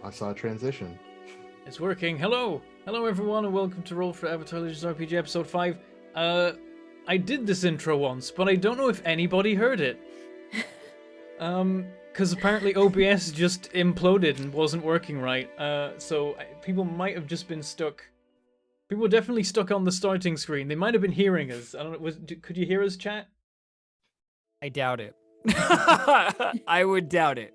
I saw a transition. It's working. Hello everyone, and welcome to Roll for Avatar Legends RPG Episode 5. I did this intro once, but I don't know if anybody heard it. Because apparently OBS just imploded and wasn't working right. So people might have just been stuck. People were definitely stuck on the starting screen. They might have been hearing us. I don't know. Could you hear us, chat? I doubt it. I would doubt it.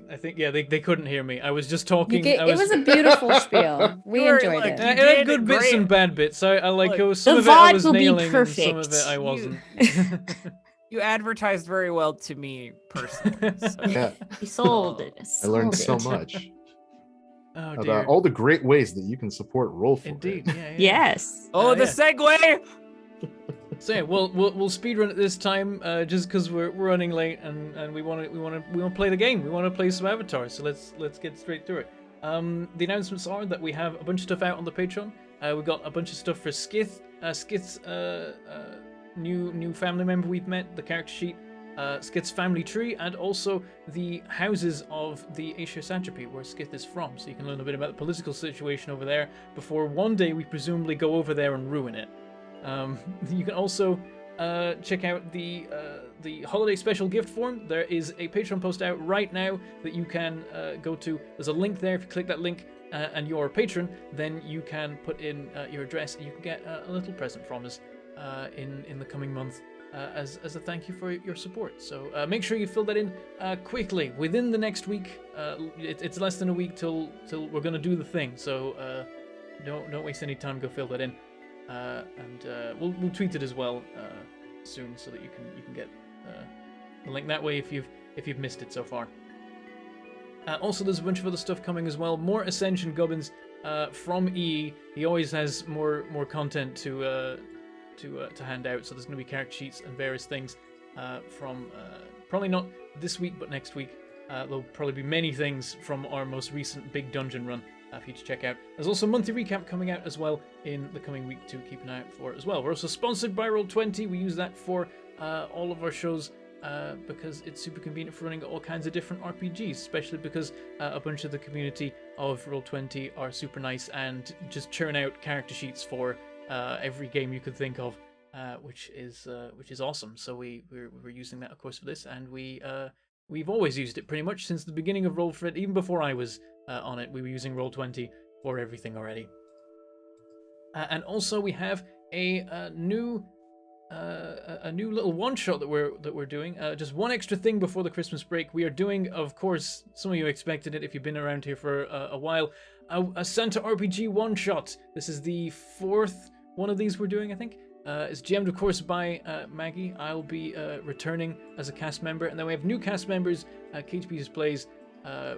I think, yeah, they couldn't hear me. I was just talking. It was a beautiful spiel. We enjoyed it. It had good bits and bad bits. I like some of it I was nailing, and some of it I wasn't. You advertised very well to me personally. So. Yeah, He sold it. I learned so much Oh dear. about all the great ways that you can support Roll for Indeed. It. Yeah. Yes. Oh, the yeah. segue! So yeah, we'll speedrun it this time, just because we're running late and we want to play the game. We want to play some Avatar. So let's get straight through it. The announcements are that we have a bunch of stuff out on the Patreon. We've got a bunch of stuff for Skith. Skith's new family member we've met, the character sheet, Skith's family tree, and also the houses of the Asia Satrapy, where Skith is from. So you can learn a bit about the political situation over there before one day we presumably go over there and ruin it. You can also check out the holiday special gift form. There is a Patreon post out right now that you can go to. There's a link there. If you click that link and you're a patron, then you can put in your address and you can get a little present from us in the coming month as a thank you for your support. So make sure you fill that in quickly within the next week. It's less than a week till we're gonna do the thing. So don't waste any time. Go fill that in. And we'll tweet it as well soon, so that you can get the link that way if you've missed it so far. Also, there's a bunch of other stuff coming as well. More Ascension gubbins from EE. He always has more content to hand out. So there's going to be character sheets and various things from probably not this week, but next week. There'll probably be many things from our most recent big dungeon run for you to check out. There's also a monthly recap coming out as well in the coming week to keep an eye out for as well. We're also sponsored by Roll20. We use that for all of our shows because it's super convenient for running all kinds of different RPGs, especially because a bunch of the community of Roll20 are super nice and just churn out character sheets for every game you could think of, which is awesome. So we're using that, of course, for this, and we've always used it pretty much since the beginning of Roll for It. Even before I was on it, we were using Roll20 for everything already. And also we have a new little one shot that we're doing. Just one extra thing before the Christmas break. We are doing, of course, some of you expected it if you've been around here for a while, a Santa RPG one shot. This is the fourth one of these we're doing, I think. It's GM'd, of course, by Maggie. I'll be returning as a cast member, and then we have new cast members, Kate Peters Plays,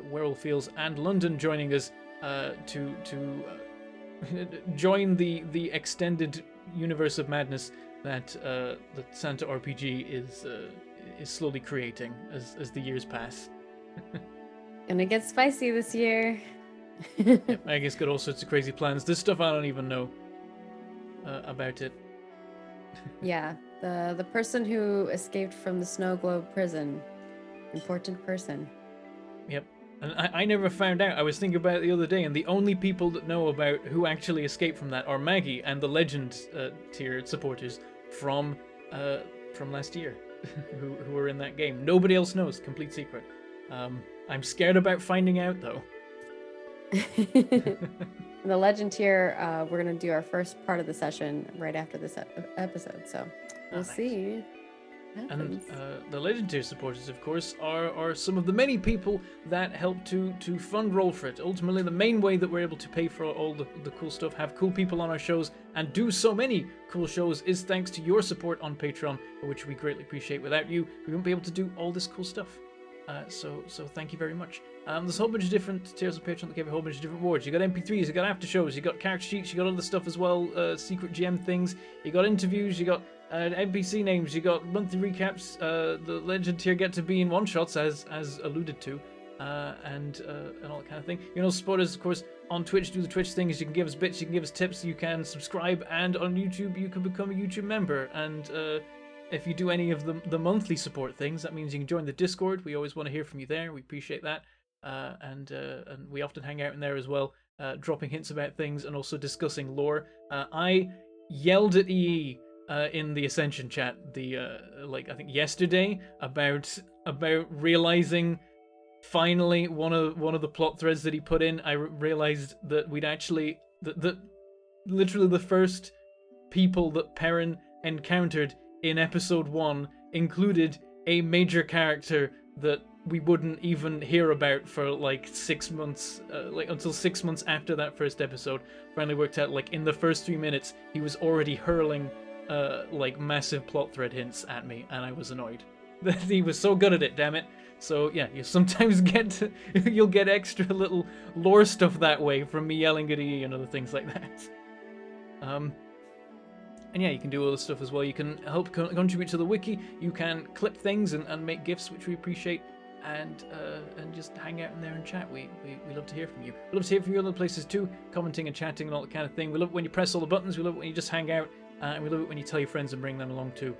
Werewolf Fields, and London joining us to join the extended universe of madness that Santa RPG is slowly creating as the years pass. Gonna get spicy this year. Yep, Maggie's got all sorts of crazy plans. There's stuff I don't even know about it. Yeah, the person who escaped from the snow globe prison. Important person. Yep. And I never found out. I was thinking about it the other day, and the only people that know about who actually escaped from that are Maggie and the Legend tier supporters from last year, who were in that game. Nobody else knows. Complete secret. I'm scared about finding out, though. The Legend tier, we're gonna do our first part of the session right after this episode, so we'll see. And the Legend tier supporters, of course, are some of the many people that help to fund Roll for It. Ultimately, the main way that we're able to pay for all the cool stuff, have cool people on our shows, and do so many cool shows is thanks to your support on Patreon, which we greatly appreciate. Without you, we wouldn't be able to do all this cool stuff. So thank you very much. There's a whole bunch of different tiers of Patreon that give a whole bunch of different rewards. You got MP3s, you got after shows, you got character sheets, you got other stuff as well, secret GM things, you got interviews, you got NPC names, you got monthly recaps. The Legend tier get to be in one shots as alluded to, and all that kind of thing. You know, support us, of course, on Twitch. Do the Twitch things. You can give us bits, you can give us tips, you can subscribe, and on YouTube you can become a YouTube member. And if you do any of the monthly support things, that means you can join the Discord. We always want to hear from you there. We appreciate that. and we often hang out in there as well, dropping hints about things and also discussing lore. I yelled at EE in the Ascension chat I think yesterday about realizing finally one of the plot threads that he put in. I realized that we'd actually that literally the first people that Perrin encountered in episode 1 included a major character that we wouldn't even hear about for like 6 months, until 6 months after that first episode. Finally worked out, like, in the first 3 minutes he was already hurling like massive plot thread hints at me, and I was annoyed that he was so good at it, damn it. So yeah, you sometimes you'll get extra little lore stuff that way from me yelling at EE and other things like that. And yeah, you can do all this stuff as well. You can help contribute to the wiki. You can clip things and make GIFs, which we appreciate, and just hang out in there and chat. We love to hear from you. We love to hear from you other places too, commenting and chatting and all that kind of thing. We love it when you press all the buttons. We love it when you just hang out, and we love it when you tell your friends and bring them along too.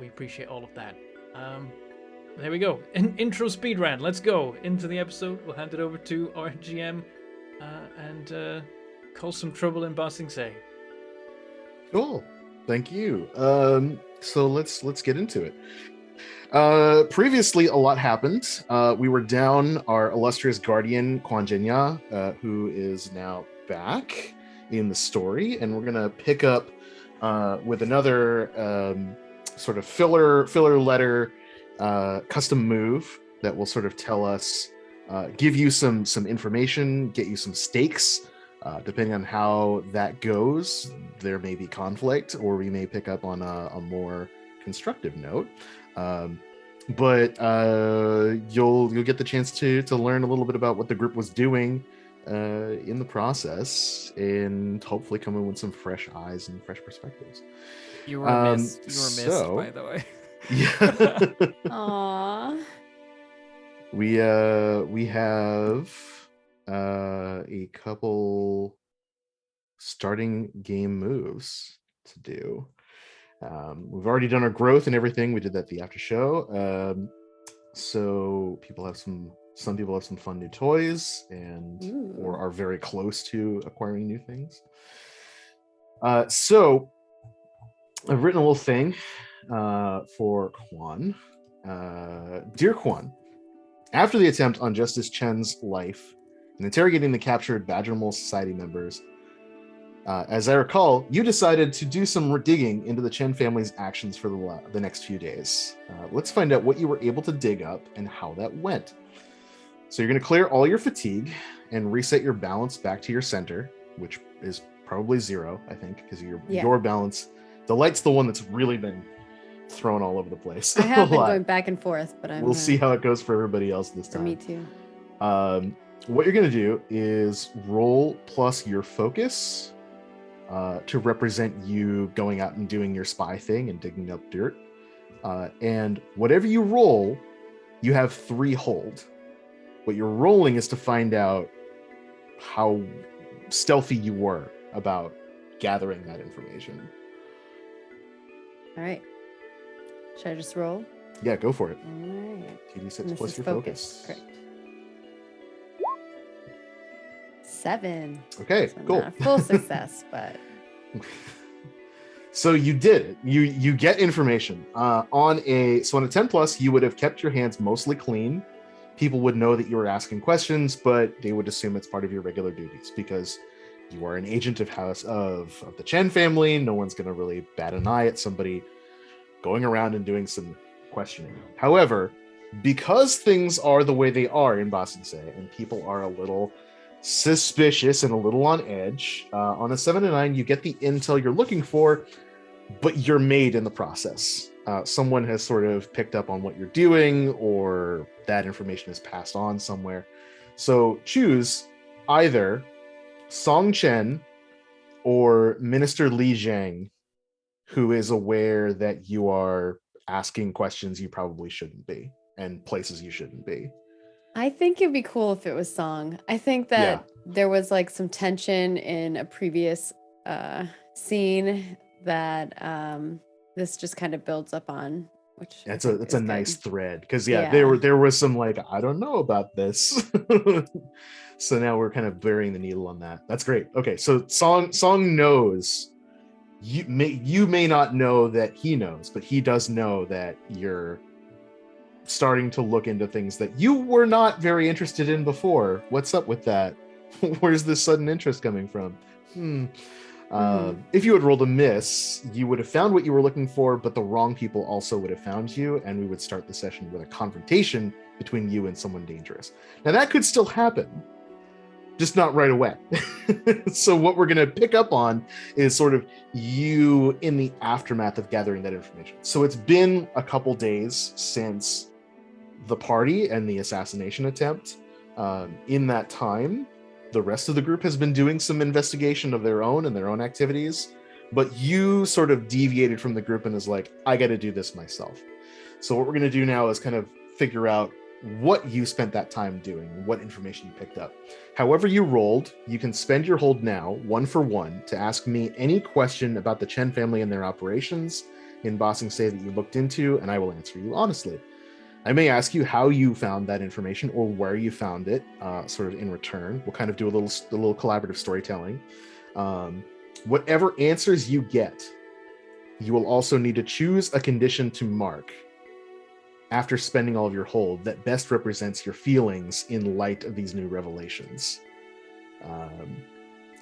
We appreciate all of that. There we go. Intro speedrun. Let's go into the episode. We'll hand it over to our GM and cause some trouble in Ba Sing Se. Cool. Thank you. So let's get into it. Previously, a lot happened. We were down our illustrious guardian, Quan Jinya, who is now back in the story, and we're gonna pick up with another sort of filler letter, custom move that will sort of tell us, give you some information, get you some stakes. Depending on how that goes, there may be conflict, or we may pick up on a more constructive note. But you'll get the chance to learn a little bit about what the group was doing in the process, and hopefully come in with some fresh eyes and fresh perspectives. You were missed. You were missed, by the way. Yeah. Aww. We have a couple starting game moves to do. We've already done our growth and everything. We did that the after show. So some people have some fun new toys or are very close to acquiring new things. So I've written a little thing for Quan. Dear Quan, after the attempt on Justice Chen's life and interrogating the captured Badgermole Society members, as I recall, you decided to do some digging into the Chen family's actions for the next few days. Let's find out what you were able to dig up and how that went. So you're going to clear all your fatigue and reset your balance back to your center, which is probably 0, I think, because your balance, the light's the one that's really been thrown all over the place. I have been going back and forth, but we'll see how it goes for everybody else this time. Me too. What you're going to do is roll plus your focus to represent you going out and doing your spy thing and digging up dirt. And whatever you roll, you have 3 hold. What you're rolling is to find out how stealthy you were about gathering that information. All right. Should I just roll? Yeah, go for it. All right. 2d6 plus your focus. Correct. 7. Okay, so cool. Not a full success, but so you did it. You get information on a 10 plus. You would have kept your hands mostly clean. People would know that you were asking questions, but they would assume it's part of your regular duties because you are an agent of the Chen family. No one's going to really bat an eye at somebody going around and doing some questioning. However, because things are the way they are in Ba Sing Se, and people are a little suspicious and a little on edge, on a 7 to 9, you get the intel you're looking for, but you're made in the process. Someone has sort of picked up on what you're doing, or that information is passed on somewhere. So choose either Song Chen or Minister Li Zhang, who is aware that you are asking questions you probably shouldn't be and places you shouldn't be. I think it'd be cool if it was Song. I think that there was like some tension in a previous scene that this just kind of builds up on which That's I think a is nice good. thread, because Yeah. there was some like, I don't know about this. So now we're kind of burying the needle on that. That's great. Okay, so song knows, you may not know that he knows, but he does know that you're starting to look into things that you were not very interested in before. What's up with that? Where's this sudden interest coming from? If you had rolled a miss, you would have found what you were looking for, but the wrong people also would have found you, and we would start the session with a confrontation between you and someone dangerous. Now that could still happen, just not right away. So what we're going to pick up on is sort of you in the aftermath of gathering that information. So it's been a couple days since the party and the assassination attempt. In that time, the rest of the group has been doing some investigation of their own and their own activities, but you sort of deviated from the group and is like, I got to do this myself. So what we're going to do now is kind of figure out what you spent that time doing, what information you picked up. However you rolled, you can spend your hold now, 1 for 1, to ask me any question about the Chen family and their operations in Bossing Say that you looked into, and I will answer you honestly. I may ask you how you found that information or where you found it, sort of in return. We'll kind of do a little collaborative storytelling. Whatever answers you get, you will also need to choose a condition to mark after spending all of your hold that best represents your feelings in light of these new revelations.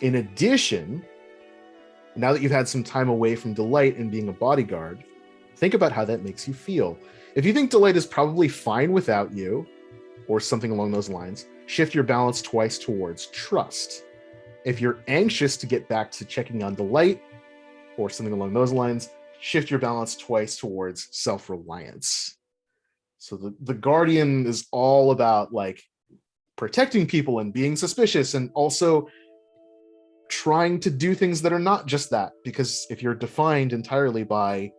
In addition, now that you've had some time away from Delight and being a bodyguard, think about how that makes you feel. If you think Delight is probably fine without you, or something along those lines, shift your balance twice towards trust. If you're anxious to get back to checking on Delight, or something along those lines, shift your balance twice towards self-reliance. So the Guardian is all about like protecting people and being suspicious, and also trying to do things that are not just that, because if you're defined entirely by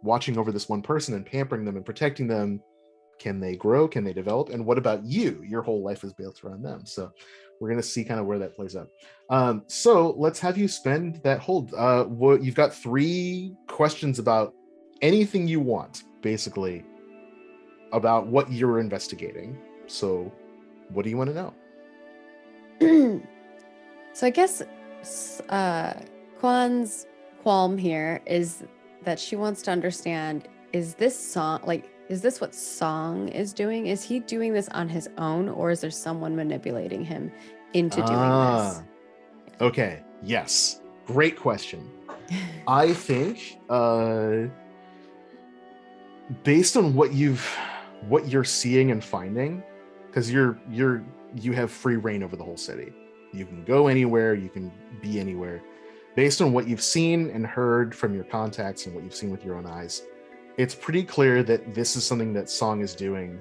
watching over this one person and pampering them and protecting them, can they grow? Can they develop? And what about you? Your whole life is built around them. So we're going to see kind of where that plays out. So let's have you spend that hold. You've got 3 questions about anything you want, basically, about what you're investigating. So what do you want to know? So I guess Kwan's qualm here is that she wants to understand, is this what Song is doing? Is he doing this on his own, or is there someone manipulating him into doing this? Okay, yes. Great question. I think based on what you're seeing and finding, because you have free reign over the whole city. You can go anywhere, you can be anywhere. Based on what you've seen and heard from your contacts and what you've seen with your own eyes, it's pretty clear that this is something that Song is doing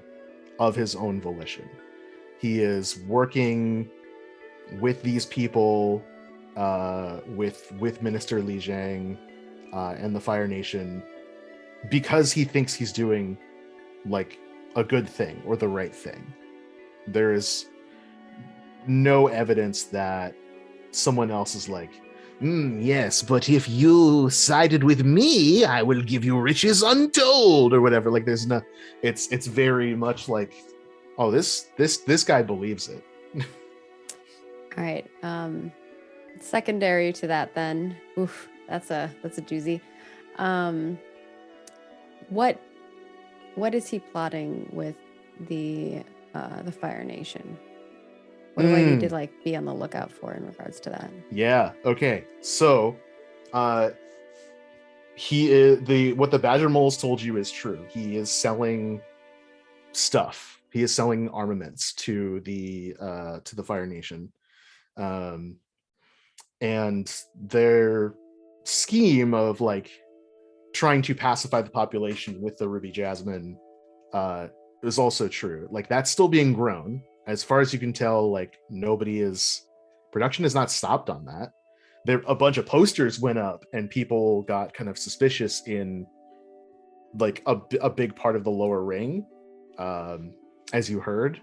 of his own volition. He is working with these people, with Minister Li Jiang and the Fire Nation, because he thinks he's doing like a good thing or the right thing. There is no evidence that someone else is like, yes, but if you sided with me, I will give you riches untold, or whatever. Like, there's no, it's very much like, oh, this guy believes it. All right. Secondary to that, then, oof, that's a doozy. What is he plotting with the Fire Nation? What do I need to like be on the lookout for in regards to that? Yeah. Okay. So, he is what the Badger Moles told you is true. He is selling stuff. He is selling armaments to the Fire Nation, and their scheme of like trying to pacify the population with the Ruby Jasmine is also true. Like, that's still being grown. As far as you can tell, like, production is not stopped on that. There, a bunch of posters went up and people got kind of suspicious in like a big part of the lower ring, as you heard.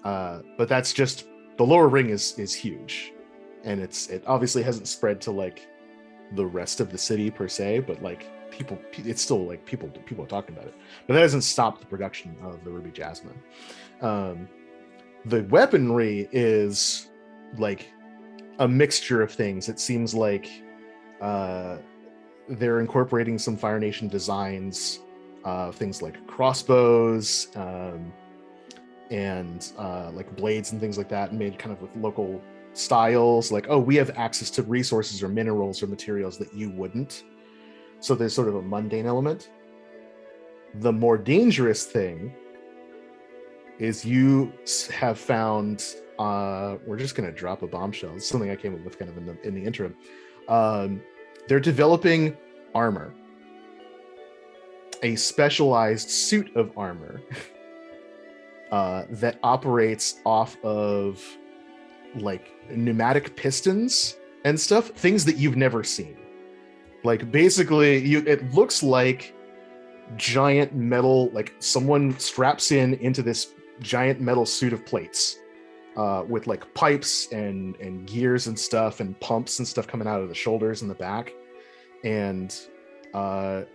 But that's just, the lower ring is huge, and it obviously hasn't spread to like the rest of the city per se, but like it's still like people are talking about it, but that hasn't stopped the production of the ruby jasmine. The weaponry is like a mixture of things. It seems like they're incorporating some Fire Nation designs, things like crossbows, and like blades and things like that, made kind of with local styles. Like, oh, we have access to resources or minerals or materials that you wouldn't. So there's sort of a mundane element. The more dangerous thing is you have found, we're just going to drop a bombshell. It's something I came up with kind of in the interim. They're developing armor, a specialized suit of armor that operates off of like pneumatic pistons and stuff, things that you've never seen. Like basically it looks like giant metal, like someone straps into this giant metal suit of plates with like pipes and gears and stuff and pumps and stuff coming out of the shoulders and the back. And they're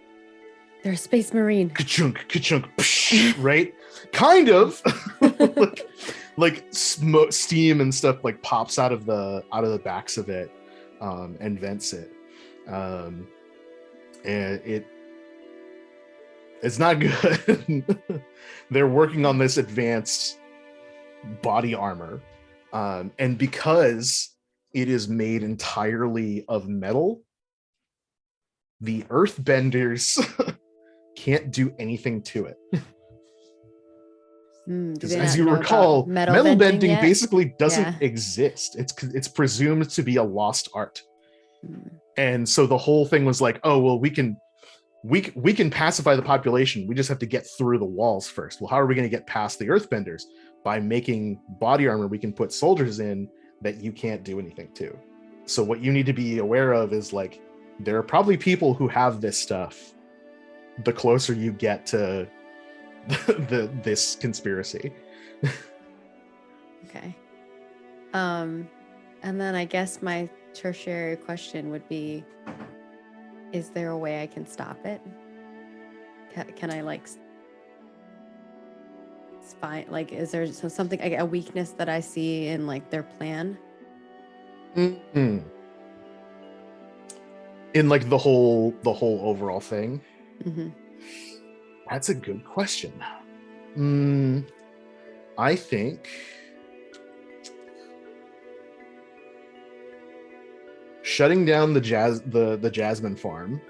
a space marine. Ka-chunk, ka-chunk, psh, right? Kind of like smoke, steam and stuff like pops out of the backs of it, and vents it. And it's not good. They're working on this advanced body armor, and because it is made entirely of metal, the earthbenders can't do anything to it. As you recall, metal bending basically doesn't exist. It's presumed to be a lost art. And so the whole thing was like, oh well, we can pacify the population. We just have to get through the walls first. Well, how are we going to get past the earthbenders? By making body armor we can put soldiers in that you can't do anything to. So what you need to be aware of is like, there are probably people who have this stuff the closer you get to this conspiracy. Okay. And then I guess my tertiary question would be, is there a way I can stop it? Can I like spy, like, is there something, a weakness that I see in like their plan? Mm-hmm. In like the whole overall thing? Mm-hmm. That's a good question. I think shutting down the Jasmine farm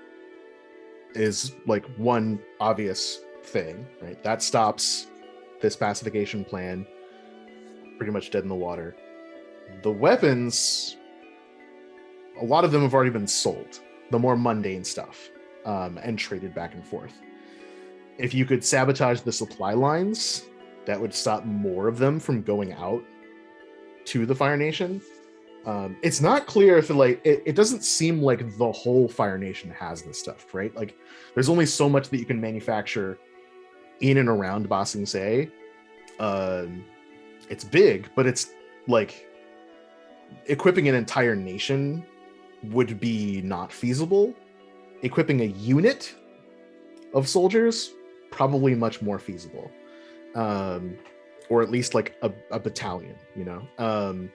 is like one obvious thing, right? That stops this pacification plan pretty much dead in the water. The weapons, a lot of them have already been sold, the more mundane stuff, and traded back and forth. If you could sabotage the supply lines, that would stop more of them from going out to the Fire Nation. It's not clear if it doesn't seem like the whole Fire Nation has this stuff, right? Like there's only so much that you can manufacture in and around Ba Sing Se. It's big, but it's like equipping an entire nation would be not feasible. Equipping a unit of soldiers, probably much more feasible. Or at least like a battalion, you know?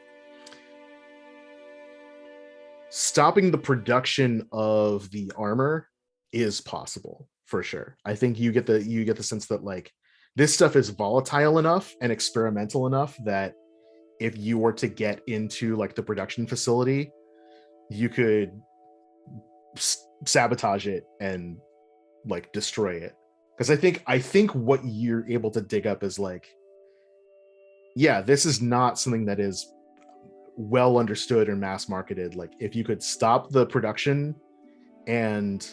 Stopping the production of the armor is possible for sure. I think you get the sense that like this stuff is volatile enough and experimental enough that if you were to get into like the production facility, you could sabotage it and like destroy it. Because I think what you're able to dig up is like, yeah, this is not something that is well understood or mass marketed. Like if you could stop the production and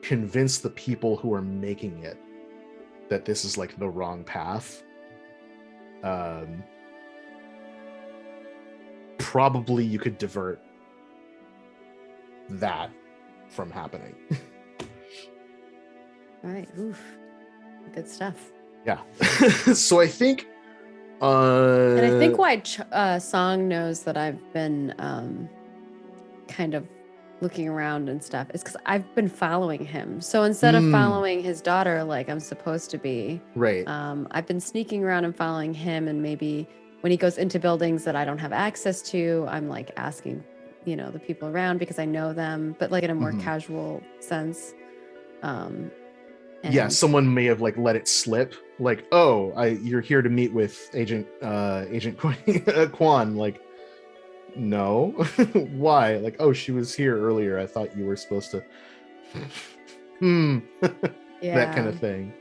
convince the people who are making it that this is like the wrong path, probably you could divert that from happening. All right. Oof. Good stuff. Yeah. So I think and I think why Song knows that I've been kind of looking around and stuff is because I've been following him. So instead of following his daughter like I'm supposed to be, Right. I've been sneaking around and following him. And maybe when he goes into buildings that I don't have access to, I'm like asking, the people around because I know them, but like in a more casual sense. Yeah, And someone may have like let it slip. Like, oh, you're here to meet with Agent Quan. Like, no. Why? Like, oh, she was here earlier. I thought you were supposed to. That kind of thing.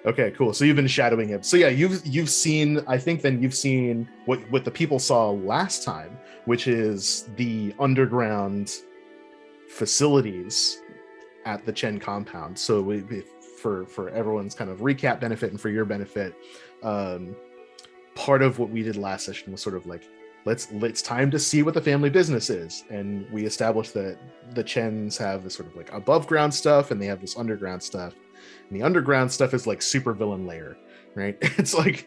Okay, cool. So you've been shadowing him. So yeah, you've seen. I think then you've seen what the people saw last time, which is the underground facilities at the Chen compound. So for everyone's kind of recap benefit and for your benefit, part of what we did last session was sort of like, it's time to see what the family business is, and we established that the Chens have this sort of like above ground stuff and they have this underground stuff, and the underground stuff is like super villain layer, right? It's like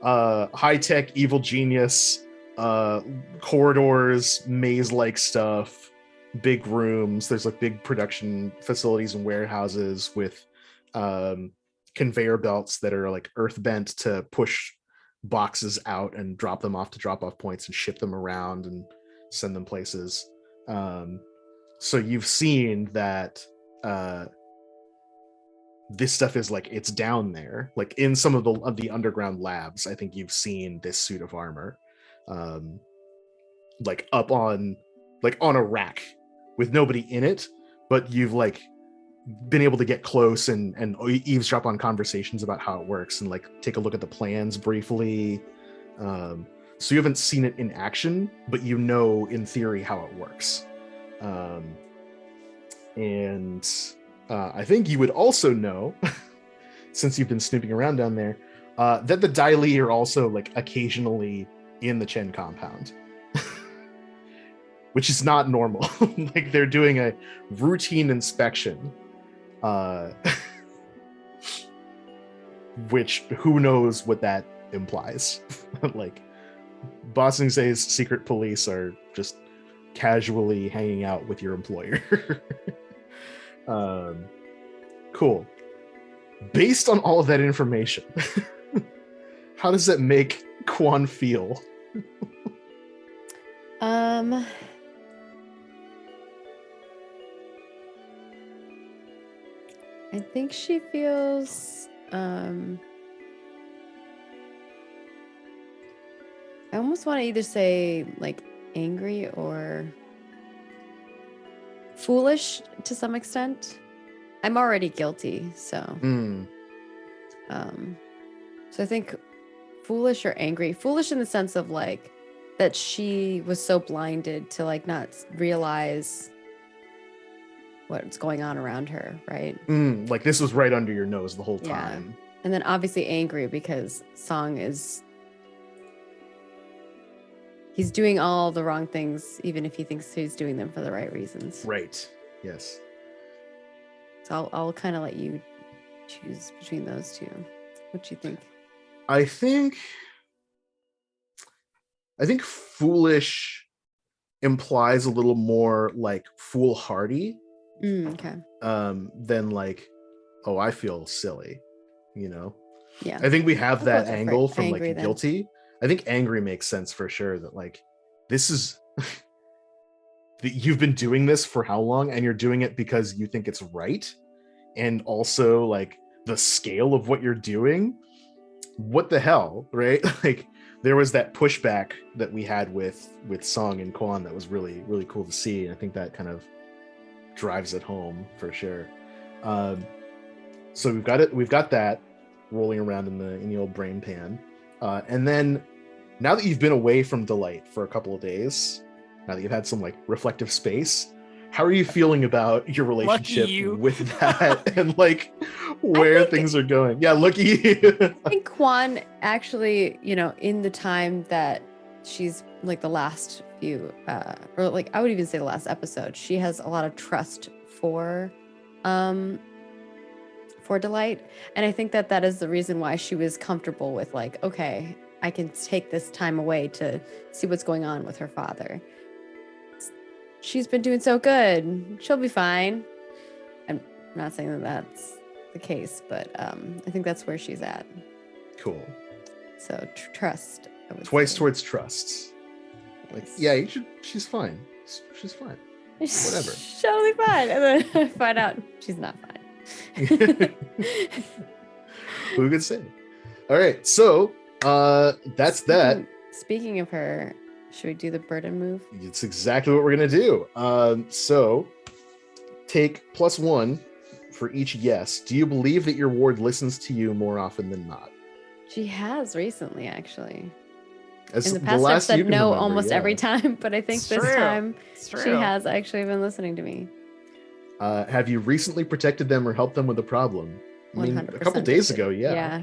high-tech evil genius, corridors, maze-like stuff, big rooms. There's like big production facilities and warehouses with conveyor belts that are like earth bent to push boxes out and drop them off to drop off points and ship them around and send them places. So you've seen that this stuff is like, it's down there, like in some of the underground labs. I think you've seen this suit of armor like up on a rack with nobody in it, but you've like been able to get close and eavesdrop on conversations about how it works and like take a look at the plans briefly. So you haven't seen it in action, but you know in theory how it works. And I think you would also know, since you've been snooping around down there, that the Dai Li are also like occasionally in the Chen compound. Which is not normal. Like they're doing a routine inspection, which who knows what that implies. Like Boston says secret police are just casually hanging out with your employer. Cool. Based on all of that information, how does that make Quan feel? I think she feels I almost want to either say like angry or foolish to some extent. I'm already guilty, so so I think foolish or angry. Foolish in the sense of like that she was so blinded to like not realize what's going on around her, right? Like this was right under your nose the whole time. Yeah. And then obviously angry because Song he's doing all the wrong things, even if he thinks he's doing them for the right reasons. Right. Yes. So I'll kind of let you choose between those two. What do you think? I think foolish implies a little more like foolhardy. Okay. Than like, oh, I feel silly, Yeah. I think we have that angle from angry, like then. guilty. I think angry makes sense for sure, that like this is you've been doing this for how long, and you're doing it because you think it's right, and also like the scale of what you're doing, what the hell, right? Like there was that pushback that we had with Song and Quan that was really, really cool to see, and I think that kind of drives it home for sure. So we've got that rolling around in the old brain pan, and then now that you've been away from Delight for a couple of days, now that you've had some like reflective space, how are you feeling about your relationship with that and like where things are going? Yeah, look at you. I think Quan actually, in the time that she's like the last few, or like I would even say the last episode, she has a lot of trust for Delight, and I think that is the reason why she was comfortable with like, okay, I can take this time away to see what's going on with her father. she's been doing so good. She'll be fine. I'm not saying that that's the case, but I think that's where she's at. Cool. So trust. I would Twice say. towards trust. Like, Yes. yeah, you should. She's fine. She's fine. Whatever. She'll be fine. And then I find out she's not fine. Who could say? All right, so that's that. Speaking of her, should we do the burden move? It's exactly what we're gonna do. So take +1 for each yes. Do you believe that your ward listens to you more often than not? She has recently, actually. As In the past, I've you said can no remember, almost every time, but I think It's this true. time It's she true. has actually been listening to me. Have you recently protected them or helped them with a problem? I mean, a 100% couple days did. ago, yeah.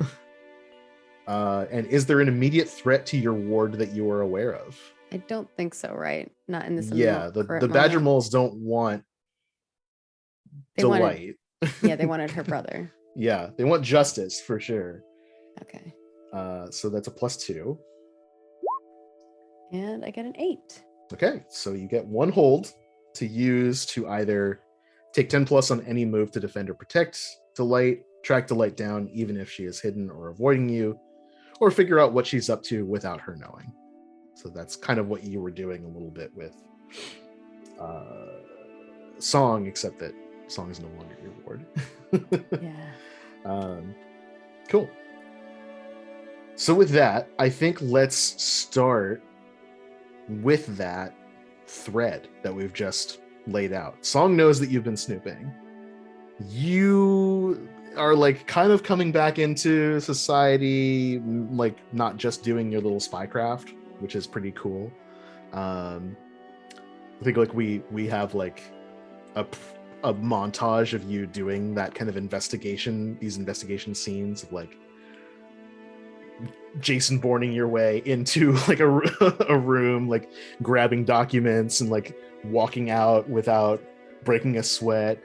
And is there an immediate threat to your ward that you are aware of? I don't think so, right? Not in this. Yeah, the current Badger moment. Moles don't want They wanted- delight. Yeah, they wanted her brother. Yeah, they want justice for sure. Okay. So that's a +2. And I get an 8. Okay, so you get 1 hold to use to either take 10+ on any move to defend or protect Delight, track Delight down even if she is hidden or avoiding you, or figure out what she's up to without her knowing. So that's kind of what you were doing a little bit with Song, except that Song is no longer your ward. Yeah. Cool. So with that, I think let's start with that thread that we've just laid out. Song knows that you've been snooping. You are like kind of coming back into society, like not just doing your little spycraft, which is pretty cool. I think like we have like a montage of you doing that kind of investigation, these investigation scenes of like Jason Bourning your way into like a room, like grabbing documents and like walking out without breaking a sweat,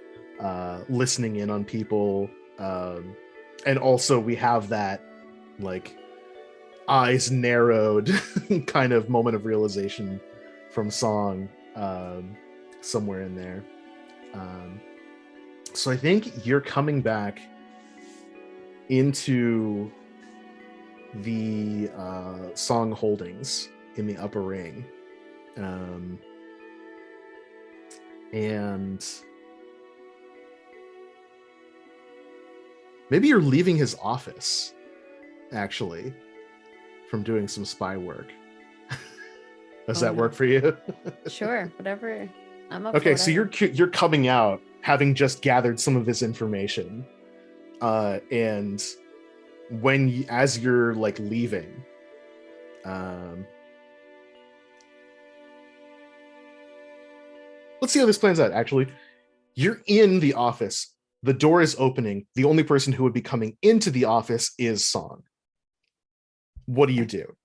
listening in on people, and also we have that like eyes narrowed kind of moment of realization from Song somewhere in there. So I think you're coming back into the Song holdings in the upper ring, and maybe you're leaving his office actually from doing some spy work. Does that work for you? Sure, whatever. I'm up Okay, for so whatever. you're coming out having just gathered some of this information, and as you're like leaving, let's see how this plans out. Actually, you're in the office. The door is opening. The only person who would be coming into the office is Song. What do you do?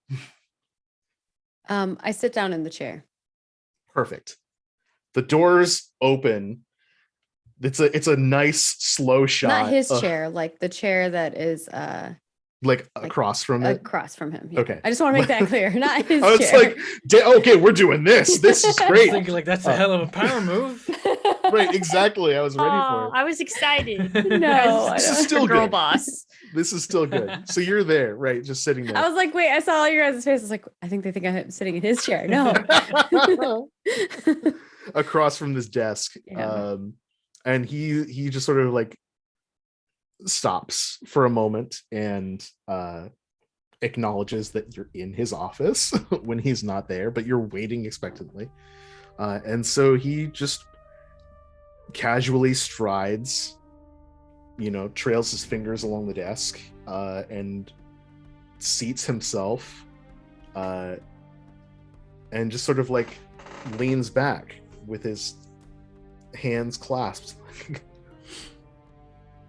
I sit down in the chair. Perfect. The doors open. It's a nice slow shot. Not his chair, like the chair that is like across from it. across from him. Yeah. Okay. I just want to make that clear. Not his I was chair. like, okay, we're doing this. This is I was great. thinking like that's a hell of a power move. Right, exactly. I was ready for Oh, it. I was excited. No, I This is don't. still Girl good. boss. This is still good. So you're there, right? Just sitting there. I was like, wait, I saw all your guys' faces. Like, I think they think I'm sitting in his chair. No. Across from this desk. Yeah. And he just sort of like stops for a moment and acknowledges that you're in his office when he's not there, but you're waiting expectantly. And so he just casually strides, trails his fingers along the desk, and seats himself, and just sort of like leans back with his hands clasped.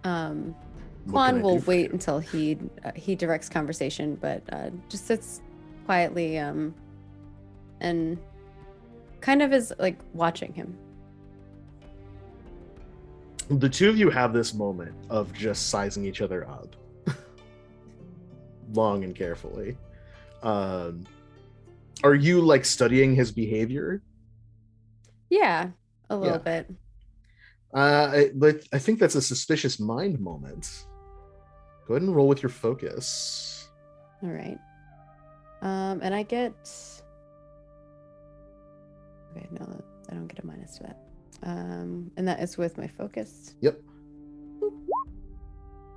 Quan will wait until he directs conversation, but just sits quietly and kind of is like watching him. The two of you have this moment of just sizing each other up long and carefully. Are you like studying his behavior? Yeah, a little Yeah. bit. But I think that's a suspicious mind moment. Go ahead and roll with your focus. All right. And I get. Okay, no, I don't get a minus to that. And that is with my focus. Yep.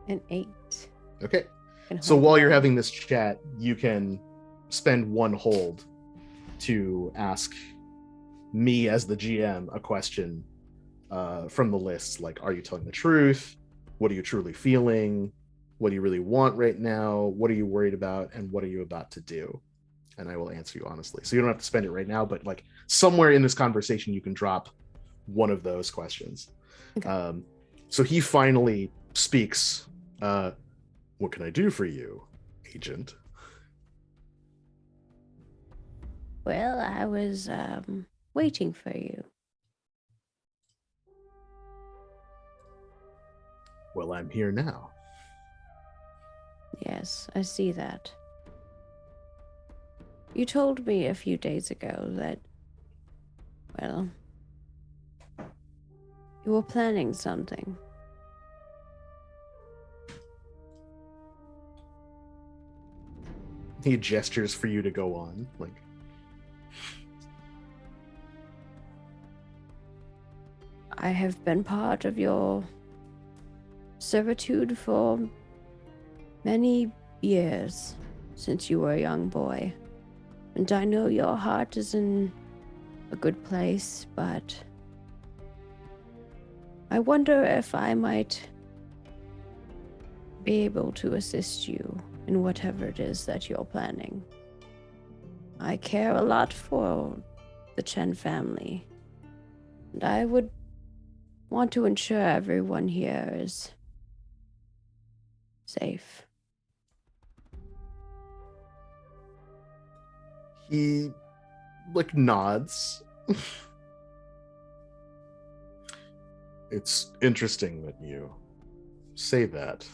An 8. Okay. Can So hold while you're well. having this chat, you can spend one hold to ask me as the GM a question from the list, like, are you telling the truth? What are you truly feeling? What do you really want right now? What are you worried about? And what are you about to do? And I will answer you honestly. So you don't have to spend it right now, but like somewhere in this conversation, you can drop one of those questions. Okay. So he finally speaks. What can I do for you, agent? Well, I was waiting for you. Well, I'm here now. Yes, I see that. You told me a few days ago that, well, you were planning something. He gestures for you to go on. Like, I have been part of your servitude for many years since you were a young boy. And I know your heart is in a good place, but I wonder if I might be able to assist you in whatever it is that you're planning. I care a lot for the Chen family, and I would want to ensure everyone here is safe. he like nods. It's interesting that you say that.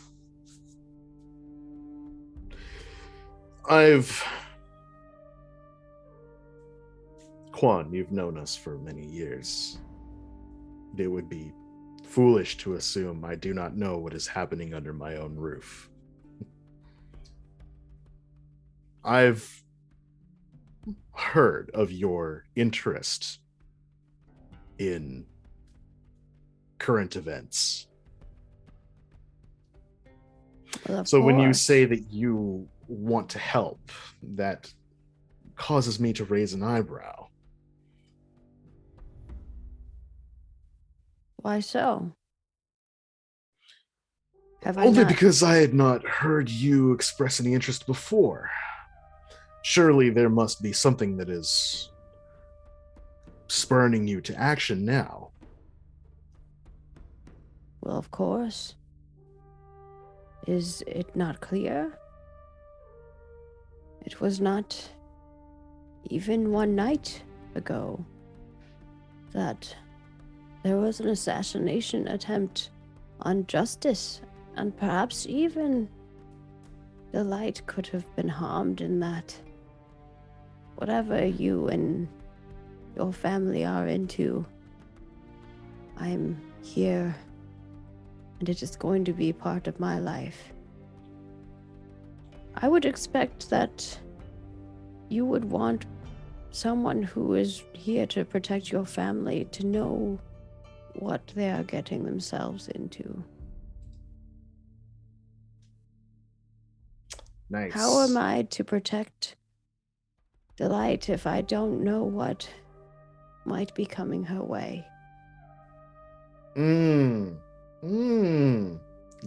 Quan, you've known us for many years. It would be foolish to assume I do not know what is happening under my own roof. I've heard of your interest in current events. Well, of So when you course. say that you want to help, that causes me to raise an eyebrow. Why so? Have I Only not? because I had not heard you express any interest before. Surely there must be something that is spurning you to action now. Well, of course. Is it not clear? It was not even one night ago that there was an assassination attempt on justice, and perhaps even the light could have been harmed in that. Whatever you and your family are into, I'm here, and it is going to be part of my life. I would expect that you would want someone who is here to protect your family to know what they are getting themselves into. Nice. How am I to protect Delight if I don't know what might be coming her way?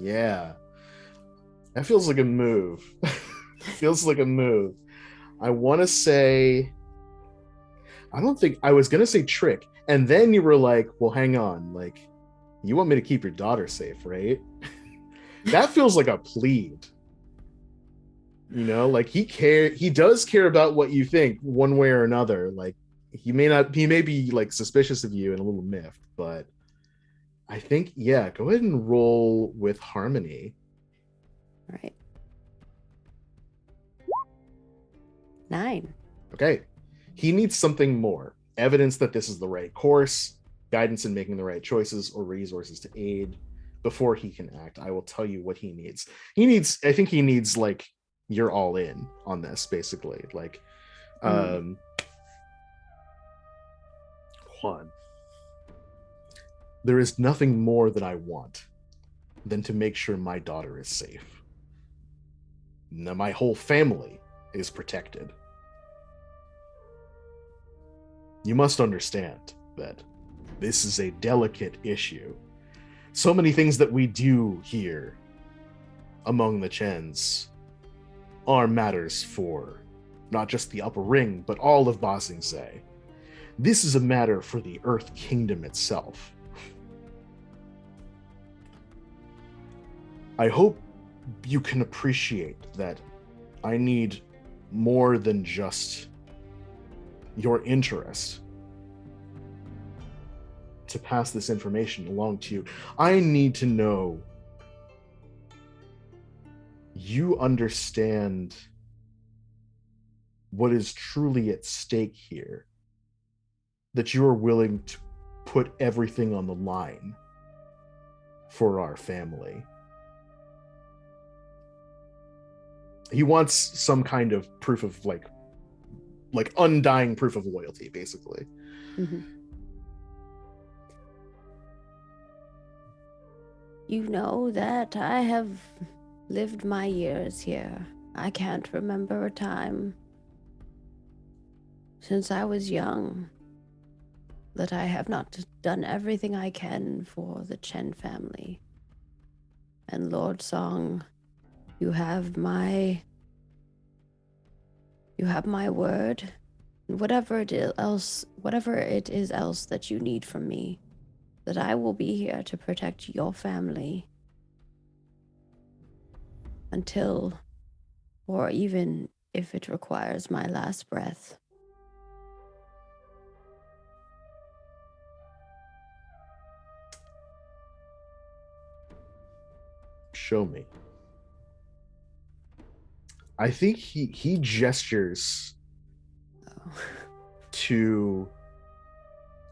Yeah. That feels like a move. Feels like a move. I want to say, I don't think I was going to say trick. And then you were like, well, hang on. Like, you want me to keep your daughter safe, right? That feels like a plead. You know, like he does care about what you think one way or another. Like, he may be like suspicious of you and a little miffed, but I think, yeah, go ahead and roll with harmony. Right. 9. Okay. He needs something more. evidence that this is the right course, guidance in making the right choices, or resources to aid before he can act, I will tell you what he needs. I think he needs like you're all in on this, basically. Like, Juan, there is nothing more that I want than to make sure my daughter is safe. Now, my whole family is protected. You must understand that this is a delicate issue. So many things that we do here among the Chens are matters for not just the upper ring, but all of Ba Sing Se. This is a matter for the Earth Kingdom itself. I hope you can appreciate that I need more than just your interest to pass this information along to you. I need to know you understand what is truly at stake here, that you are willing to put everything on the line for our family. He wants some kind of proof of like undying proof of loyalty, basically. Mm-hmm. You know that I have lived my years here. I can't remember a time since I was young that I have not done everything I can for the Chen family. And Lord Song, you have my word. Whatever it is else that you need from me, that I will be here to protect your family until, or even if it requires my last breath. Show me. I think he gestures to,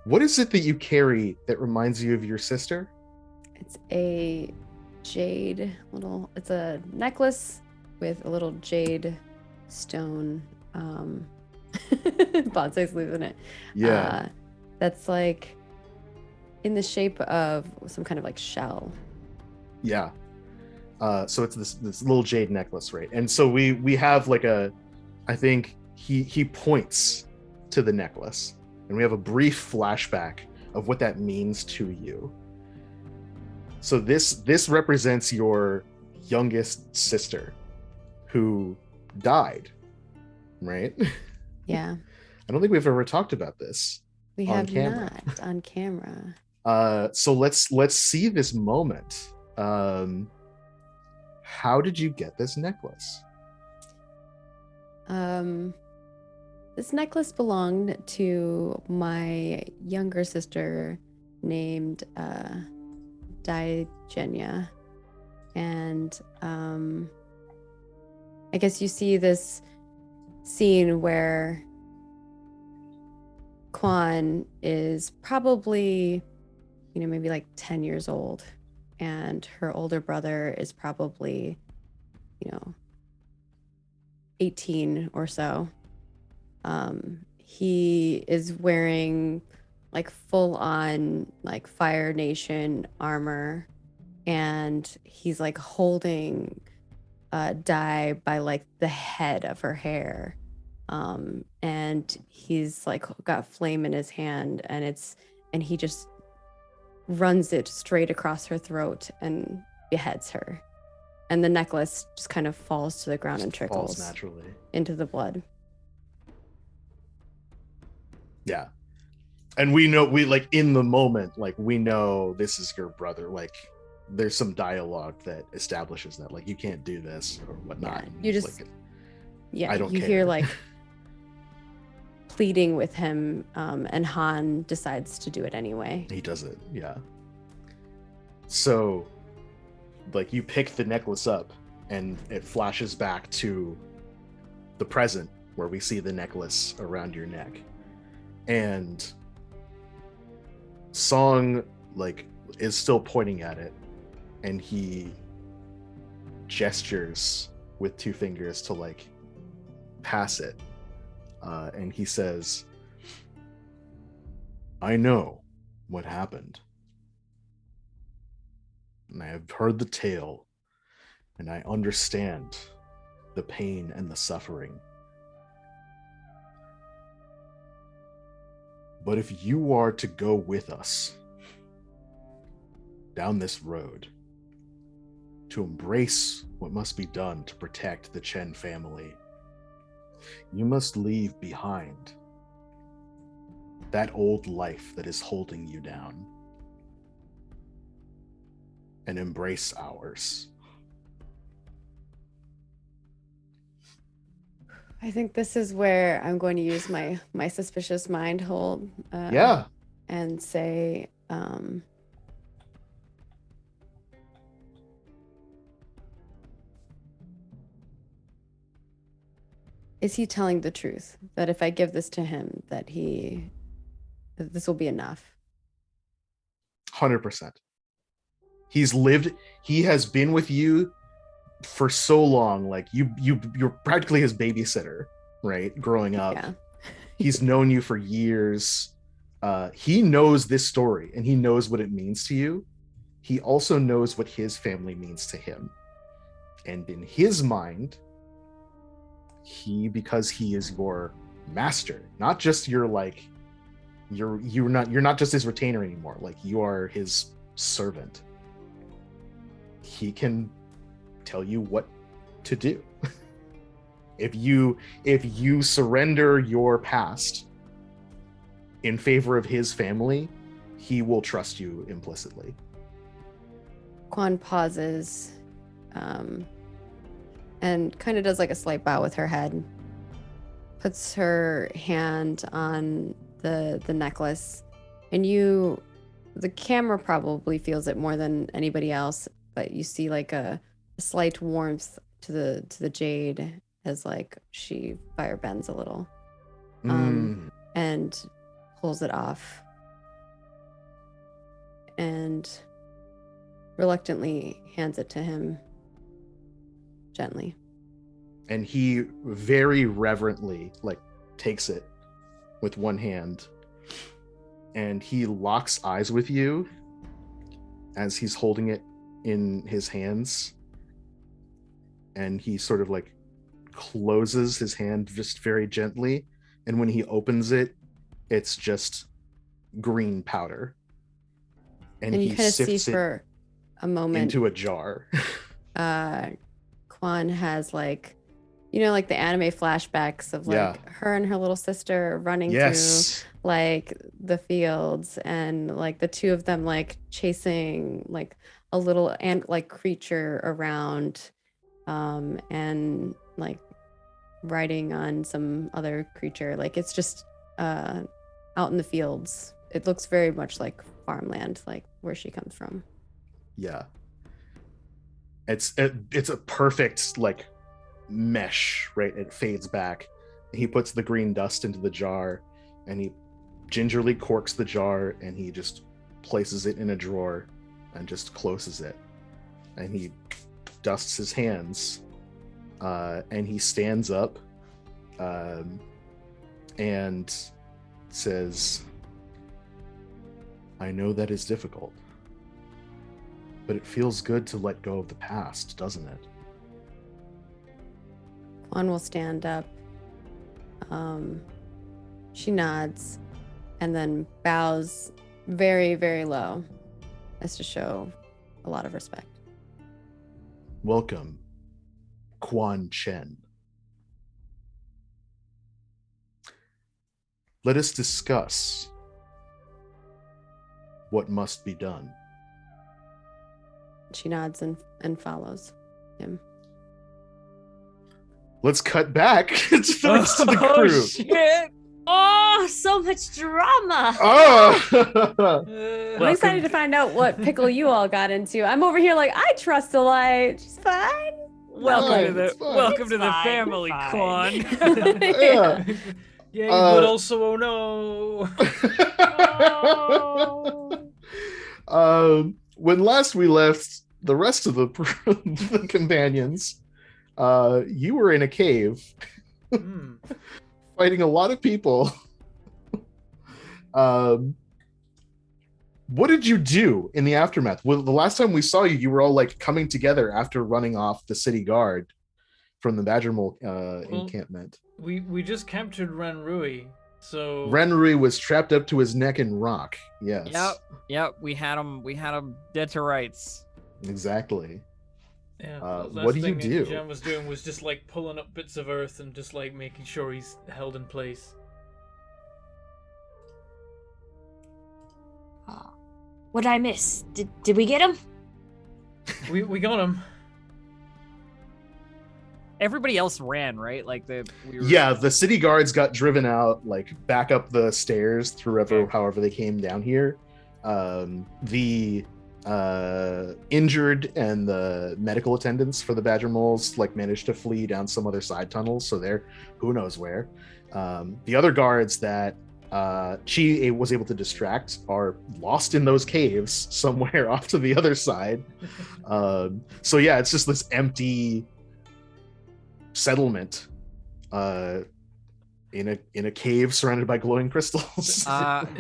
what is it that you carry that reminds you of your sister? It's a jade it's a necklace with a little jade stone bonsai sleeves in it. Yeah. That's like in the shape of some kind of like shell. Yeah. So it's this little jade necklace, right? And so we have like I think he points to the necklace, and we have a brief flashback of what that means to you. So this represents your youngest sister who died, right? Yeah. I don't think we've ever talked about this. We on have camera. not on camera. So let's see this moment. How did you get this necklace? This necklace belonged to my younger sister named Digenia. And I guess you see this scene where Quan is probably, maybe like 10 years old, and her older brother is probably, 18 or so. He is wearing like full on like Fire Nation armor, and he's like holding Dai by like the head of her hair. And he's like got flame in his hand, and he just runs it straight across her throat and beheads her. And the necklace just kind of falls to the ground and trickles naturally into the blood. Yeah. And we like in the moment, like we know this is your brother. Like there's some dialogue that establishes that, like, you can't do this or whatnot. Yeah, you just, like, I don't care. Hear like pleading with him, and Han decides to do it anyway. He does it, yeah. So, like, you pick the necklace up, and it flashes back to the present, where we see the necklace around your neck. And Song like is still pointing at it, and he gestures with 2 fingers to like pass it, and he says, I know what happened, and I have heard the tale, and I understand the pain and the suffering. But if you are to go with us down this road to embrace what must be done to protect the Chen family, you must leave behind that old life that is holding you down and embrace ours. I think this is where I'm going to use my suspicious mind hold. Yeah. And say, is he telling the truth? That if I give this to him, that this will be enough? 100%. He has been with you for so long, like you're practically his babysitter, right? Growing up. Yeah. He's known you for years. He knows this story and he knows what it means to you. He also knows what his family means to him. And in his mind, because he is your master, not just your like you're not just his retainer anymore, like you are his servant. He can tell you what to do. If you surrender your past in favor of his family, he will trust you implicitly. Quan pauses, and kind of does like a slight bow with her head, puts her hand on the necklace, and the camera probably feels it more than anybody else, but you see like a slight warmth to the jade as like she fire bends a little, and pulls it off and reluctantly hands it to him gently. And he very reverently like takes it with one hand, and he locks eyes with you as he's holding it in his hands, and he sort of like closes his hand just very gently, and when he opens it, it's just green powder, and you he kind of see sifts it for a moment into a jar. Quan has like, like the anime flashbacks of like her and her little sister running through like the fields, and like the two of them like chasing like a little ant like creature around, and like riding on some other creature. Like it's just out in the fields. It looks very much like farmland, like where she comes from. Yeah. It's a perfect like mesh, right? It fades back. He puts the green dust into the jar, and he gingerly corks the jar, and he just places it in a drawer and just closes it. And he dusts his hands, and he stands up, and says, I know that is difficult, but it feels good to let go of the past, doesn't it? Quan will stand up. She nods and then bows very, very low as to show a lot of respect. Welcome, Quan Chen. Let us discuss what must be done. She nods and follows him. Let's cut back to the rest of the crew. Shit! Oh, so much drama. Oh! I'm excited to find out what pickle you all got into. I'm over here like, I trust the light. She's fine. Welcome Fine, to it's fine. welcome to the It's family, fine. Quan. Yeah. Yay, but also, oh no. When last we left the rest of the companions, you were in a cave fighting a lot of people. What did you do in the aftermath? Well, the last time we saw you, you were all like coming together after running off the city guard from the Badger Mole encampment. We just captured Ranrui, so Ranrui was trapped up to his neck in rock. Yes. Yep. We had him dead to rights. Exactly. Yeah. What do you do? Jan was doing was just like pulling up bits of earth and just like making sure he's held in place. What did I miss? Did we get him? We got him. Everybody else ran, right? Like the city guards got driven out, like back up the stairs however they came down here. The injured and the medical attendants for the Badger Moles like managed to flee down some other side tunnels, so they're who knows where. The other guards that Chi was able to distract are lost in those caves somewhere off to the other side. So yeah, it's just this empty settlement in a cave surrounded by glowing crystals.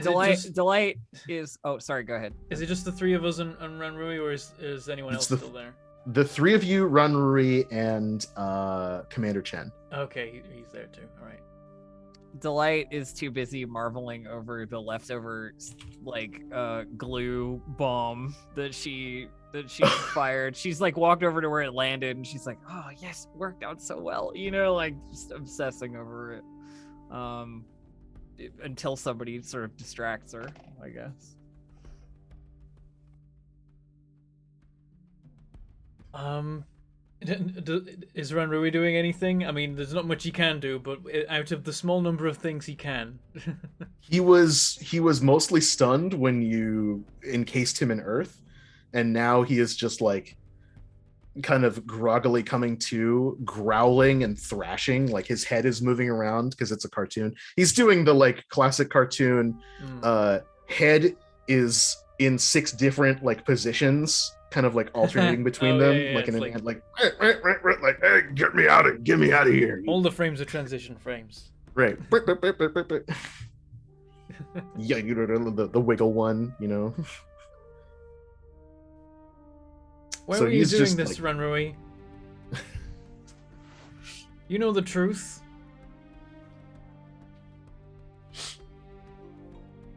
Delight is sorry, go ahead. Is it just the three of us and Ranrui, or is anyone else still there? The three of you, Ranrui and Commander Chen. Okay, he's there too. All right. Delight is too busy marveling over the leftover glue bomb that she fired. She's like walked over to where it landed and she's like, oh yes, it worked out so well, like just obsessing over it until somebody sort of distracts her, I guess. Is Ranrui doing anything? I mean, there's not much he can do, but out of the small number of things he can. he was mostly stunned when you encased him in earth, and now he is just like kind of groggily coming to, growling and thrashing, like his head is moving around because it's a cartoon. He's doing the like classic cartoon head is in 6 different like positions, kind of like alternating between them, like in an hand, like hey, get me out of here. All the frames are transition frames. Right. Yeah, the wiggle one, Why are you doing this, like... Ranrui? You know the truth.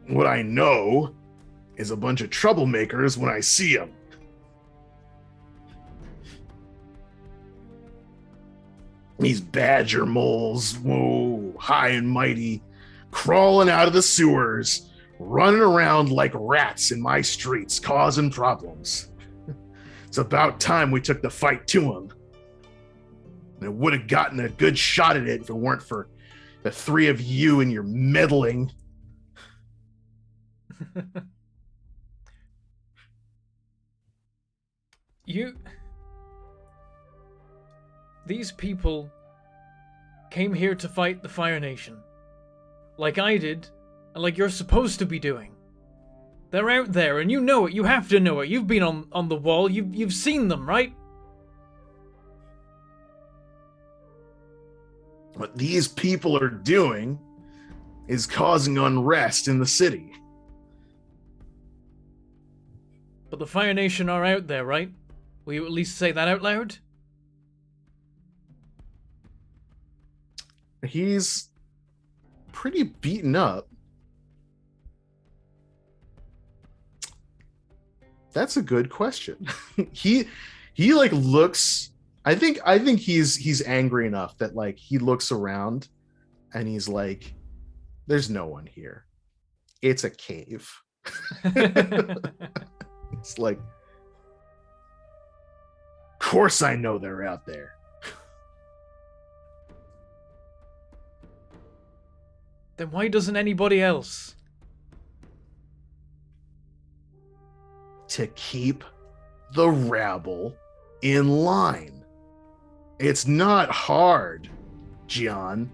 What I know is a bunch of troublemakers when I see them. These badger moles, whoa, high and mighty, crawling out of the sewers, running around like rats in my streets, causing problems. It's about time we took the fight to them. And it would have gotten a good shot at it if it weren't for the 3 of you and your meddling. These people came here to fight the Fire Nation. Like I did, and like you're supposed to be doing. They're out there, and you know it. You have to know it. You've been on the wall. You've seen them, right? What these people are doing is causing unrest in the city. But the Fire Nation are out there, right? Will you at least say that out loud? He's pretty beaten up. That's a good question. he like looks, I think he's angry enough that like he looks around and he's like, there's no one here. It's a cave. It's like, of course I know they're out there. Then why doesn't anybody else? To keep the rabble in line. It's not hard, Gian.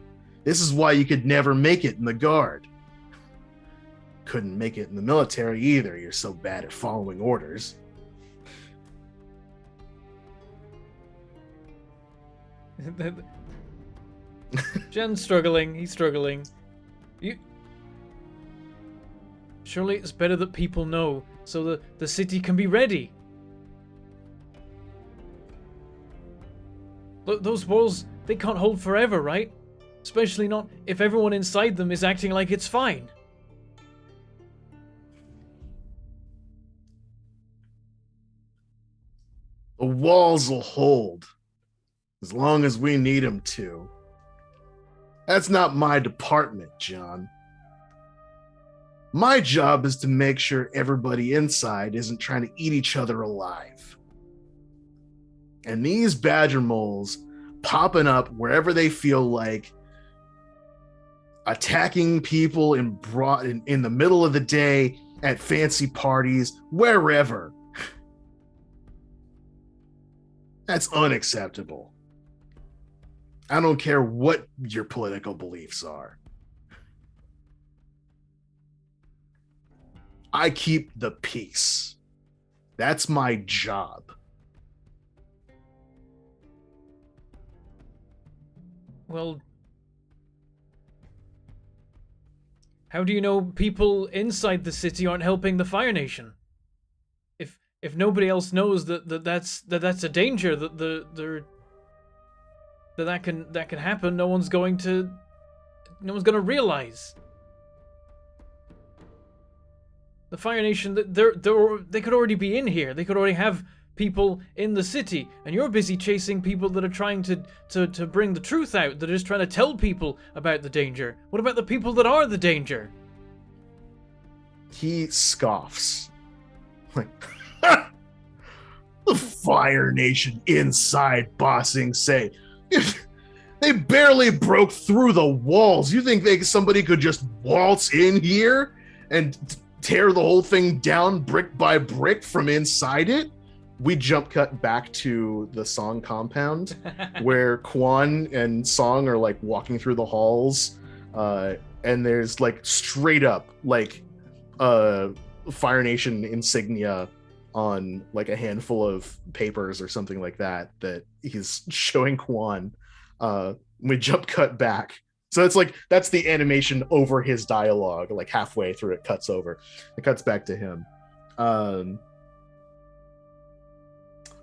This is why you could never make it in the Guard. Couldn't make it in the military either. You're so bad at following orders. Jen's struggling. He's struggling. Surely it's better that people know, so that the city can be ready. Look, those walls, they can't hold forever, right? Especially not if everyone inside them is acting like it's fine. The walls will hold as long as we need them to. That's not my department, John. My job is to make sure everybody inside isn't trying to eat each other alive. And these badger moles popping up wherever they feel like, attacking people in the middle of the day at fancy parties, wherever. That's unacceptable. I don't care what your political beliefs are. I keep the peace. That's my job. Well, how do you know people inside the city aren't helping the Fire Nation? If nobody else knows that's a danger, that can happen, no one's gonna realize. The Fire Nation, they could already be in here. They could already have people in the city, and you're busy chasing people that are trying to bring the truth out, that are just trying to tell people about the danger. What about the people that are the danger? He scoffs. Like, the Fire Nation inside bossing say, they barely broke through the walls. You think somebody could just waltz in here and tear the whole thing down brick by brick from inside it? We jump cut back to the Song compound where Quan and Song are like walking through the halls, and there's like straight up like Fire Nation insignia on like a handful of papers or something like that he's showing Quan. We jump cut back. So that's the animation over his dialogue, like halfway through it cuts over. It cuts back to him.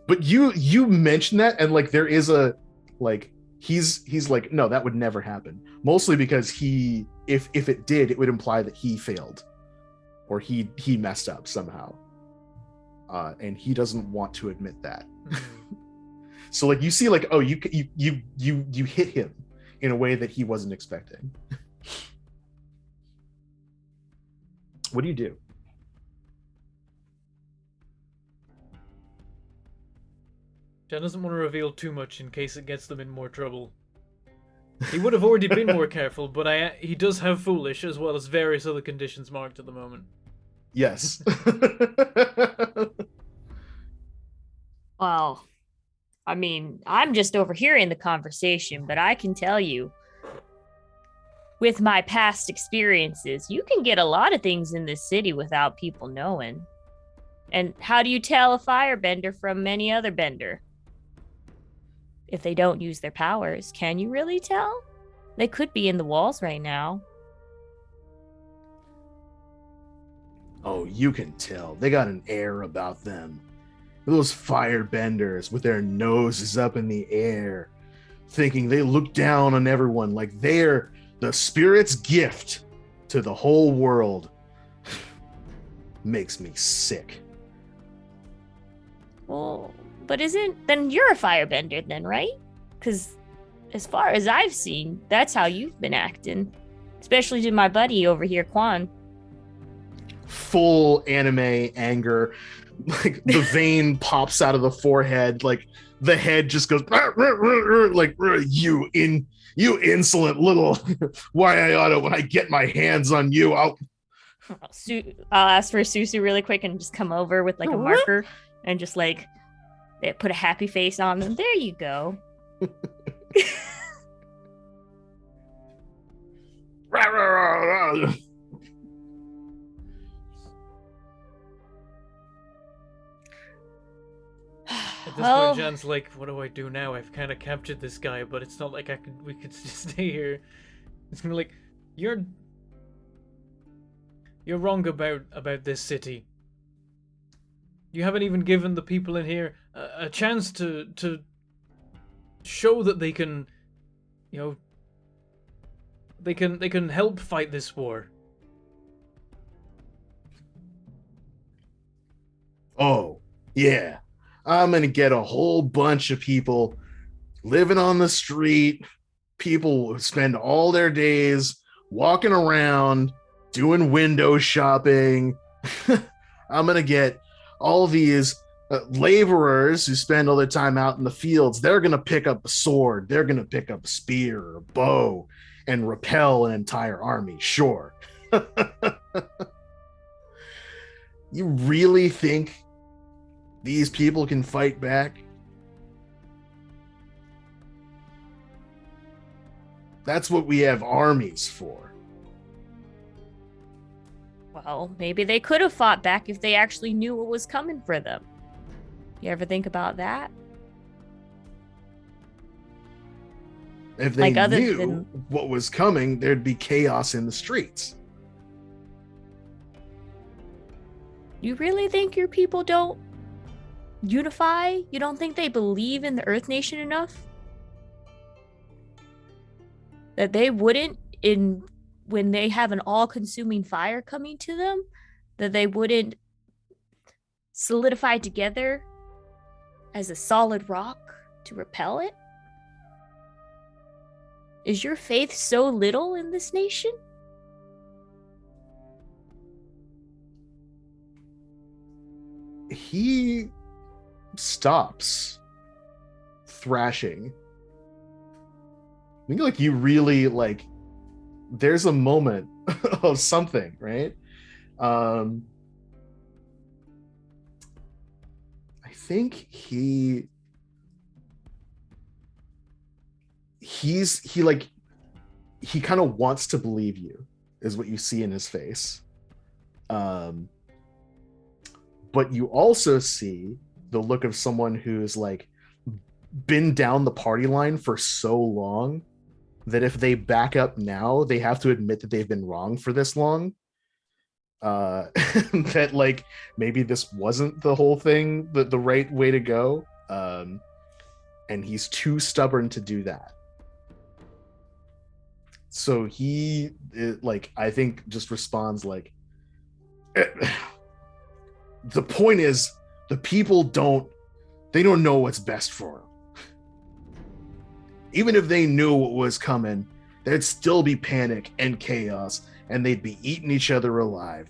But you mentioned that, and like there is a like he's like, no, that would never happen. Mostly because if it did, it would imply that he failed or he messed up somehow. And he doesn't want to admit that. So like you see like, oh, you hit him in a way that he wasn't expecting. What do you do? Jen doesn't want to reveal too much in case it gets them in more trouble. He would have already been more careful, but he does have foolish as well as various other conditions marked at the moment. Yes. Well, I mean, I'm just overhearing the conversation, but I can tell you, with my past experiences, you can get a lot of things in this city without people knowing. And how do you tell a firebender from any other bender? If they don't use their powers, can you really tell? They could be in the walls right now. Oh, you can tell. They got an air about them. Those firebenders with their noses up in the air, thinking they look down on everyone like they're the spirit's gift to the whole world. Makes me sick. Well, but then you're a firebender then, right? Because as far as I've seen, that's how you've been acting. Especially to my buddy over here, Quan. Full anime anger. Like the vein pops out of the forehead, like the head just goes like you insolent little why I oughta when I get my hands on you. I'll ask for Susu really quick and just come over with like a marker and just like put a happy face on them. There you go. At this Well, point, Jan's like, "What do I do now? I've kind of captured this guy, but it's not like we could just stay here." It's gonna be like, "You're wrong about this city. You haven't even given the people in here a chance to show that they can, you know, they can help fight this war." Oh, yeah. I'm going to get a whole bunch of people living on the street, people who spend all their days walking around, doing window shopping. I'm going to get all these laborers who spend all their time out in the fields. They're going to pick up a sword. They're going to pick up a spear or a bow and repel an entire army. Sure. You really think these people can fight back? That's what we have armies for. well, maybe they could have fought back if they actually knew what was coming for them. You ever think about that? If they Like, other knew than- what was coming, there'd be chaos in the streets. You really think your people don't unify? You don't think they believe in the Earth Nation enough? That they wouldn't, when they have an all-consuming fire coming to them, that they wouldn't solidify together as a solid rock to repel it? Is your faith so little in this nation? He stops thrashing. I think like you really like there's a moment of something, right? I think he kind of wants to believe you is what you see in his face. But you also see the look of someone who's like been down the party line for so long that if they back up now, they have to admit that they've been wrong for this long. That like maybe this wasn't the whole thing, the right way to go. And he's too stubborn to do that. So he like I think just responds like the point is the people don't know what's best for them. Even if they knew what was coming, there'd still be panic and chaos, and they'd be eating each other alive.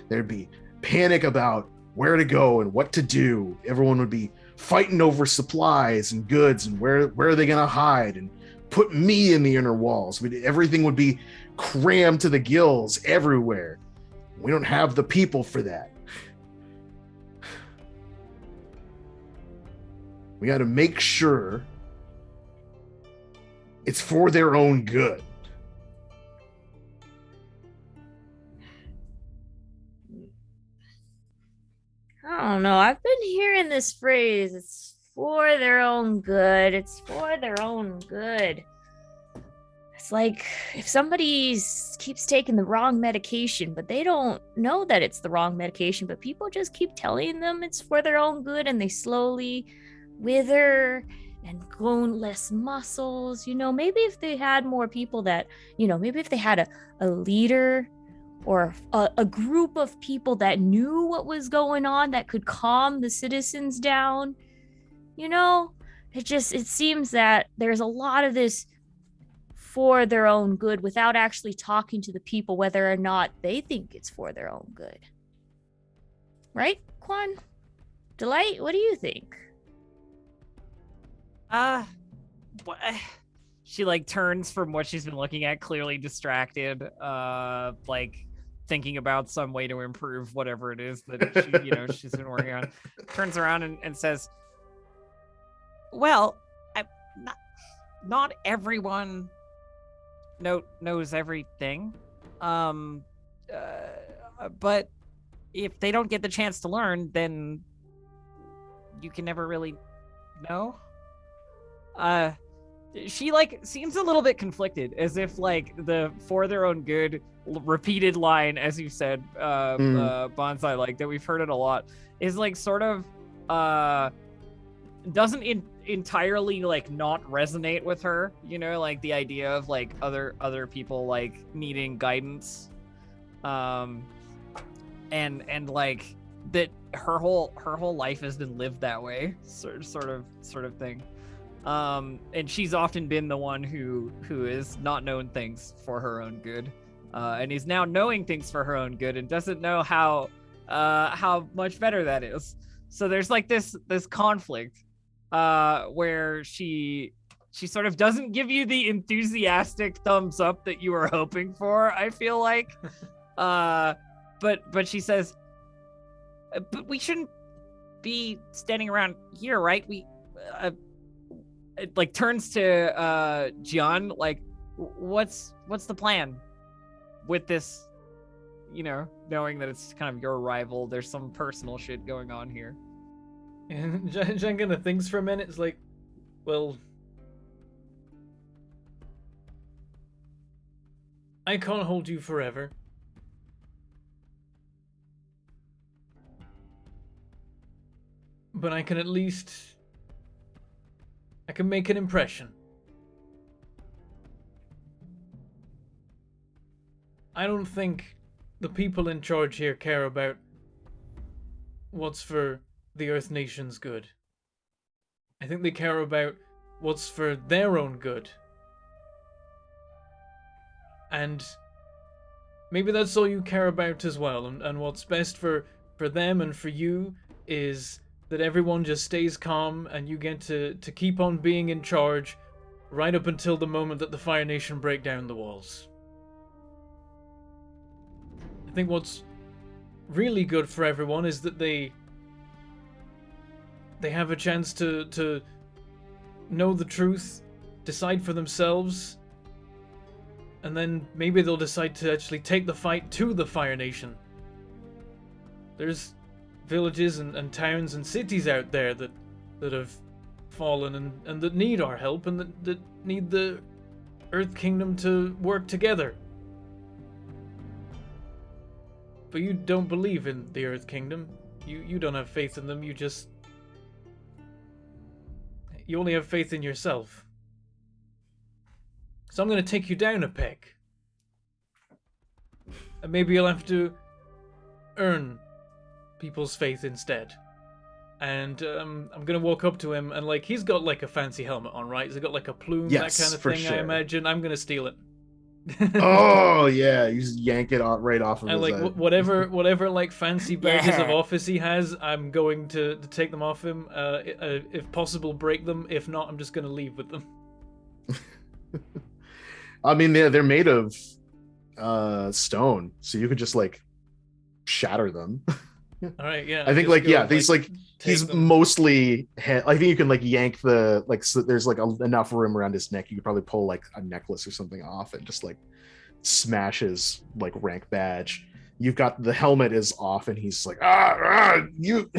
There'd be panic about where to go and what to do. Everyone would be fighting over supplies and goods and where are they gonna hide and put me in the inner walls. Everything would be crammed to the gills everywhere. We don't have the people for that. We got to make sure it's for their own good. I don't know. I've been hearing this phrase. It's for their own good. It's for their own good. It's like if somebody keeps taking the wrong medication, but they don't know that it's the wrong medication, but people just keep telling them it's for their own good, and they slowly wither and grow less muscles. Maybe if they had more people that, maybe if they had a leader or a group of people that knew what was going on, that could calm the citizens down. It seems that there's a lot of this for their own good without actually talking to the people whether or not they think it's for their own good. Right, Quan? Delight, what do you think? What? She like turns from what she's been looking at, clearly distracted, like thinking about some way to improve whatever it is that she's been working on. Turns around and says, "Well, not everyone knows everything. But if they don't get the chance to learn, then you can never really know. She like seems a little bit conflicted, as if like the for their own good repeated line, as you said, Bonsai, like that we've heard it a lot, is like sort of doesn't entirely like not resonate with her, you know, like the idea of like other people like needing guidance, and like that her whole life has been lived that way, sort of thing. And she's often been the one who is not known things for her own good, and is now knowing things for her own good and doesn't know how much better that is. So there's like this conflict, where she sort of doesn't give you the enthusiastic thumbs up that you were hoping for, I feel like. But she says, but we shouldn't be standing around here, right? We it like turns to Gian, like, what's the plan with this, you know, knowing that it's kind of your rival, there's some personal shit going on here. And Jen kind of thinks for a minute. It's like, well, I can't hold you forever. But I can at least... I can make an impression. I don't think the people in charge here care about what's for the Earth Nation's good. I think they care about what's for their own good. And maybe that's all you care about as well. And what's best for them and for you is that everyone just stays calm and you get to keep on being in charge right up until the moment that the Fire Nation break down the walls. I think what's really good for everyone is that they have a chance to know the truth, decide for themselves, and then maybe they'll decide to actually take the fight to the Fire Nation. There's villages and towns and cities out there that have fallen and that need our help and that need the Earth Kingdom to work together. But you don't believe in the Earth Kingdom. You don't have faith in them. You only have faith in yourself. So I'm going to take you down a peg. And maybe you'll have to earn people's faith instead. And I'm going to walk up to him and like, he's got like a fancy helmet on, right? He's got like a plume, Yes, that kind of for thing, sure. I imagine. I'm going to steal it. Oh yeah, you just yank it right off of And his like head. whatever like fancy badges of Yeah. office he has, I'm going to take them off him. If possible, break them. If not, I'm just going to leave with them. I mean, they're made of stone, so you could just like shatter them. All right, yeah. I think just like go, yeah, these like take he's them. mostly I think you can like yank the like, so there's like enough room around his neck, you could probably pull like a necklace or something off and just like smash his like rank badge. You've got the helmet is off and he's like you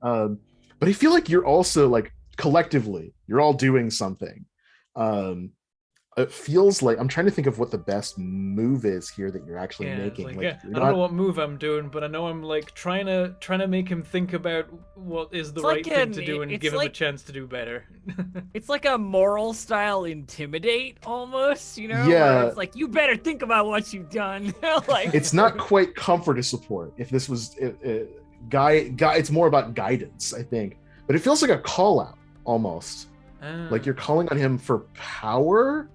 but I feel like you're also like collectively you're all doing something. It feels like I'm trying to think of what the best move is here that you're actually Yeah, it's making. like, Like, yeah, you're I don't know not- what move I'm doing, but I know I'm like trying to make him think about what is the It's right like thing to do and it's give him a like- chance to do better. It's like a moral style intimidate almost, you know? Yeah. Where it's like, you better think about what you've done. Like, it's not quite comfort or support. If this was it's more about guidance, I think. But it feels like a call out almost. Like you're calling on him for power,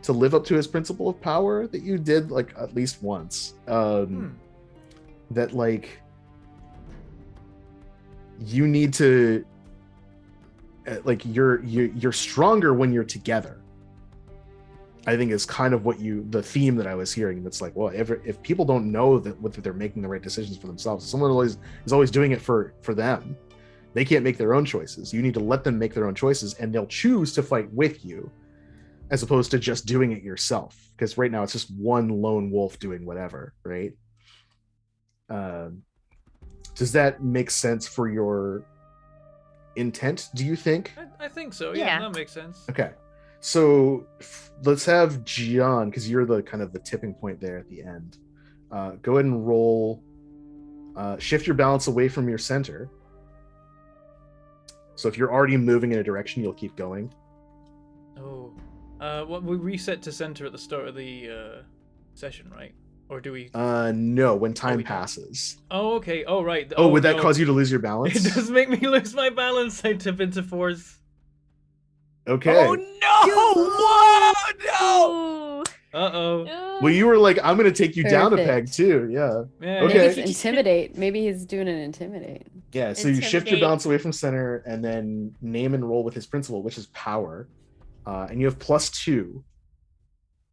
to live up to his principle of power that you did like at least once. That like you need to like you're stronger when you're together, I think is kind of what the theme that I was hearing. That's like, well, if people don't know that whether they're making the right decisions for themselves, someone is always doing it for them. They can't make their own choices. You need to let them make their own choices, and they'll choose to fight with you. as opposed to just doing it yourself. Because right now it's just one lone wolf doing whatever, right? Does that make sense for your intent, do you think? I think so. Yeah. That makes sense. Okay. So let's have Gian, because you're the kind of the tipping point there at the end. Go ahead and roll. Shift your balance away from your center. So if you're already moving in a direction, you'll keep going. Oh. Well, we reset to center at the start of the session, right? Or do we? No, when time we don't. passes. Oh, okay. Oh, right. Oh, would that no. cause you to lose your balance? It does make me lose my balance. I tip into fours. Okay. Oh no! Whoa! No! Uh-oh. Well, you were like, I'm gonna take you down a Perfect. peg too. Yeah. Yeah. Okay. Maybe it's intimidate. Maybe he's doing an intimidate. Yeah. So you shift your Intimidate. balance away from center and then name and roll with his principal, which is power. And you have +2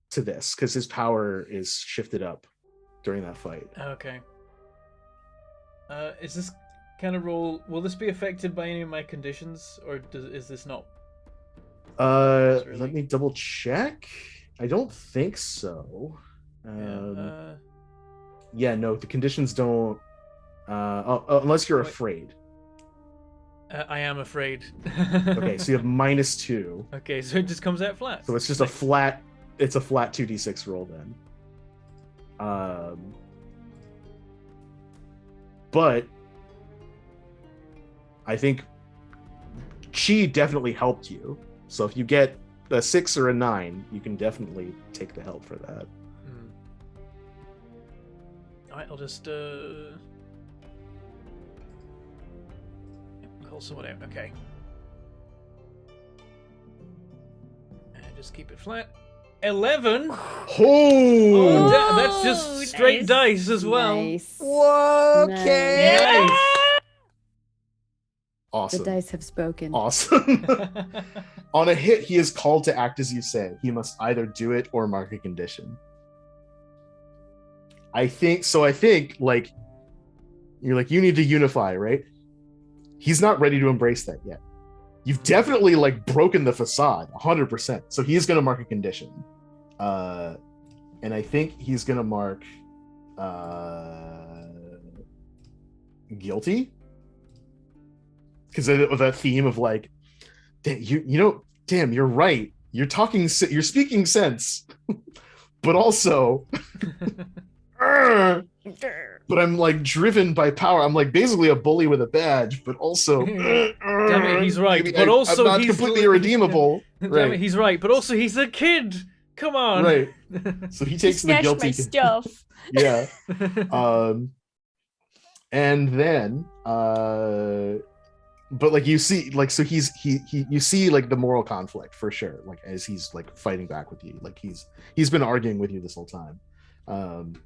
to this because his power is shifted up during that fight. Okay. Is this kind of roll? Will this be affected by any of my conditions, or is this not? Really? Let me double check. I don't think so. Yeah, no, the conditions don't. Unless you're Wait. afraid. I am afraid. Okay, so you have -2. Okay, so it just comes out flat. So it's just a flat. It's a flat 2d6 roll then. But I think Chi definitely helped you. So if you get a 6 or a 9, you can definitely take the help for that. Alright, I'll just call someone out. Okay. And just keep it flat. 11. Oh! That's just straight nice. dice as well. Nice. Whoa, okay. Nice. Awesome. The dice have spoken. Awesome. On a hit, he is called to act as you say. He must either do it or mark a condition. I think like you're like, you need to unify, right? He's not ready to embrace that yet. You've definitely like broken the facade 100%. So he's going to mark a condition. And I think he's going to mark guilty. Because of that theme of like, damn, damn, you're right. You're speaking sense, but also, but I'm like driven by power. I'm like basically a bully with a badge, but also, Damn it, he's right. But also, I'm not he's completely irredeemable. Damn Right. it, he's right. But also, he's a kid. Come on. Right. So he takes the Snatch guilty. my stuff. Yeah. And then but like you see like so he you see like the moral conflict for sure, like as he's like fighting back with you, like he's been arguing with you this whole time. And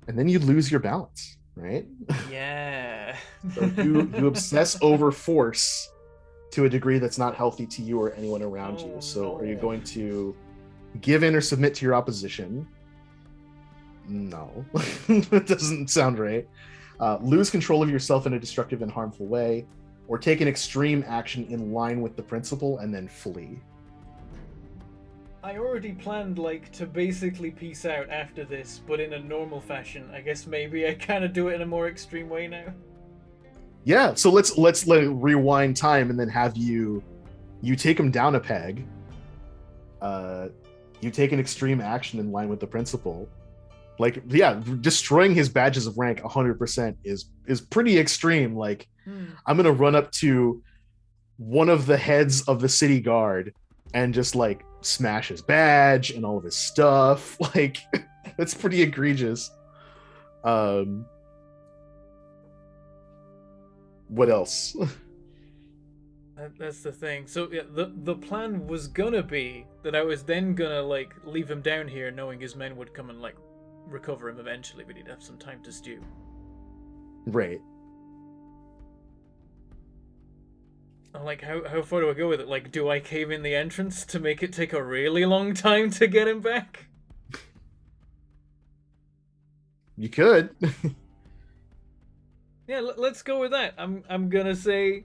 then you lose your balance, right? Yeah. So you obsess over force to a degree that's not healthy to you or anyone around you. So are you no. going to give in or submit to your opposition? No. That doesn't sound right. Lose control of yourself in a destructive and harmful way, or take an extreme action in line with the principle and then flee. I already planned like to basically peace out after this, but in a normal fashion. I guess maybe I kind of do it in a more extreme way now. Yeah, so let's let rewind time and then have you take him down a peg. You take an extreme action in line with the principle. Like, yeah, destroying his badges of rank 100% is pretty extreme. Like, I'm gonna run up to one of the heads of the city guard and just like smash his badge and all of his stuff. Like, that's pretty egregious. What else? That's the thing. So yeah, the plan was gonna be that I was then gonna like leave him down here, knowing his men would come and like recover him eventually, but he'd have some time to stew. Right. I'm like, how far do I go with it? Like, do I cave in the entrance to make it take a really long time to get him back? You could. Yeah, let's go with that. I'm gonna say,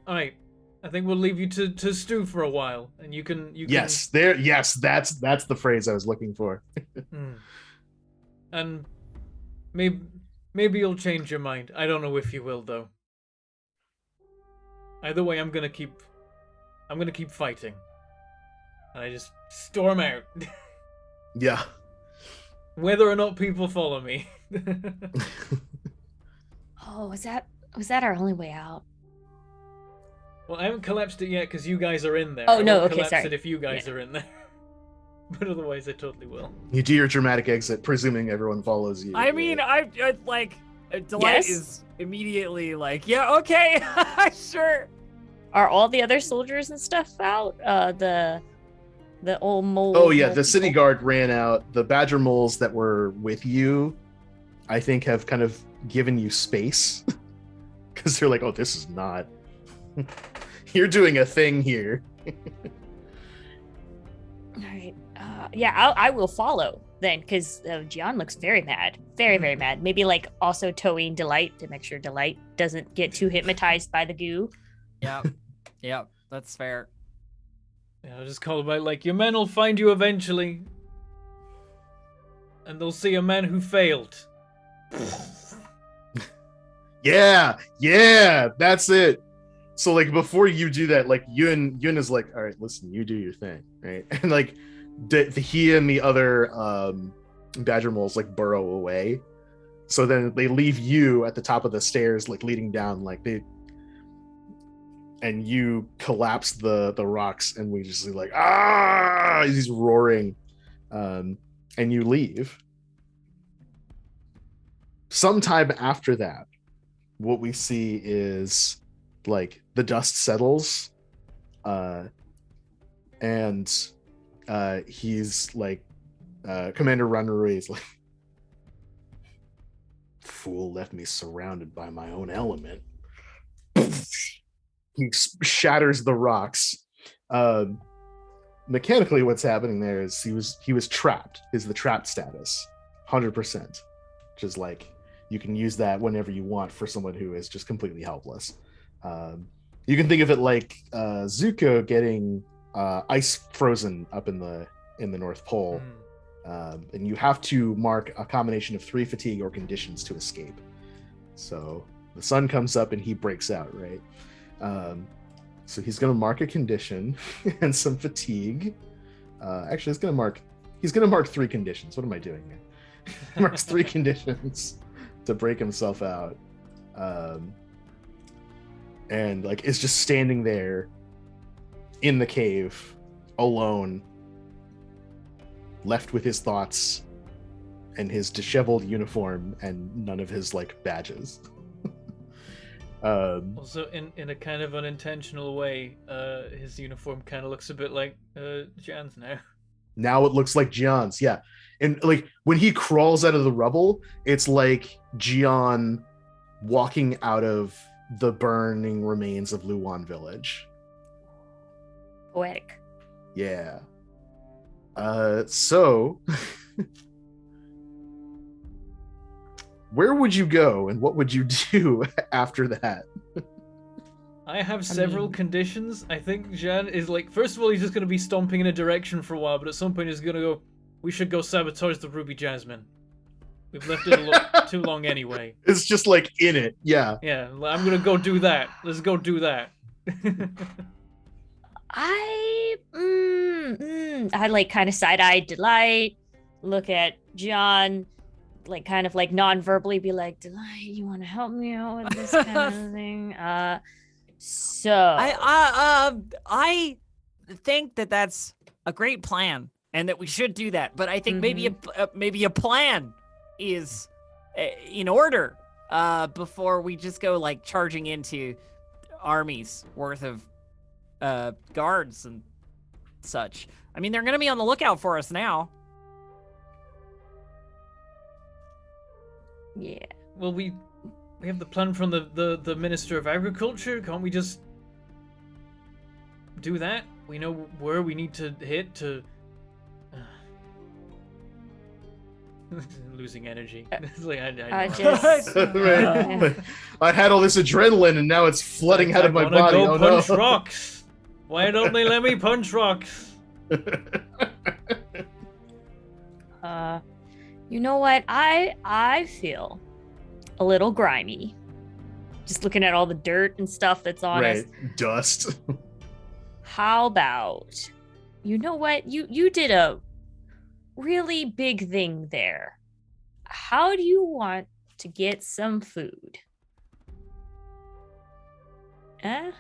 all right, I think we'll leave you to stew for a while, and you can. Yes, that's the phrase I was looking for. And maybe you'll change your mind. I don't know if you will though. Either way, I'm gonna keep fighting. And I just storm out. Yeah. Whether or not people follow me. Oh, was that our only way out? Well, I haven't collapsed it yet because you guys are in there. Oh, I no, won't okay, collapse sorry. it if you guys are in there. But otherwise, I totally will. You do your dramatic exit, presuming everyone follows you. I mean, I like Delight Yes? is immediately like, yeah, okay, sure. Are all the other soldiers and stuff out? The old mole. Oh yeah, mole the city people? guard ran out. The badger moles that were with you, I think, have kind of given you space because they're like, "Oh, this is not. You're doing a thing here." All right. Yeah, I will follow then, because Gian looks very mad, very very mad. Maybe like also towing Delight to make sure Delight doesn't get too hypnotized by the goo. Yep, that's fair. Yeah, I'll just call about like, your men will find you eventually. And they'll see a man who failed. Yeah, that's it. So like before you do that, like Yun is like, all right, listen, you do your thing, right? And like he and the other badger moles like burrow away. So then they leave you at the top of the stairs, like leading down, like and you collapse the rocks, and we just see like he's roaring, and you leave. Sometime after that, what we see is like the dust settles, and he's like, Commander Runnery is like, fool left me surrounded by my own element. He shatters the rocks. Mechanically, what's happening there is he was trapped. Is the trapped status 100%, which is like you can use that whenever you want for someone who is just completely helpless. You can think of it like Zuko getting ice frozen up in the North Pole, and you have to mark a combination of 3 fatigue or conditions to escape. So the sun comes up and he breaks out, right? So he's going to mark a condition and some fatigue. Actually, he's going to mark 3 conditions. What am I doing here? He marks 3 conditions to break himself out. And like is just standing there in the cave alone, left with his thoughts and his disheveled uniform and none of his like badges. Also, in a kind of unintentional way, his uniform kind of looks a bit like Jan's now. Now it looks like Gian's, yeah. And like when he crawls out of the rubble, it's like Gian walking out of the burning remains of Luwan village. Poetic. Yeah. So where would you go and what would you do after that? I have several conditions. I think Jan is like, first of all, he's just going to be stomping in a direction for a while, but at some point he's going to go, we should go sabotage the Ruby Jasmine. We've left it too long anyway. It's just like in it, yeah. Yeah, I'm going to go do that. Let's go do that. I like kind of side-eyed Delight, look at John, like kind of like non-verbally be like, Delight, you want to help me out with this kind of thing? So I think that that's a great plan and that we should do that. But I think maybe a plan is in order before we just go like charging into armies worth of guards and such. I mean, they're going to be on the lookout for us now. yeah. Well, we have the plan from the Minister of Agriculture. Can't we just do that? We know where we need to hit to... Losing energy. It's like, I I know. just Right. I had all this adrenaline and now it's flooding out of my wanna body. Go Oh punch no. rocks. Why don't they let me punch rocks? you know what? I feel a little grimy. Just looking at all the dirt and stuff that's on us. Right. Dust. How about, you know what? You did a really big thing there. How do you want to get some food? Okay.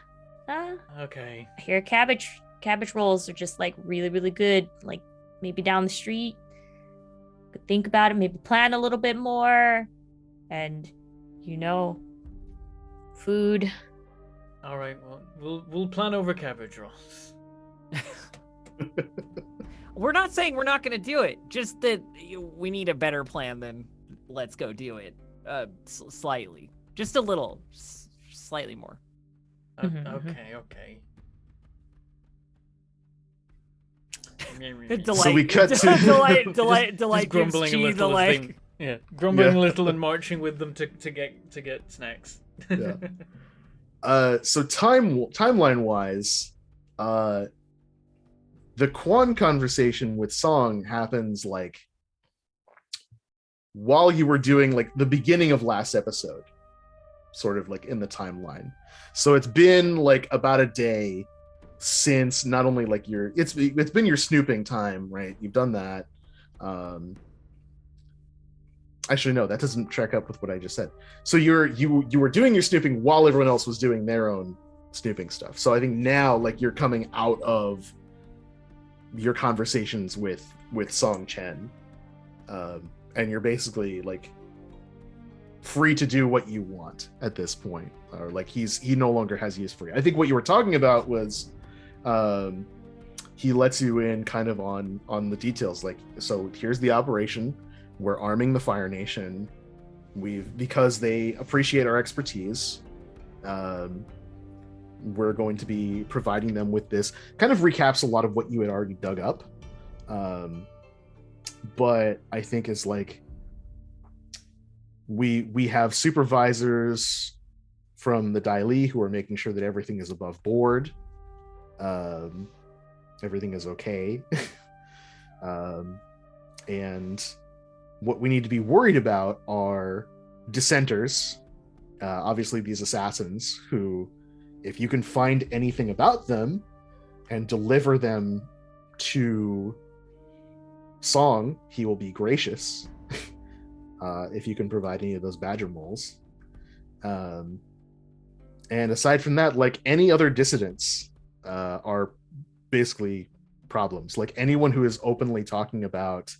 I hear cabbage rolls are just like really, really good. Like maybe down the street. Could think about it, maybe plan a little bit more. And food. All right. Well, we'll plan over cabbage rolls. We're not saying we're not going to do it. Just that we need a better plan than let's go do it. Slightly. Just a little. Slightly more. Okay. Delight. So we cut to delight Just grumbling a gives Chi little. the as like. yeah, grumbling Yeah. a little and marching with them to get snacks. Yeah. So timeline wise, the Quan conversation with Song happens like while you were doing like the beginning of last episode, sort of like in the timeline. So it's been like about a day since not only like it's been your snooping time, right? You've done that. Actually, no, that doesn't track up with what I just said. So you were doing your snooping while everyone else was doing their own snooping stuff. So I think now like you're coming out of your conversations with Song Chen, and you're basically like free to do what you want at this point, or like he no longer has use for you. I think what you were talking about was he lets you in kind of on the details, like, so here's the operation. We're arming the Fire Nation. Because they appreciate our expertise, we're going to be providing them with this. Kind of recaps a lot of what you had already dug up. But I think is like, we have supervisors from the Dai Li who are making sure that everything is above board. Everything is okay. And what we need to be worried about are dissenters, obviously these assassins who, if you can find anything about them and deliver them to Song, he will be gracious. If you can provide any of those badger moles. And aside from that, like any other dissidents are basically problems. Like anyone who is openly talking about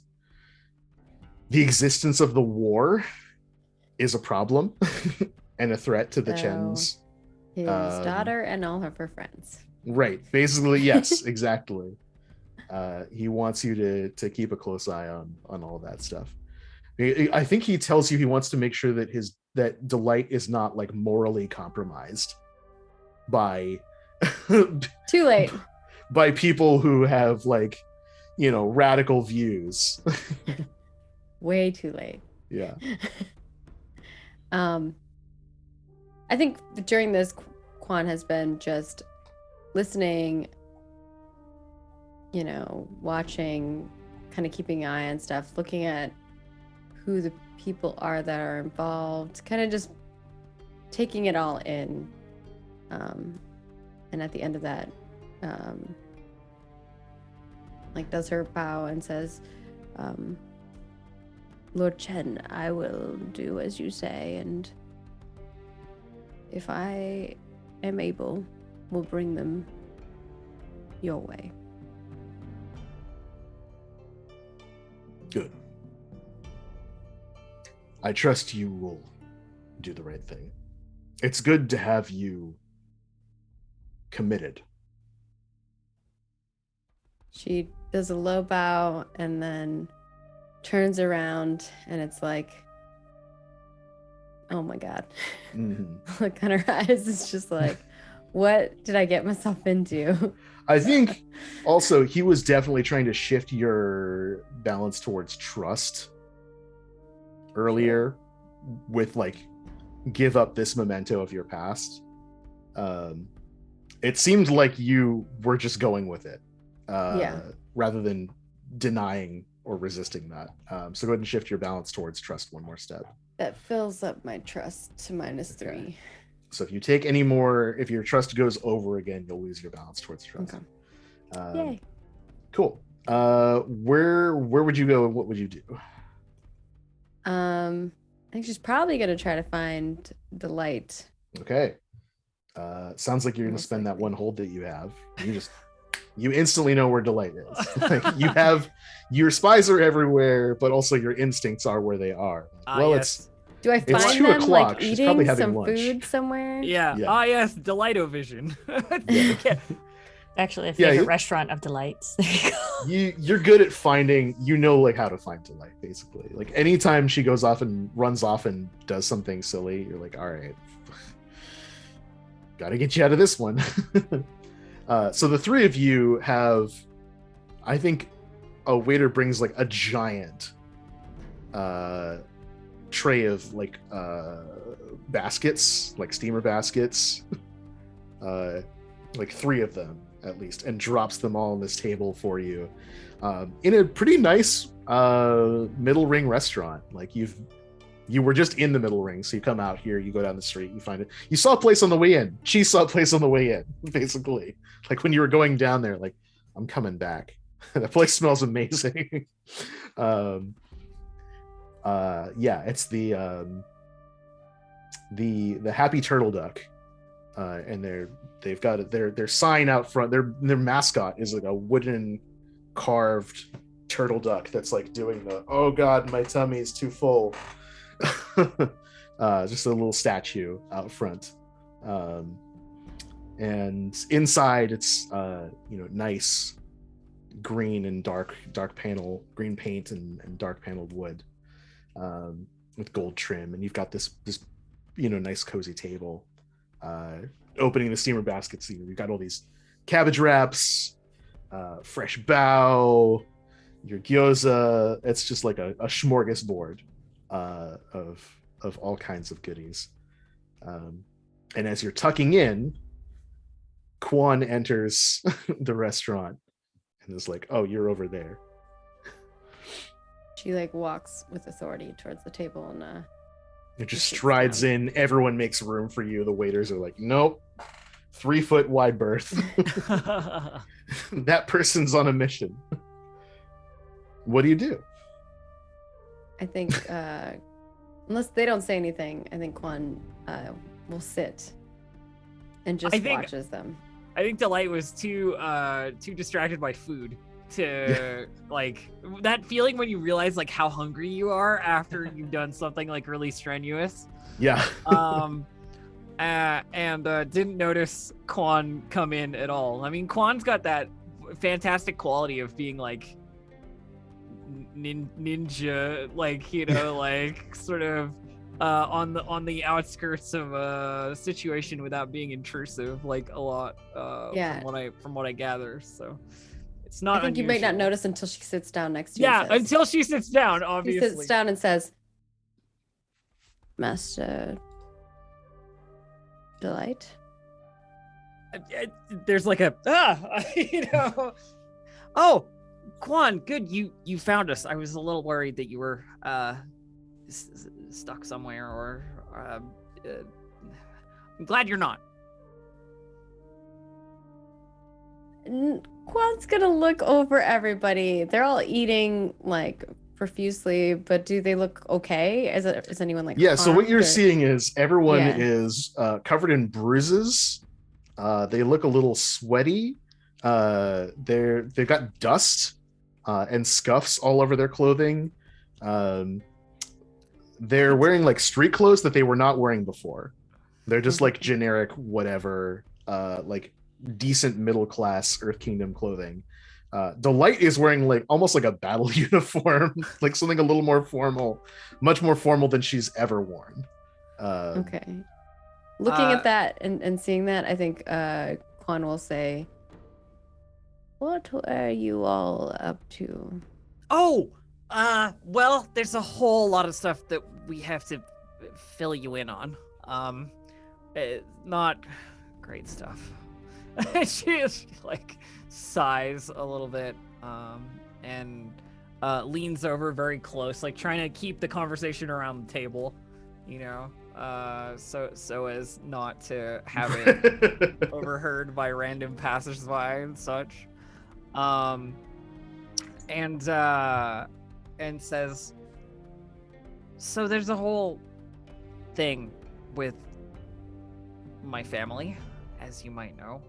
the existence of the war is a problem and a threat to the Chens. His daughter and all of her friends. Right. Basically, yes, exactly. He wants you to keep a close eye on all that stuff. I think he tells you he wants to make sure that Delight is not like morally compromised by Too late. by people who have like, radical views. Way too late. Yeah. I think during this, Quan has been just listening, watching, kind of keeping an eye on stuff, looking at who the people are that are involved, kind of just taking it all in. And at the end of that, does her bow and says, Lord Chen, I will do as you say, and if I am able, we'll bring them your way. Good. I trust you will do the right thing. It's good to have you committed. She does a low bow and then turns around, and it's like, oh my God. Mm-hmm. Look on her eyes, it's just like, what did I get myself into? I think also he was definitely trying to shift your balance towards trust earlier with like give up this memento of your past. It seemed like you were just going with it, rather than denying or resisting that. So go ahead and shift your balance towards trust one more step. That fills up my trust to -3. So if you take any more, if your trust goes over again, you'll lose your balance towards trust. Okay. Yay. Cool. Where would you go and what would you do? I think she's probably gonna try to find Delight. Okay. Sounds like you're gonna Most spend that likely. one hold that you have. You instantly know where Delight is. Like, you have your spies are everywhere, but also your instincts are where they are. Well, yes. Do I It's find 2 them o'clock. like She's probably eating having some lunch. food somewhere? Yeah. Yeah. Yes, Delighto-vision. Yeah. Actually, a Yeah, favorite you- restaurant of delights. There you go. You're good at finding, like how to find Delight, basically. Like anytime she goes off and runs off and does something silly, you're like, all right, gotta get you out of this one. So the three of you have, I think, a waiter brings like a giant tray of like baskets, like steamer baskets, like 3 of them at least, and drops them all on this table for you, in a pretty nice middle ring restaurant. Like you were just in the middle ring, so you come out here, you go down the street, you find it. You saw a place on the way in. She saw a place on the way in, basically. Like when you were going down there, like, I'm coming back. That place smells amazing. It's the Happy Turtle Duck, and they've got their sign out front. Their mascot is like a wooden carved turtle duck that's like doing the "oh god, my tummy's too full." Just a little statue out front, and inside it's nice green and dark green paint and dark paneled wood, with gold trim, and you've got this nice cozy table. Opening the steamer baskets, you've got all these cabbage wraps, fresh bao, your gyoza. It's just like a smorgasbord of all kinds of goodies. And as you're tucking in, Quan enters the restaurant and is like, "Oh, you're over there." She like walks with authority towards the table and It just sits strides down. in. Everyone makes room for you. The waiters are like, "Nope, 3-foot wide berth." That person's on a mission. What do you do? I think unless they don't say anything, I think Quan will sit and just I think- watches them. I think Delight was too distracted by food to like that feeling when you realize like how hungry you are after you've done something like really strenuous. Yeah. And didn't notice Quan come in at all. I mean, Quan's got that fantastic quality of being like ninja, like like sort of on the outskirts of a situation without being intrusive, like a lot. Yeah. From what I gather, so it's not. I think you might not unusual. notice until she sits down next to you. Yeah, and says- until she sits down, she obviously. sits down and says, "Master Delight." There's like a Oh, Quan, good, you found us. I was a little worried that you were stuck somewhere, or I'm glad you're not. Quan's gonna look over everybody. They're all eating like profusely, but do they look okay? Is anyone like Yeah, so what you're harmed, or- seeing is everyone Yeah. is covered in bruises. They look a little sweaty. They've got dust and scuffs all over their clothing. They're wearing like street clothes that they were not wearing before. They're just like generic whatever, like decent middle class Earth Kingdom clothing. Delight is wearing like almost like a battle uniform, like something a little more formal, much more formal than she's ever worn. Okay. Looking at that and seeing that, I think Quan will say, "What are you all up to?" Oh, Well, there's a whole lot of stuff that we have to fill you in on. Not great stuff. She just like sighs a little bit, and leans over very close, like trying to keep the conversation around the table, so as not to have it overheard by random passersby and such. And says, so there's a whole thing with my family, as you might know,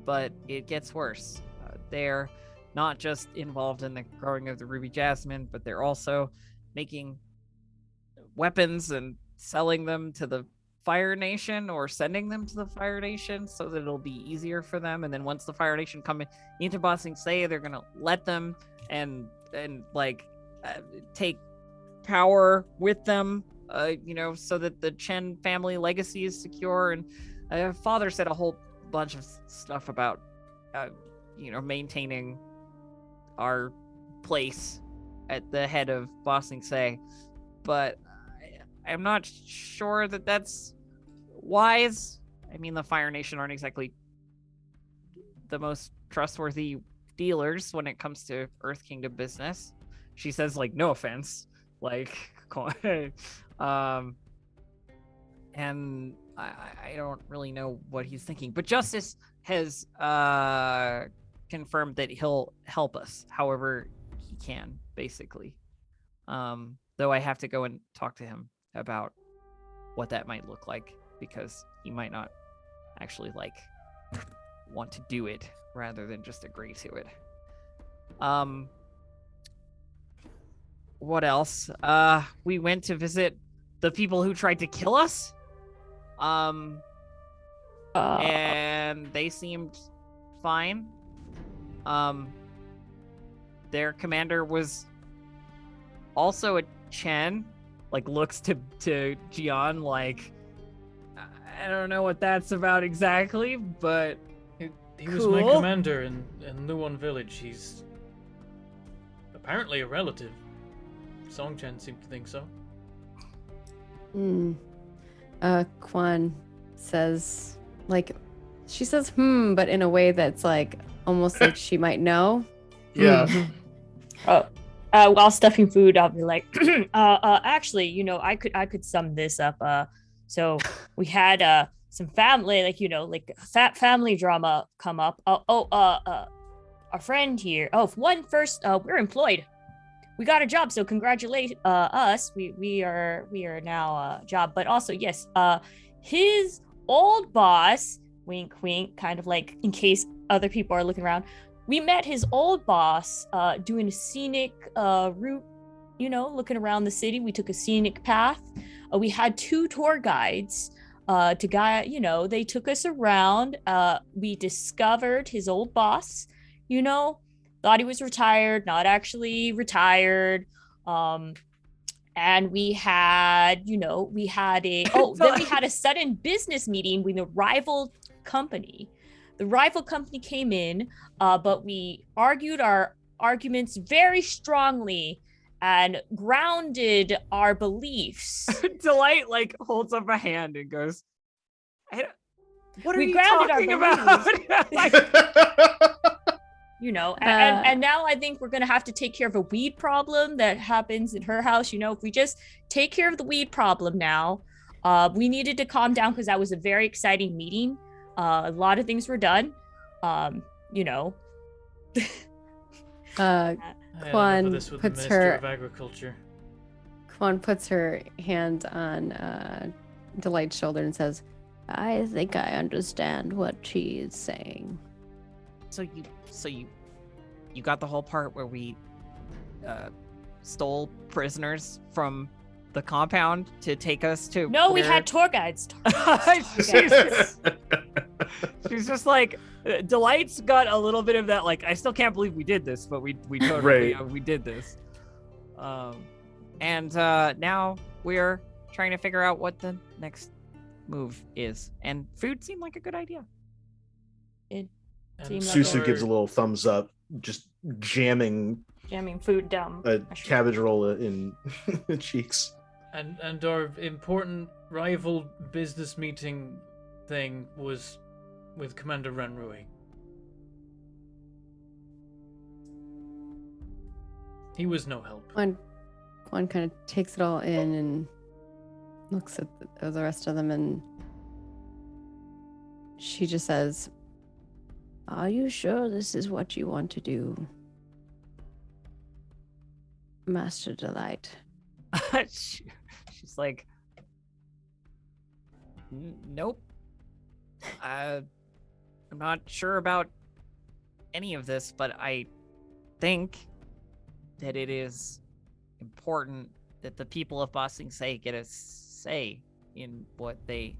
but it gets worse. They're not just involved in the growing of the ruby jasmine, but they're also making weapons and selling them to the Fire Nation, or sending them to the Fire Nation so that it'll be easier for them. And then once the Fire Nation come into Ba Sing Se, they're gonna let them and take power with them, so that the Chen family legacy is secure. And father said a whole bunch of stuff about maintaining our place at the head of Ba Sing Se, but I'm not sure that that's wise. I mean, the Fire Nation aren't exactly the most trustworthy dealers when it comes to Earth Kingdom business. She says, like, no offense, like, and I don't really know what he's thinking, but Justice has confirmed that he'll help us however he can, basically. Though I have to go and talk to him about what that might look like, because he might not actually want to do it rather than just agree to it. What else? We went to visit the people who tried to kill us. And they seemed fine. Their commander was also a Chen, looks to Jian like, I don't know what that's about exactly, but he was my commander in Luon Village. He's apparently a relative. Song Chen seemed to think so. Quan says, she says, but in a way that's almost like she might know. Yeah. While stuffing food, I'll be like, actually, I could sum this up. So we had some family, family drama come up. Our friend here. We're employed. We got a job, so congratulate us. We are now job, but also yes, his old boss, wink wink, kind of like in case other people are looking around. We met his old boss doing a scenic route, looking around the city. We took a scenic path. We had 2 tour guides they took us around. We discovered his old boss, thought he was retired, not actually retired. And we had, then we had a sudden business meeting with a rival company. The rival company came in, but we argued our arguments very strongly and grounded our beliefs. Delight holds up a hand and goes, what are we you grounded talking our about? And now I think we're gonna have to take care of a weed problem that happens in her house. If we just take care of the weed problem now, we needed to calm down because that was a very exciting meeting. A lot of things were done. Quan puts her hand on Delight's shoulder and says, I think I understand what she is saying. So you got the whole part where we stole prisoners from the compound to take us to No, we had tour guides. She's just like, Delight's got a little bit of that, I still can't believe we did this, but we totally we did this. And now we're trying to figure out what the next move is. And food seemed like a good idea. And Susu gives a little thumbs up, just jamming Jamming food dumb. a cabbage roll in cheeks. And our important rival business meeting thing was with Commander Renrui. He was no help. Quan kind of takes it all in and looks at the rest of them, and she just says, "Are you sure this is what you want to do, Master Delight?" She's like, nope. I'm not sure about any of this, but I think that it is important that the people of Ba Sing Se get a say in what they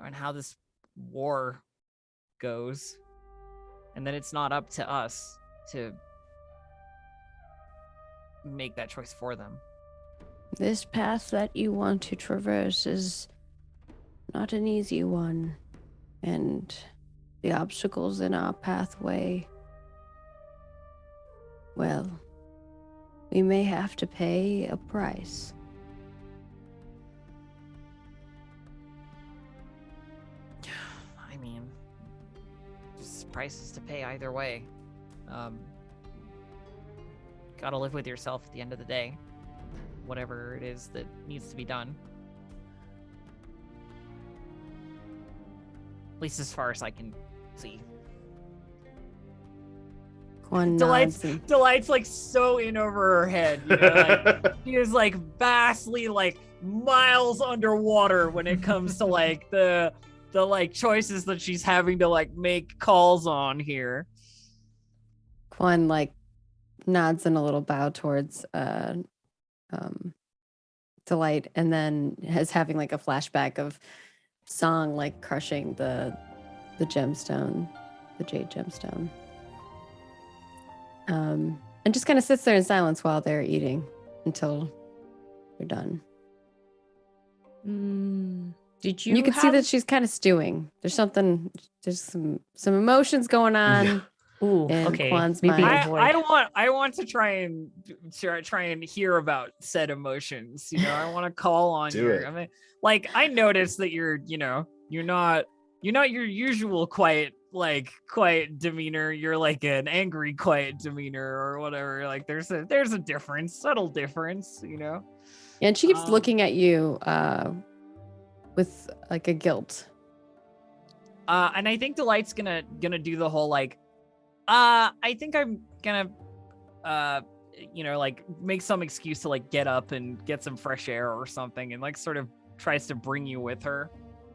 on how this war goes, and that it's not up to us to make that choice for them. This path that you want to traverse is not an easy one, and the obstacles in our pathway, well, we may have to pay a price. I mean, there's prices to pay either way. Gotta live with yourself at the end of the day, whatever it is that needs to be done. At least as far as I can see. Quan Delight's nods and Delight's like so in over her head, you know, like she is like vastly like miles underwater when it comes to like the like choices that she's having to like make calls on here. Quan like nods in a little bow towards Delight, and then is having like a flashback of Song like crushing the gemstone, the jade gemstone. And just kind of sits there in silence while they're eating until they're done. Did You can see that she's kind of stewing. There's some emotions going on. Ooh, in okay. Quan's Maybe mind. avoid. I want to try and hear about said emotions. You know, I want to call on Do your. it. I mean, like I noticed that you're not your usual quiet demeanor. You're like an angry quiet demeanor or whatever. Like there's a difference, subtle difference. You know. And she keeps looking at you with like a guilt. And I think Delight's gonna do the whole like. I think I'm gonna, like make some excuse to like get up and get some fresh air or something, and like sort of tries to bring you with her,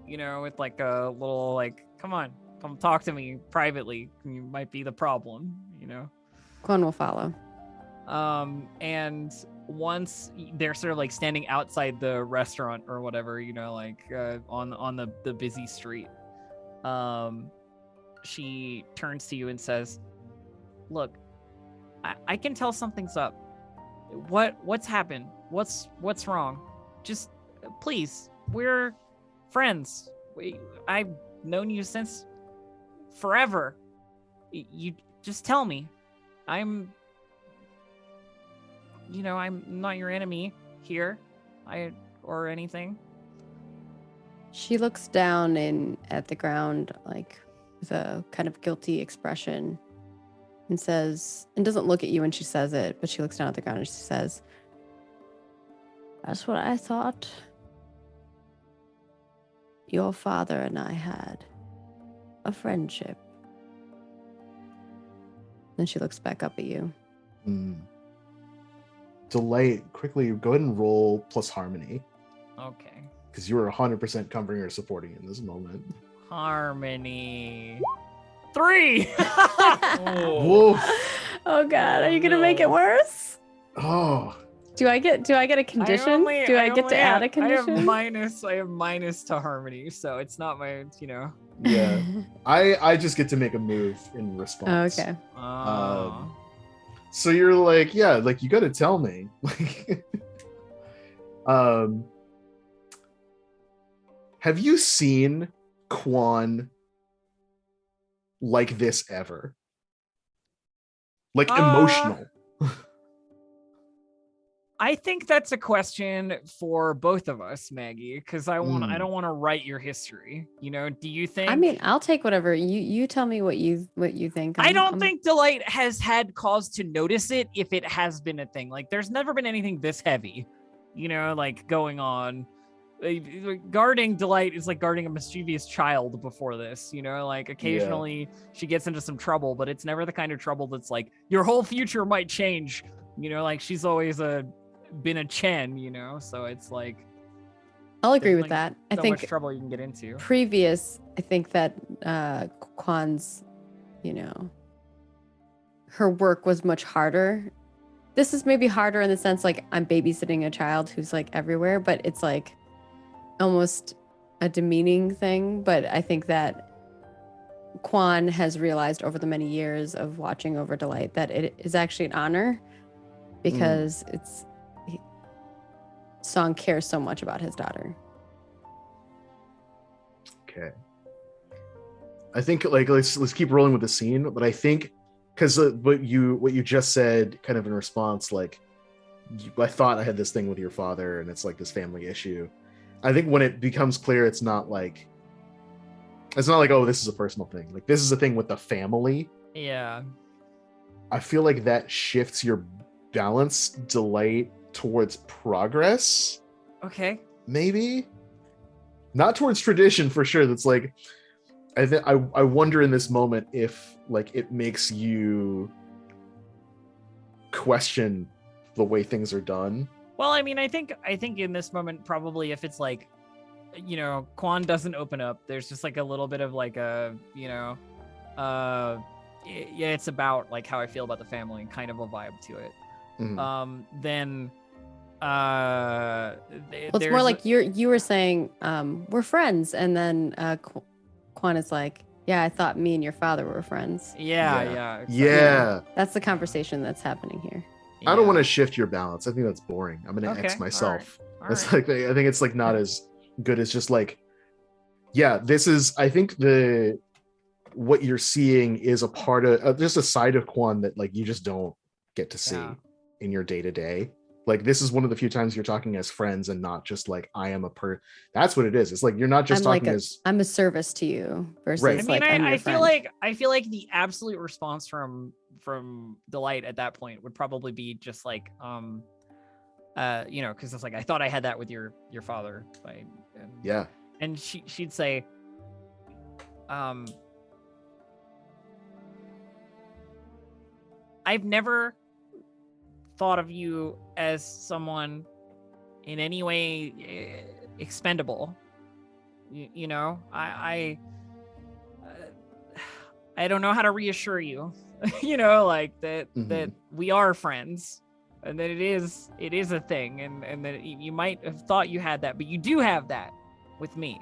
you know, with like a little like, come talk to me privately. You might be the problem, you know. Quan will follow. And once they're sort of like standing outside the restaurant or whatever, you know, like on the busy street, she turns to you and says, "Look, I can tell something's up. What's happened? What's wrong? Just please, we're friends. I've known you since forever. You just tell me. I'm not your enemy here, or anything." She looks down at the ground, like with a kind of guilty expression, and says, and doesn't look at you when she says it, but she looks down at the ground and she says, "That's what I thought your father and I had, a friendship." Then she looks back up at you. Delight, quickly go ahead and roll plus harmony, Okay. because you are 100% covering or supporting in this moment. Harmony. 3. Oh, Whoa. Oh God, are you gonna make it worse? Oh, Do I get a condition? Do I get to add a condition? I have minus to harmony, so it's not my, yeah. I just get to make a move in response. Okay. So you're like, yeah, like you got to tell me. Have you seen Quan like this ever? Like emotional. I think that's a question for both of us, Maggie, because I don't want to write your history. You know, do you think? I mean, I'll take whatever you tell me what you think. I don't think Delight has had cause to notice it if it has been a thing. Like, there's never been anything this heavy, you know, like going on. Guarding Delight is like guarding a mischievous child before this, you know, like occasionally she gets into some trouble, but it's never the kind of trouble that's like your whole future might change, you know, like she's always been a Chen, you know, so it's like I'll agree with that. I think much trouble you can get into. I think that Kwan's, you know, her work was much harder. This is maybe harder in the sense like I'm babysitting a child who's like everywhere, but it's like almost a demeaning thing. But I think that Kwan has realized over the many years of watching over Delight that it is actually an honor because Song cares so much about his daughter. Okay. I think like let's keep rolling with the scene, but I think because what you just said kind of in response, like I thought I had this thing with your father and it's like this family issue. I think when it becomes clear it's not like oh, this is a personal thing, like this is a thing with the family. Yeah, I feel like that shifts your balance, Delight, towards progress. Okay, maybe not towards tradition for sure. That's like I wonder in this moment if like it makes you question the way things are done. Well, I mean, I think in this moment, probably if it's like, you know, Kwan doesn't open up, there's just like a little bit of like a, you know, yeah, it's about like how I feel about the family and kind of a vibe to it. Then well, it's more like you were saying we're friends, and then Kwan is like, yeah, I thought me and your father were friends. Yeah. Exactly. That's the conversation that's happening here. I don't want to shift your balance. I think that's boring. I'm gonna X myself. All it's right. like I think it's like not as good as just like, yeah, this is, I think what you're seeing is a part of just a side of Kwan that like you just don't get to see in your day-to-day. Like this is one of the few times you're talking as friends and not just like I am that's what it is. It's like you're not just talking as I'm a service to you versus right. I mean, like I'm your friend. I feel like the absolute response from Delight at that point would probably be just like you know, because it's like I thought I had that with your father, right? And she'd say I've never thought of you as someone in any way expendable. You know, I don't know how to reassure you, you know, like that we are friends and that it is a thing, and that you might have thought you had that, but you do have that with me,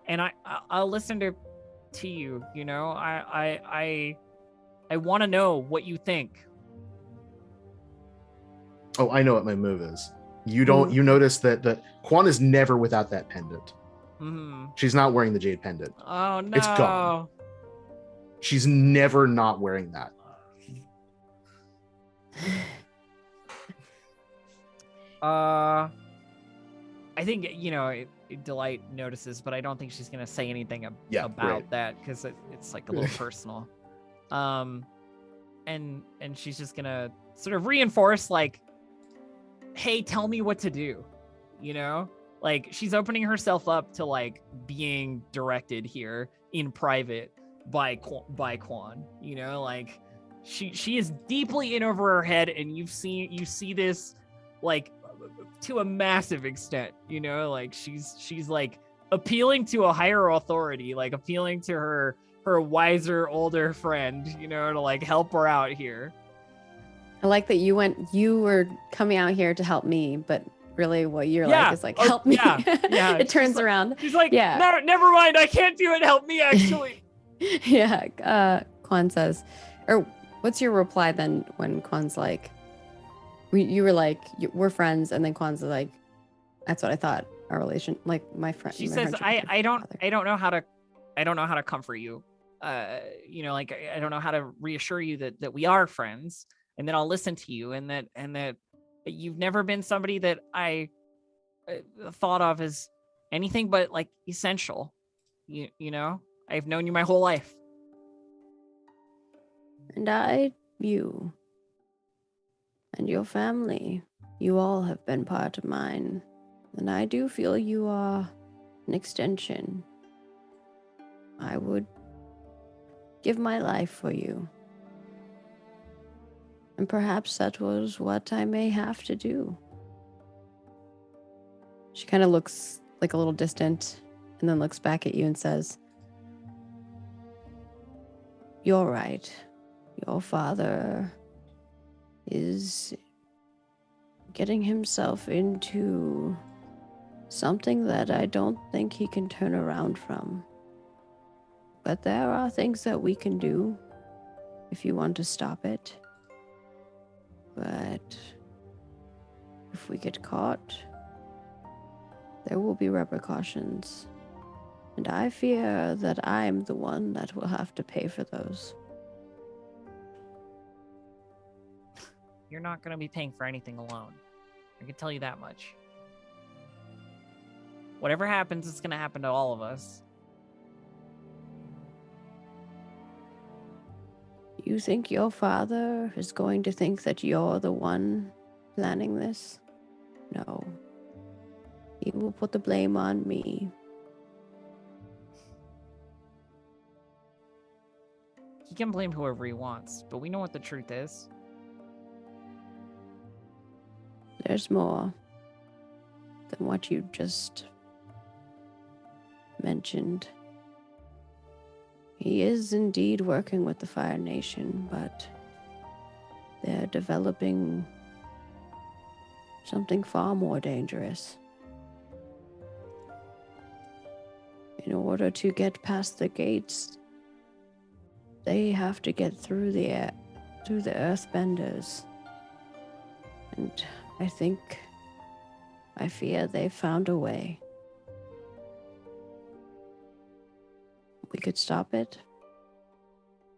and I'll listen to you, you know. I want to know what you think. Oh, I know what my move is. You notice that Kwan is never without that pendant. She's not wearing the jade pendant. Oh no. It's gone. She's never not wearing that. I think, you know, Delight notices, but I don't think she's gonna say anything about that because it's like a little personal. And she's just gonna sort of reinforce like, hey, tell me what to do, you know? Like she's opening herself up to like being directed here in private by Kwan, you know? Like she is deeply in over her head, and you see this like to a massive extent, you know? Like she's like appealing to a higher authority, like appealing to her wiser older friend, you know, to like help her out here. I like that you were coming out here to help me, but really what you're like is like, help me. Yeah. It turns around. She's like, no, never mind. I can't do it. Help me, actually. Kwan says, or what's your reply then when Kwan's like, you were like, we're friends. And then Kwan's like, that's what I thought our relation, like my friend. She says, I don't know how to comfort you. like I don't know how to reassure you that we are friends, and that I'll listen to you, and that you've never been somebody that I thought of as anything but like essential. You know, I've known you my whole life. And you, and your family, you all have been part of mine. And I do feel you are an extension. I would give my life for you. And perhaps that was what I may have to do. She kind of looks like a little distant and then looks back at you and says, "You're right. Your father is getting himself into something that I don't think he can turn around from. But there are things that we can do if you want to stop it. But if we get caught, there will be repercussions. And I fear that I'm the one that will have to pay for those." You're not going to be paying for anything alone. I can tell you that much. Whatever happens, it's going to happen to all of us. You think your father is going to think that you're the one planning this? No. He will put the blame on me. He can blame whoever he wants, but we know what the truth is. There's more than what you just mentioned. He is indeed working with the Fire Nation, but they're developing something far more dangerous. In order to get past the gates, they have to get through the earthbenders. And I fear they found a way. We could stop it,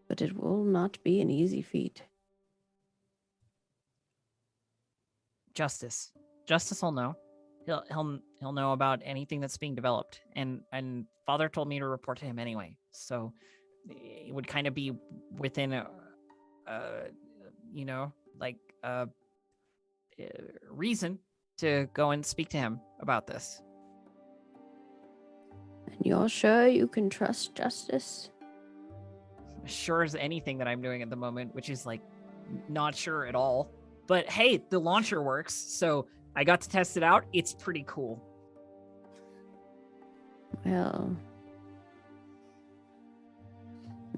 but it will not be an easy feat. Justice will know. He'll know about anything that's being developed, and Father told me to report to him anyway. So it would kind of be within a reason to go and speak to him about this. And you're sure you can trust Justice? Sure as anything that I'm doing at the moment, which is like not sure at all. But hey, the launcher works, so I got to test it out. It's pretty cool. Well,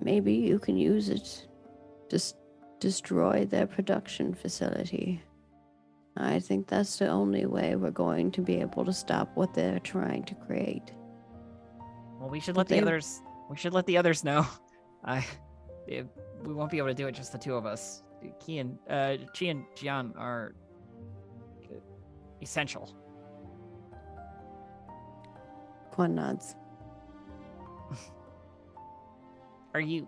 maybe you can use it to destroy their production facility. I think that's the only way we're going to be able to stop what they're trying to create. Well, we should let the others. We should let the others know. We won't be able to do it just the two of us. Chi and Jian are essential. Quan nods. Are you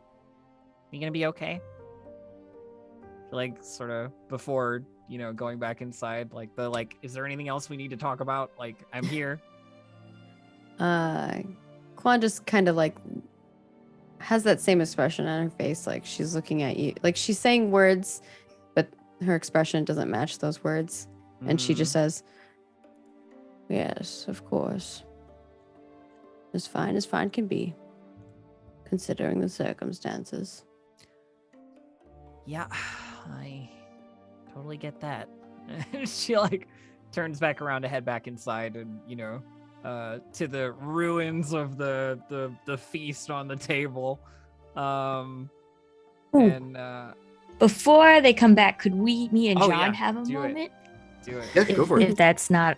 gonna be okay? Like, sort of before, going back inside, is there anything else we need to talk about? Like, I'm here. Quan just kind of has that same expression on her face, like she's looking at you, like she's saying words, but her expression doesn't match those words. And she just says, "Yes, of course. As fine can be, considering the circumstances." Yeah, I totally get that. She turns back around to head back inside, and to the ruins of the feast on the table. Before they come back, could me and John yeah, have a do moment? Do it. Yeah, go for it. If that's not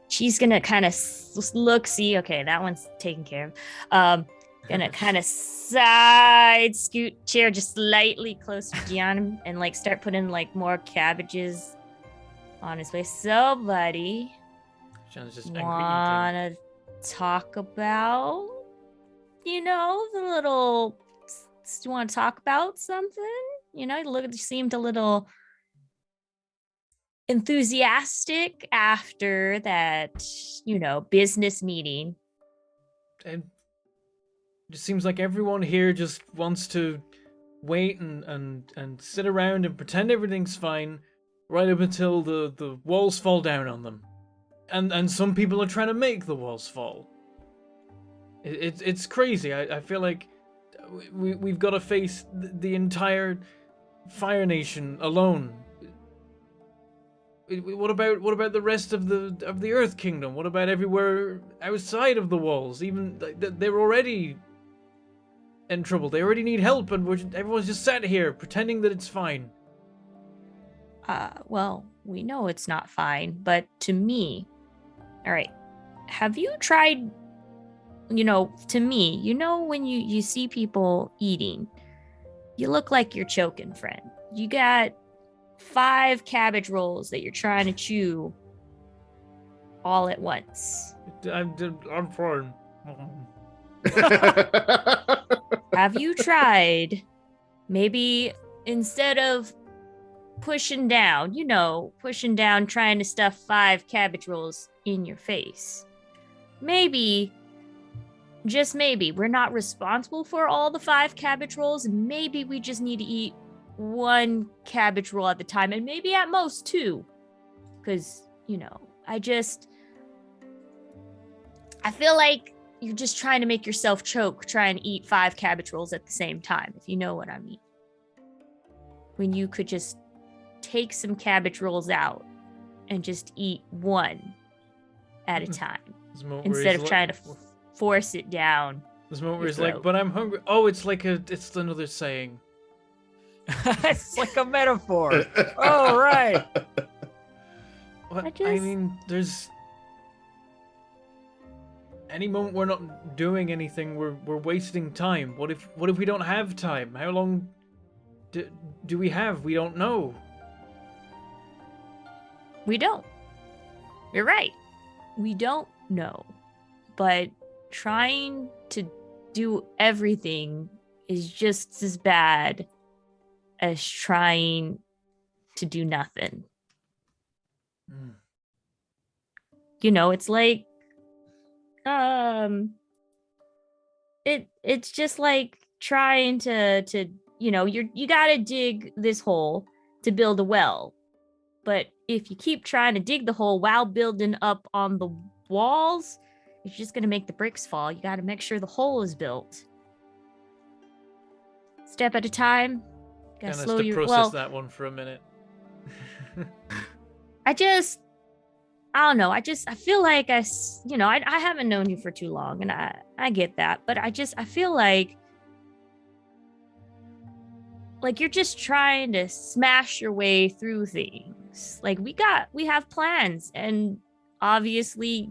she's gonna kind of see. Okay, that one's taken care of. Gonna kind of side scoot chair just slightly closer to Gian and start putting more cabbages on his face. So, buddy, John's just angry eating. wanna talk about the little. Do you want to talk about something? You seemed a little enthusiastic after that, business meeting. And it just seems like everyone here just wants to wait and sit around and pretend everything's fine right up until the walls fall down on them. And some people are trying to make the walls fall. It's crazy. I feel like we've got to face the entire Fire Nation alone. What about the rest of the Earth Kingdom? What about everywhere outside of the walls? Even they're already in trouble. They already need help, and everyone's just sat here pretending that it's fine. Well, we know it's not fine, but to me, all right, have you tried? To me, when you see people eating, you look like you're choking, friend. You got 5 cabbage rolls that you're trying to chew all at once. I'm fine. Have you tried, maybe instead of pushing down, trying to stuff 5 cabbage rolls in your face, maybe, just maybe, we're not responsible for all the 5 cabbage rolls. Maybe we just need to eat 1 cabbage roll at the time, and maybe at most 2. Because, I feel like you're just trying to make yourself choke, trying to eat 5 cabbage rolls at the same time, if you know what I mean. When you could just take some cabbage rolls out and just eat 1 at a time, instead of trying to force it down. This moment where he's like, but I'm hungry. Oh, it's another saying. It's like a metaphor. Oh, right. I mean, there's any moment we're not doing anything, we're wasting time. What if we don't have time? How long do we have? We don't know. We don't. You're right. We don't know. But trying to do everything is just as bad as trying to do nothing. It's like it's just like trying to you gotta dig this hole to build a well. But if you keep trying to dig the hole while building up on the walls, it's just gonna make the bricks fall. You gotta make sure the hole is built. Step at a time. Gotta slow your process that one for a minute. I don't know. I feel like I haven't known you for too long, and I get that, but I feel like you're just trying to smash your way through things. Like we have plans, and obviously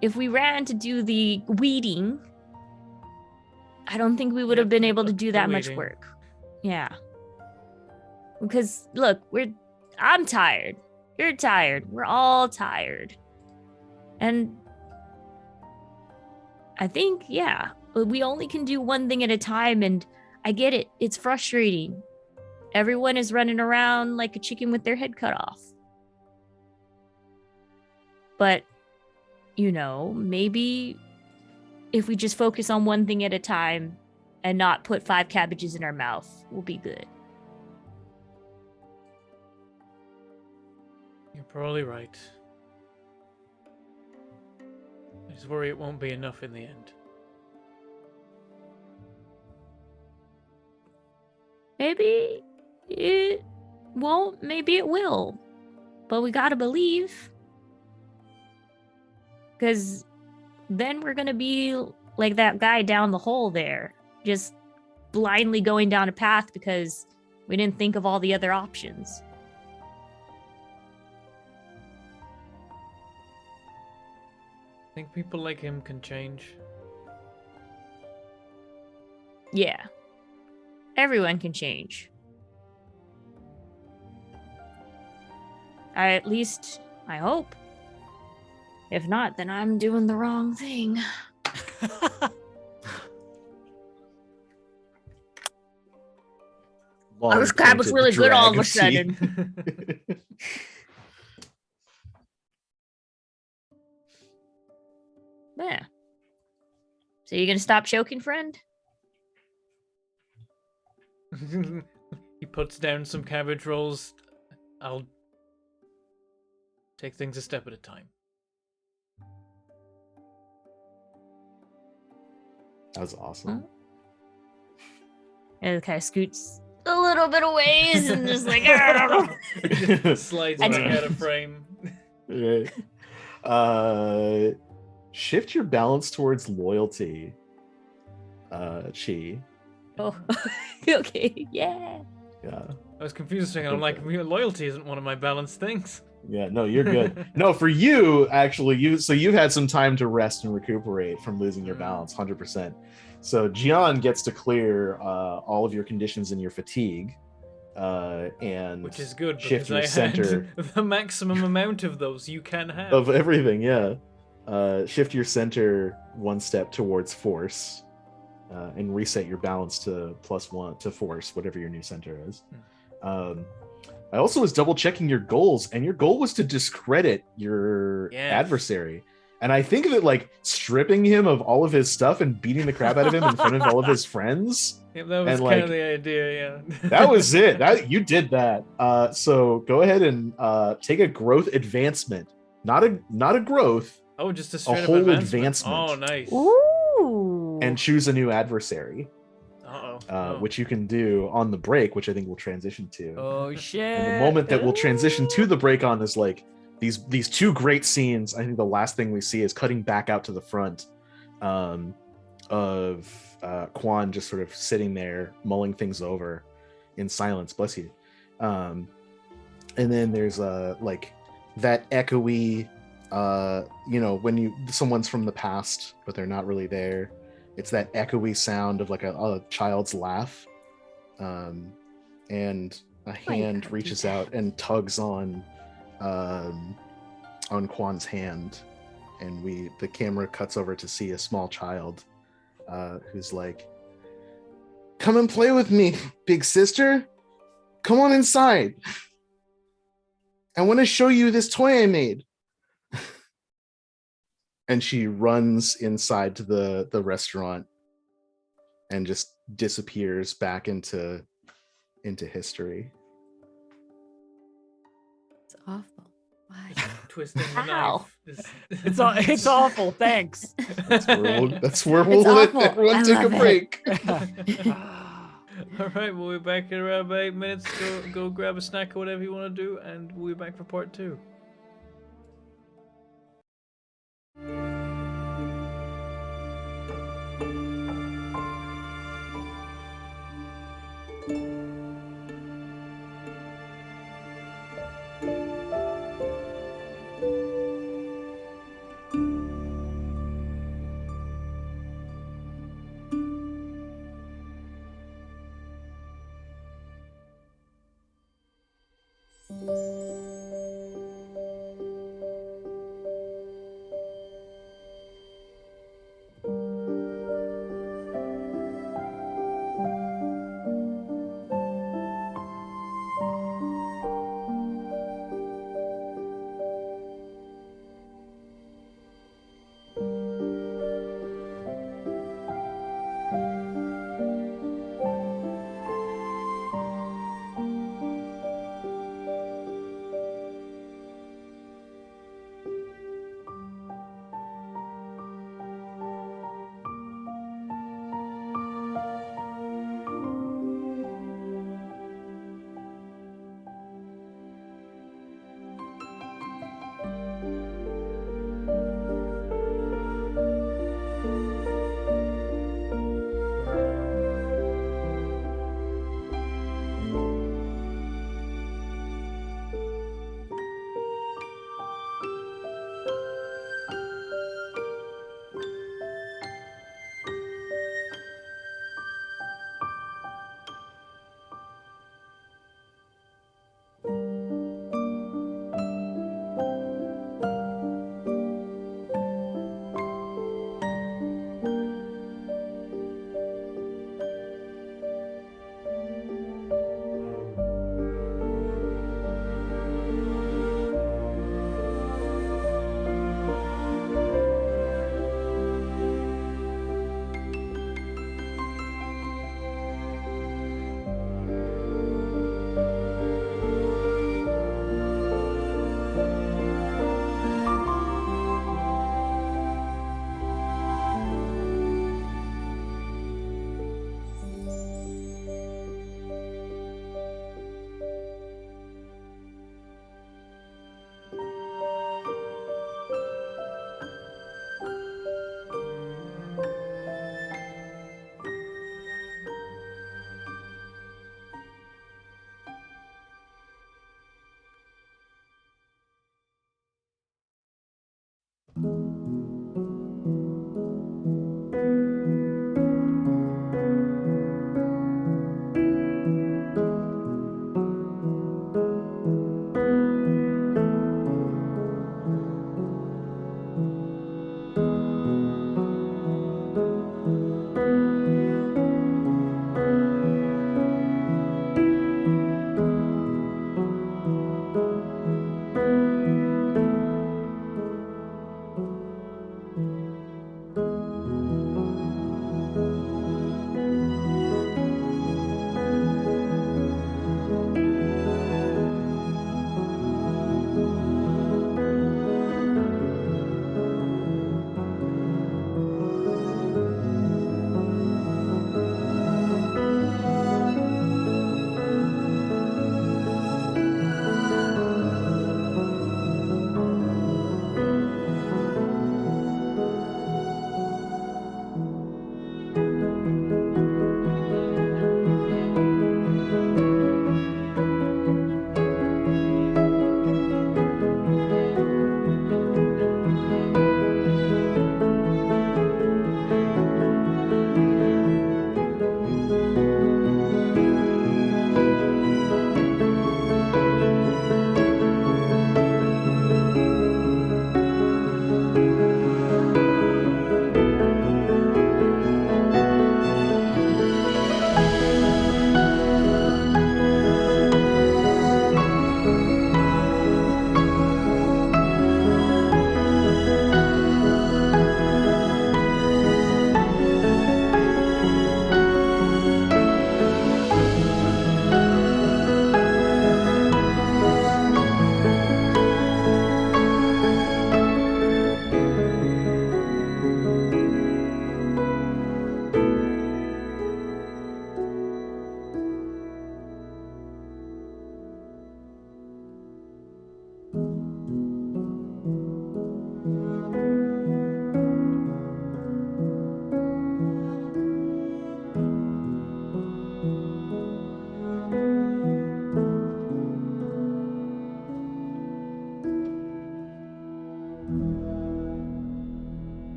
if we ran to do the weeding, I don't think we would have been able to do that much work. Yeah. Because look, I'm tired. You're tired. We're all tired. And I think, we only can do one thing at a time, and I get it. It's frustrating. Everyone is running around like a chicken with their head cut off. But, maybe if we just focus on one thing at a time and not put 5 cabbages in our mouth, we'll be good. You're probably right. I just worry it won't be enough in the end. Maybe it won't, maybe it will. But we gotta believe. Because then we're gonna be like that guy down the hole there, just blindly going down a path because we didn't think of all the other options. I think people like him can change. Yeah. Everyone can change. At least, I hope. If not, then I'm doing the wrong thing. Oh, this crab was really good all of a sudden. Yeah. So you gonna stop choking, friend? He puts down some cabbage rolls. I'll take things a step at a time. That was awesome. And it kind of scoots a little bit of ways and just like Slides back out of frame. Right. Shift your balance towards loyalty. Chi. Oh, okay, yeah. Yeah. I was confused. I'm like, loyalty isn't one of my balanced things. Yeah, no, you're good. No, for you, actually, you've had some time to rest and recuperate from losing your balance, 100%. So Gian gets to clear all of your conditions in your fatigue, and which is good shift because your center had the maximum amount of those you can have of everything. Yeah, shift your center one step towards force, and reset your balance to +1 to force, whatever your new center is. I also was double checking your goals, and your goal was to discredit your adversary. And I think of it like stripping him of all of his stuff and beating the crap out of him in front of all of his friends. Yep, that was kind of the idea, yeah. That was it. You did that. So go ahead and take a growth advancement. Not a growth. Oh, just a straight whole up advancement. Oh, nice. Ooh. And choose a new adversary. Uh-oh. Which you can do on the break, which I think we'll transition to. Oh shit! And the moment that we'll transition to the break on is like these two great scenes. I think the last thing we see is cutting back out to the front of Quan just sort of sitting there mulling things over in silence. Bless you. And then there's like that echoey, when someone's from the past but they're not really there. It's that echoey sound of like a child's laugh, and a hand reaches out and tugs on Quan's hand, and the camera cuts over to see a small child who's like, "Come and play with me, big sister. Come on inside. I want to show you this toy I made." And she runs inside to the restaurant and just disappears back into history. It's awful. Why? Twisting the Ow. knife. It's awful. Thanks. That's where we'll let everyone take a break. All right, we'll be back in around about 8 minutes. Go grab a snack or whatever you want to do, and we'll be back for part 2.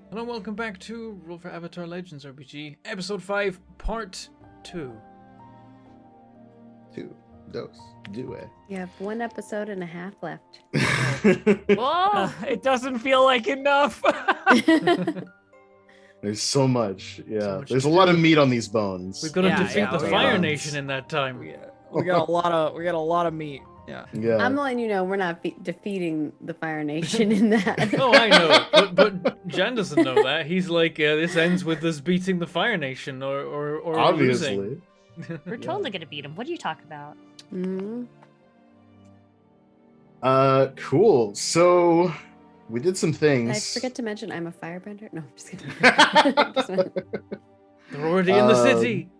Hello, welcome back to Roll for Avatar Legends RPG, Episode 5, Part 2. Do it. You have 1 episode and a half left. Whoa, it doesn't feel like enough. There's so much. Yeah, So much there's to a lot do. of meat on these bones. We've got to Yeah, defeat yeah, the we Fire got- Nation in that time. we got a lot of meat. Yeah. Yeah. I'm letting you know we're not defeating the Fire Nation in that. Oh, I know, but Jan doesn't know that. He's like, this ends with us beating the Fire Nation, or Obviously. losing. We're totally gonna beat him. What are you talking about? Mhm. Cool. So we did some Did things. I forget to mention I'm a firebender? No, I'm just kidding. They're already in the city.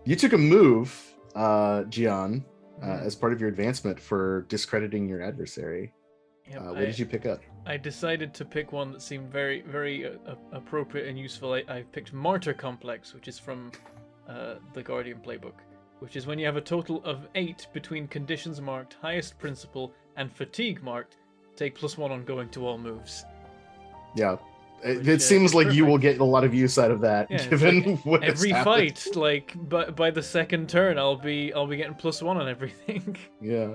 You took a move, Gian, as part of your advancement for discrediting your adversary. Yep, What did you pick up? I decided to pick one that seemed very, very appropriate and useful. I picked Martyr Complex, which is from the Guardian playbook, which is when you have a total of 8 between conditions marked, highest principle, and fatigue marked, take +1 on going to all moves. Yeah. It Which, seems like you will perfect. get a lot of use out of that, Yeah, it's given like what has Every happened. fight, like by the second turn, I'll be getting +1 on everything. Yeah.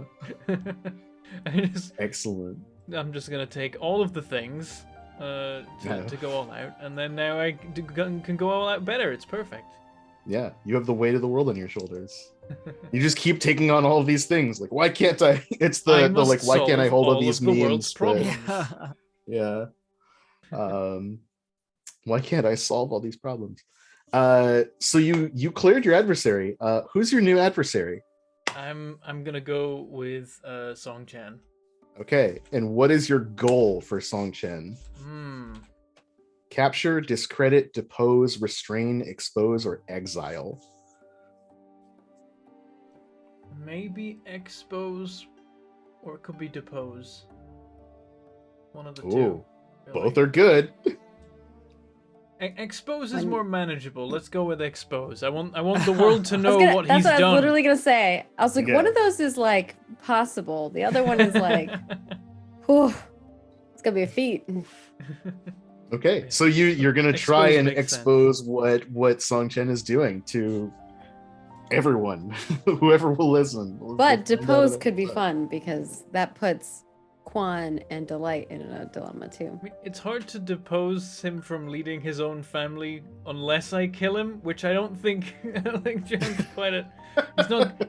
Excellent. I'm just gonna take all of the things to go all out, and then now I can go all out better. It's perfect. Yeah, you have the weight of the world on your shoulders. You just keep taking on all of these things. Like, why can't I? It's the must like, why can't I solve hold all all these of the memes? world's problems. Yeah. Why can't I solve all these problems? So you cleared your adversary. Who's your new adversary? I'm gonna go with Song Chan. Okay, and what is your goal for Song Chen? Capture, discredit, depose, restrain, expose, or exile? Maybe expose, or it could be depose. One of the Ooh, two. both are good. Expose is When- more manageable. Let's go with expose. I want the world to know what That's he's what I was done. literally gonna say. I was like, one Yeah. of those is like possible. The other one is like, whew, it's gonna be a feat. Okay, so you're gonna try Expose and makes sense. expose what Song Chen is doing to everyone, whoever will listen. But depose could be fun because that puts Quan and Delight in a dilemma too. I mean, it's hard to depose him from leading his own family unless I kill him, which I don't think. I don't think Jan's quite a.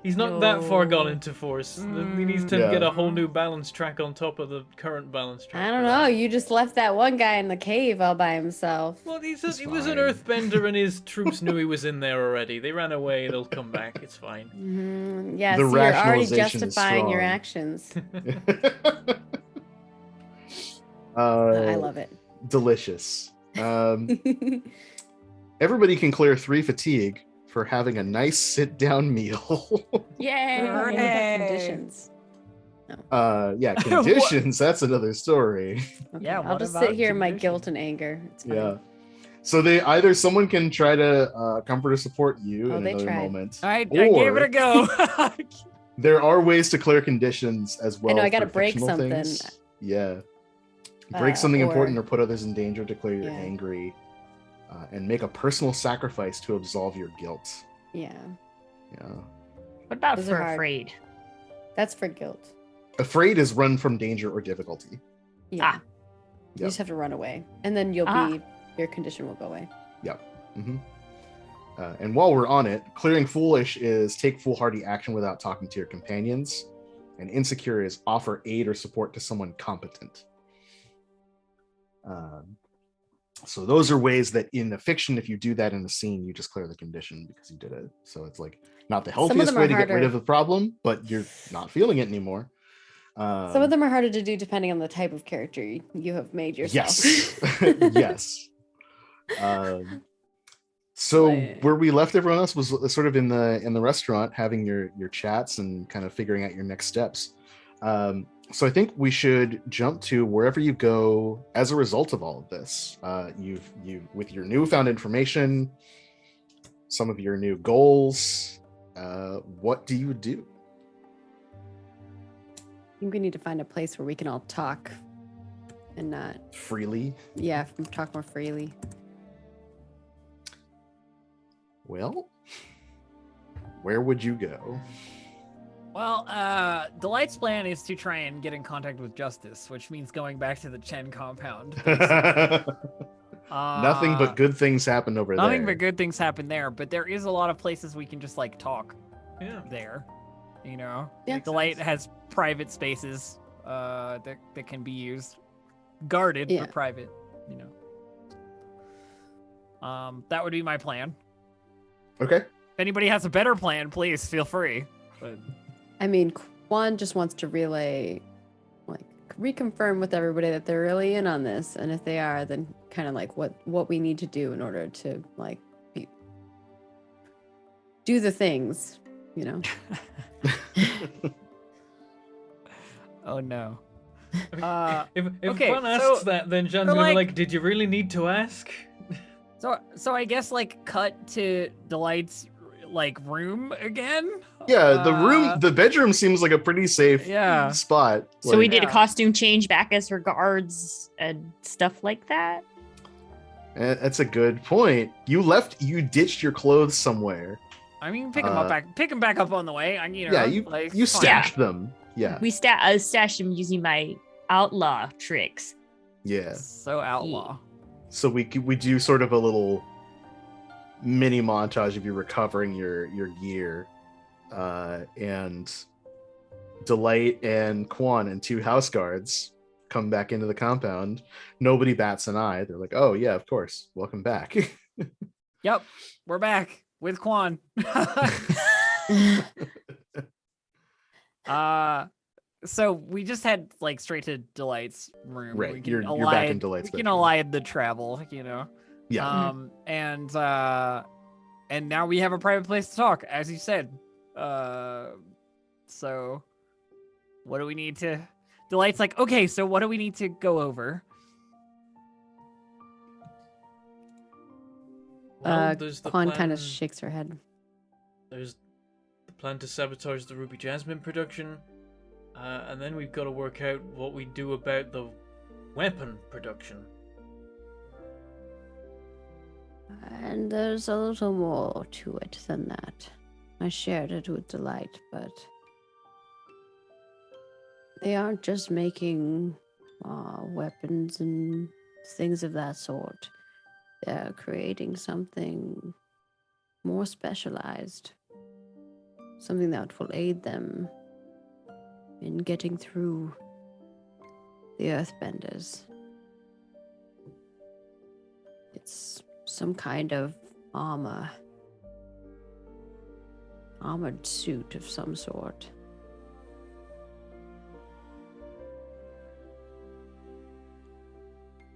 He's not that far gone into Force. He needs to get a whole new balance track on top of the current balance track. I don't know. You just left that one guy in the cave all by himself. Well, he was an earthbender, and his troops knew he was in there already. They ran away. They'll come back. It's fine. Mm-hmm. Yeah, The so you're already rationalization is justifying your strong. actions. I I love it. Delicious. Everybody can clear 3 fatigue for having a nice sit-down meal. Yay! What about conditions? Yeah, conditions. That's another story. Okay, Yeah, I'll what just about sit here in my conditions? guilt and anger. It's fine. Yeah. So they either someone can try to comfort or support you Oh, in they another tried. moment. I gave it a go. There are ways to clear conditions as well. know, I gotta for break fictional something. things. Yeah. Break something or- important or put others in danger to clear your Yeah. angry. And make a personal sacrifice to absolve your guilt. Yeah, Yeah. What about Those are for hard. afraid? that's for guilt. Afraid is run from danger or difficulty. Yeah. Ah. You Yep. just have to run away, and then your condition will go away. hmm And while we're on it, clearing foolish is take foolhardy action without talking to your companions, and insecure is offer aid or support to someone competent. So those are ways that in the fiction, if you do that in the scene, you just clear the condition because you did it. So it's like not the Some of healthiest them way are to get rid harder. of the problem, but you're not feeling it anymore. Some of them are harder to do depending on the type of character you have made yourself. Yes. Yes. So Like- where we left everyone else was sort of in the restaurant having your chats and kind of figuring out your next steps. So I think we should jump to wherever you go as a result of all of this. You've with your newfound information, some of your new goals. What do you do? I think we need to find a place where we can all talk and not, Freely? talk more freely. Well, where would you go? Well, Delight's plan is to try and get in contact with Justice, which means going back to the Chen compound. Nothing but good things happened over there. Nothing but good things happen there, but there is a lot of places we can just like talk Yeah. there. You know, Yeah. Delight has private spaces that can be used, guarded Yeah. but private. You know, that would be my plan. Okay. If anybody has a better plan, please feel free. But I mean, Quan just wants to reconfirm with everybody that they're really in on this, and if they are, then kind of like what we need to do in order to like do the things, you know. oh no. If okay, Quan asks so- that, then Jan's so, gonna be like- like, "Did you really need to ask?" So I guess like cut to Delight's like room again. Yeah, the bedroom seems like a pretty safe Yeah. spot. So we Like, did a Yeah. costume change back as regards and stuff like that. that's a good point. You ditched your clothes somewhere. I mean, pick him back up on the way. You know, Yeah, you like, you it's fine. stashed them. Yeah, We stashed him using my outlaw tricks. yeah. So outlaw. So we do sort of a little mini montage of you recovering your gear, and Delight and Quan and 2 house guards come back into the compound. Nobody bats an eye. They're like, "Oh yeah, of course, welcome back." Yep, we're back with Quan. So we just had like straight to Delight's room. Right, We can you're back in elide- Delight's We can bedroom. elide the travel, you know. Yeah. And now we have a private place to talk, as you said. So what do we need to? Delight's like, okay, so what do we need to go over? There's the Quan plan. kind of shakes her head. There's the plan to sabotage the Ruby Jasmine production, and then we've got to work out what we do about the weapon production. And there's a little more to it than that. I shared it with Delight, but they aren't just making weapons and things of that sort. They're creating something more specialized, something that will aid them in getting through the Earthbenders. It's some kind of armored suit of some sort.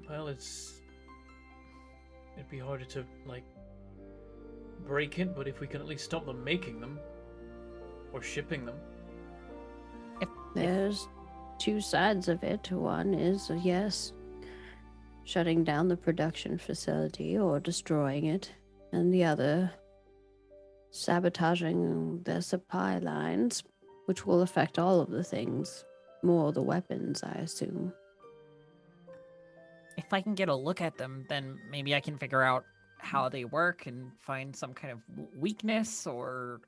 Well, it'd be harder to like break it, but if we can at least stop them making them or shipping them. There's two sides of it. One is, yes, shutting down the production facility or destroying it, and the other, sabotaging their supply lines, which will affect all of the things, more the weapons, I assume. If I can get a look at them, then maybe I can figure out how they work and find some kind of weakness or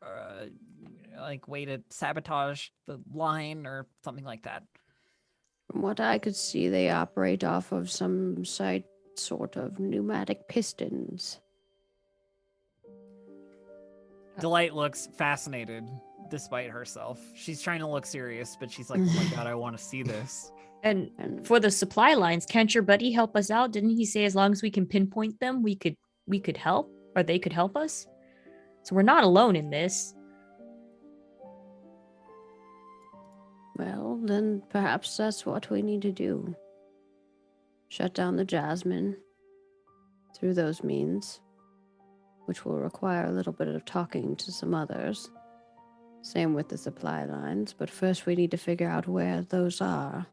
like way to sabotage the line or something like that. From what I could see, they operate off of some sort of pneumatic pistons. Delight looks fascinated despite herself. She's trying to look serious, but she's like, oh my god, I want to see this. And for the supply lines, can't your buddy help us out? Didn't he say as long as we can pinpoint them, we could help, or they could help us? So we're not alone in this. Well, then perhaps that's what we need to do. Shut down the Jasmine through those means, which will require a little bit of talking to some others. Same with the supply lines, but first we need to figure out where those are.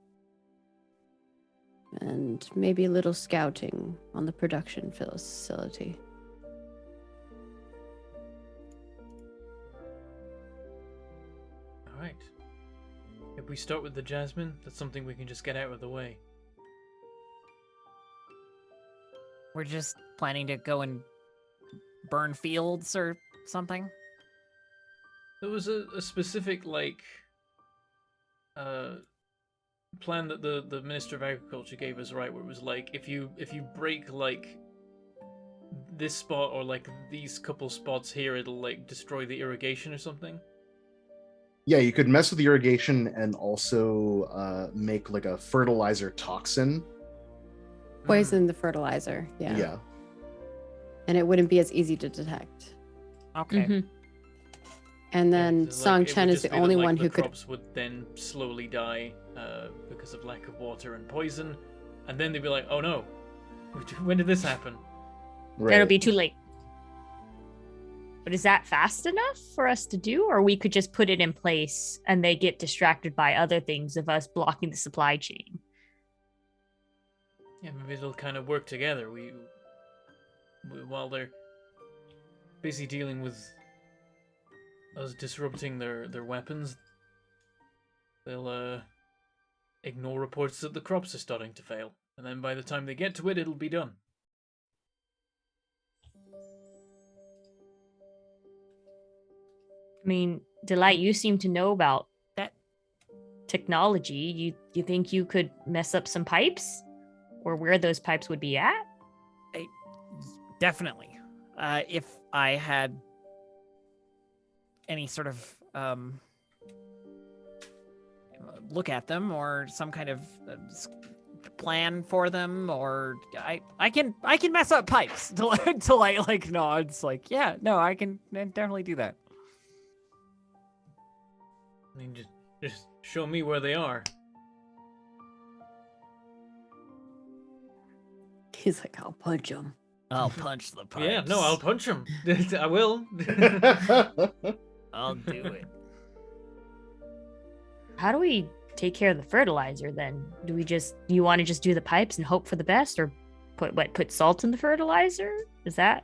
And maybe a little scouting on the production facility. All right. If we start with the Jasmine, that's something we can just get out of the way. We're just planning to go and burn fields or something. There was a specific plan that the Minister of Agriculture gave us, right, where it was like if you break like this spot or like these couple spots here, it'll like destroy the irrigation or something. Yeah, you could mess with the irrigation and also make like a fertilizer toxin. Poison the fertilizer, yeah. And it wouldn't be as easy to detect. Okay. Mhm. And then so, Song it Chen would is just the be that, only like, one the who could. crops would then slowly die because of lack of water and poison, and then they'd be like, "Oh no, when did this happen?" Right. That'll be too late. But is that fast enough for us to do? Or we could just put it in place and they get distracted by other things of us blocking the supply chain? Yeah, maybe it'll kind of work together. We while they're busy dealing with us disrupting their weapons, they'll ignore reports that the crops are starting to fail, and then by the time they get to it, it'll be done. I mean, Delight, you seem to know about That technology. You think you could mess up some pipes? Or where those pipes would be at? definitely. If I had any sort of look at them or some kind of plan for them, or I can mess up pipes to like nods like, yeah, no, I can definitely do that. I mean, just show me where they are. He's like, I'll punch him. I'll punch the pipes. Yeah, no, I'll punch him. I will. I'll do it. How do we take care of the fertilizer then? You want to just do the pipes and hope for the best, or put salt in the fertilizer? Is that?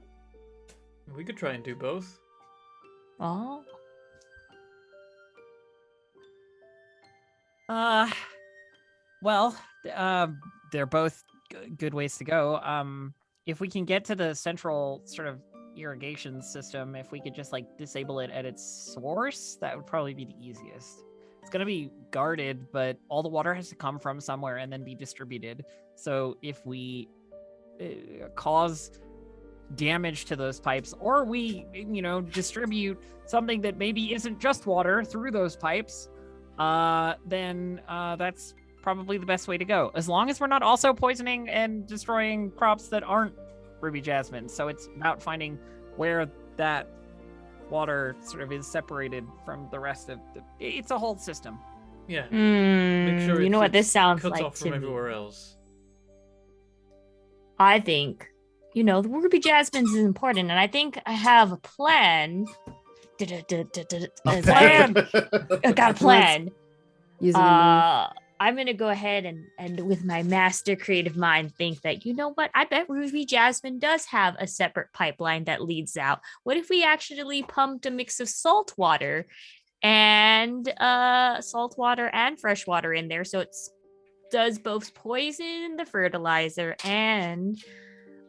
We could try and do both. Oh. Well, they're both good ways to go. If we can get to the central sort of irrigation system, if we could just like disable it at its source, that would probably be the easiest. It's gonna be guarded, but all the water has to come from somewhere and then be distributed. So if we cause damage to those pipes, or we, distribute something that maybe isn't just water through those pipes, then that's probably the best way to go. As long as we're not also poisoning and destroying crops that aren't ruby jasmine. So it's about finding where that water sort of is separated from the rest of it's a whole system. Yeah. Make sure you know what this sounds cuts like off to from me. everywhere else. I think, the ruby jasmine is important, and I think I have a plan. A plan. I got a plan. Using a I'm gonna go ahead and with my master creative mind think that, you know what, I bet ruby jasmine does have a separate pipeline that leads out. What if we actually pumped a mix of salt water and fresh water in there, so it does both poison the fertilizer and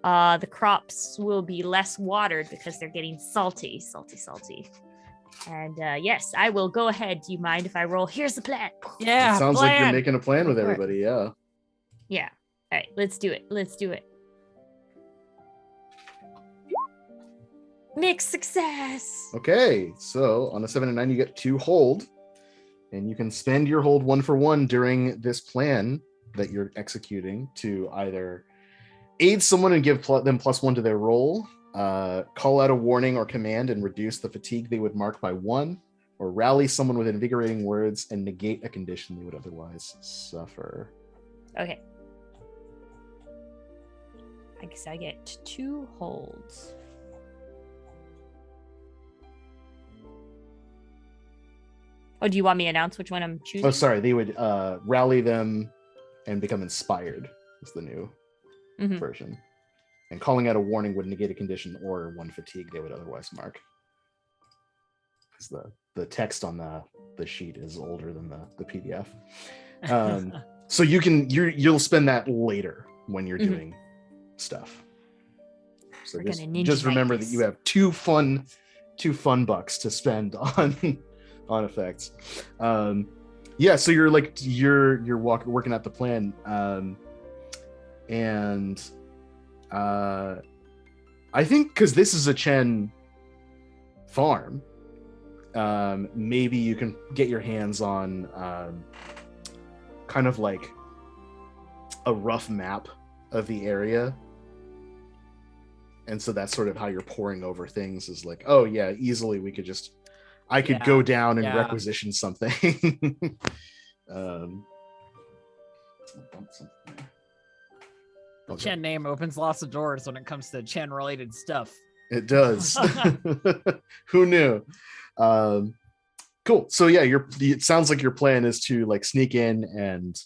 the crops will be less watered because they're getting salty. And yes, I will go ahead. Do you mind if I roll? Here's the plan. Yeah, It sounds like you're plan. making a plan with Go for it. everybody. Yeah. Yeah. All right, let's do it. Mixed success. Okay, so on a 7 and 9, you get 2 hold, and you can spend your hold 1 for 1 during this plan that you're executing to either aid someone and give them +1 to their roll, call out a warning or command and reduce the fatigue they would mark by 1, or rally someone with invigorating words and negate a condition they would otherwise suffer. Okay. I guess I get 2 holds. Oh, do you want me to announce which one I'm choosing? Oh, sorry. They would rally them and become inspired is the new Mhm. version. And calling out a warning would negate a condition or 1 fatigue they would otherwise mark. Because the text on the sheet is older than the PDF. So you'll spend that later when you're doing stuff. So We're just, gonna ninja just remember knight that this. you have two fun bucks to spend on effects. Yeah, so you're working out the plan, and I think because this is a Chen farm, maybe you can get your hands on kind of like a rough map of the area. And so that's sort of how you're pouring over things, is like, oh yeah, easily I could go down and requisition something. Okay. Chen name opens lots of doors when it comes to Chen related stuff. It does. Who knew? Cool. So yeah, it sounds like your plan is to like sneak in and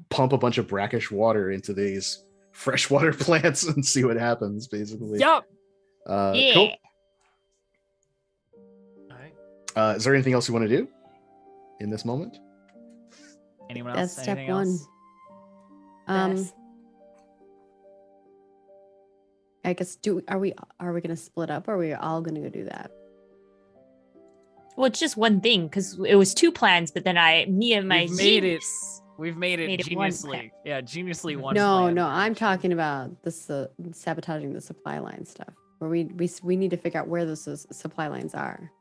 pump a bunch of brackish water into these freshwater plants and see what happens, basically. Yup. Yeah. Cool. All right. Is there anything else you want to do in this moment? Anyone else? That's step Anything one. else? Yes. I guess are we gonna split up, or are we all gonna go do that? Well, it's just one thing because it was 2 plans, but then me and my We've made it Made it one geniusly. plan. Yeah, geniusly one. No, plan. no, I'm talking about this sabotaging the supply line stuff. Where we need to figure out where those supply lines are.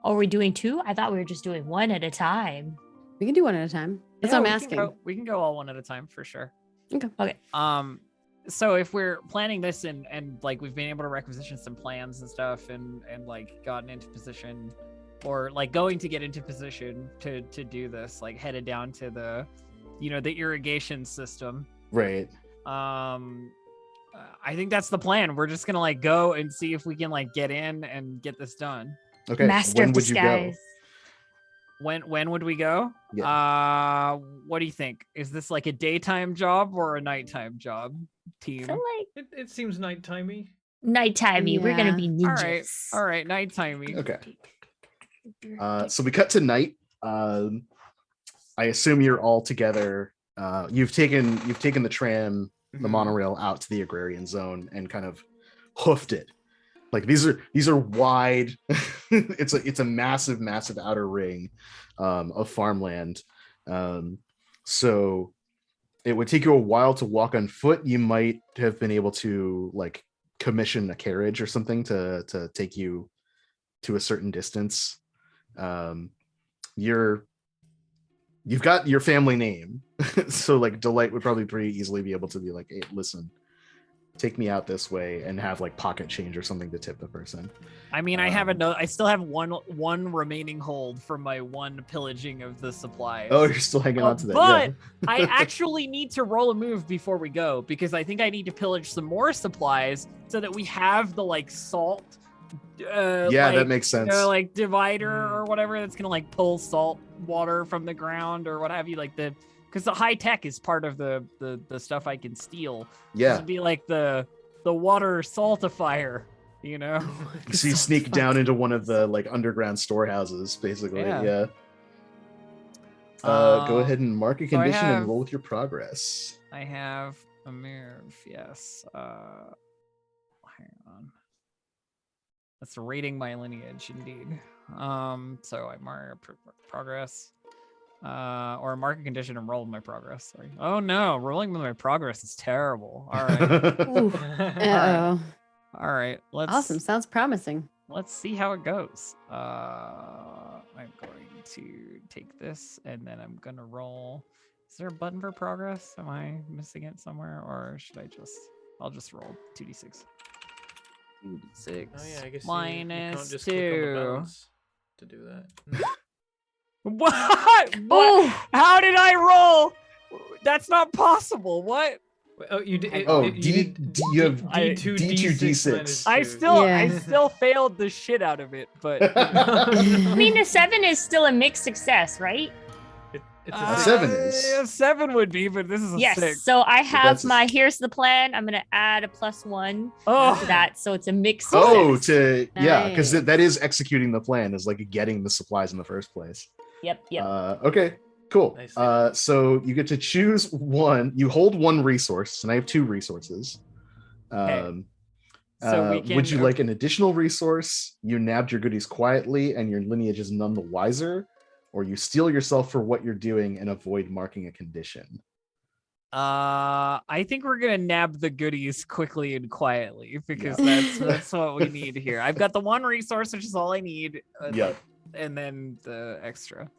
Oh, we're doing 2? I thought we were just doing 1 at a time. We can do one at a time. That's Yeah, what I'm we can asking. we can go all one at a time for sure. Okay. So if we're planning this and like we've been able to requisition some plans and stuff and like gotten into position, or like going to get into position to do this, like headed down to the the irrigation system. Right. I think that's the plan. We're just gonna like go and see if we can like get in and get this done. Okay. Master when of would you go? disguise. When would we go? Yeah. What do you think? Is this like a daytime job or a nighttime job, team? So like It seems nightimey. nighttimey. We're gonna be ninjas. All right, nighttimey. Okay. So we cut to night. I assume you're all together. You've taken the tram, the monorail out to the agrarian zone and kind of hoofed it. Like these are wide. It's a massive outer ring of farmland. So it would take you a while to walk on foot. You might have been able to like commission a carriage or something to take you to a certain distance. You've got your family name, so like Delight would probably pretty easily be able to be like, hey, listen, take me out this way, and have like pocket change or something to tip the person. I mean, I still have one remaining hold from my one pillaging of the supplies. Oh, you're still hanging on to that. But Yeah. I actually need to roll a move before we go, because I think I need to pillage some more supplies so that we have the like salt. That makes sense. Like divider or whatever that's gonna like pull salt water from the ground or what have you, like because the high tech is part of the stuff I can steal. Yeah. This would be like the water saltifier, you know. So you sneak down into one of the like underground storehouses, basically. Yeah. Go ahead and mark a condition and roll with your progress. I have a move, yes. Hang on. That's rating my lineage, indeed. So I mark progress. Or mark a condition and roll with my progress. Sorry. Oh no, rolling with my progress is terrible. All right. Uh-oh. All right. Awesome. Sounds promising. Let's see how it goes. I'm going to take this and then I'm gonna roll. Is there a button for progress? Am I missing it somewhere, or should I'll just roll 2d6. 2d6 Oh yeah, I guess minus you can't just 2. click on the balance to do that. What? Oh, How did I roll? That's not possible. What? Oh, you did. You have D2 D6. I still failed the shit out of it, but I mean, a 7 is still a mixed success, right? It's A 7 is. a 7 would be, but this is a Yes. 6. So I have that's here's the plan. I'm gonna add a +1 Oh. to that, so it's a mixed. Oh, success. because Nice. that is executing the plan, is like getting the supplies in the first place. Yep. Okay, cool. Nice. So you get to choose one. You hold one resource, and I have 2 resources. Okay. So we can, would you like an additional resource? You nabbed your goodies quietly, and your lineage is none the wiser, or you steel yourself for what you're doing and avoid marking a condition. I think we're gonna nab the goodies quickly and quietly, because that's what we need here. I've got the one resource, which is all I need. Yeah. And then the extra.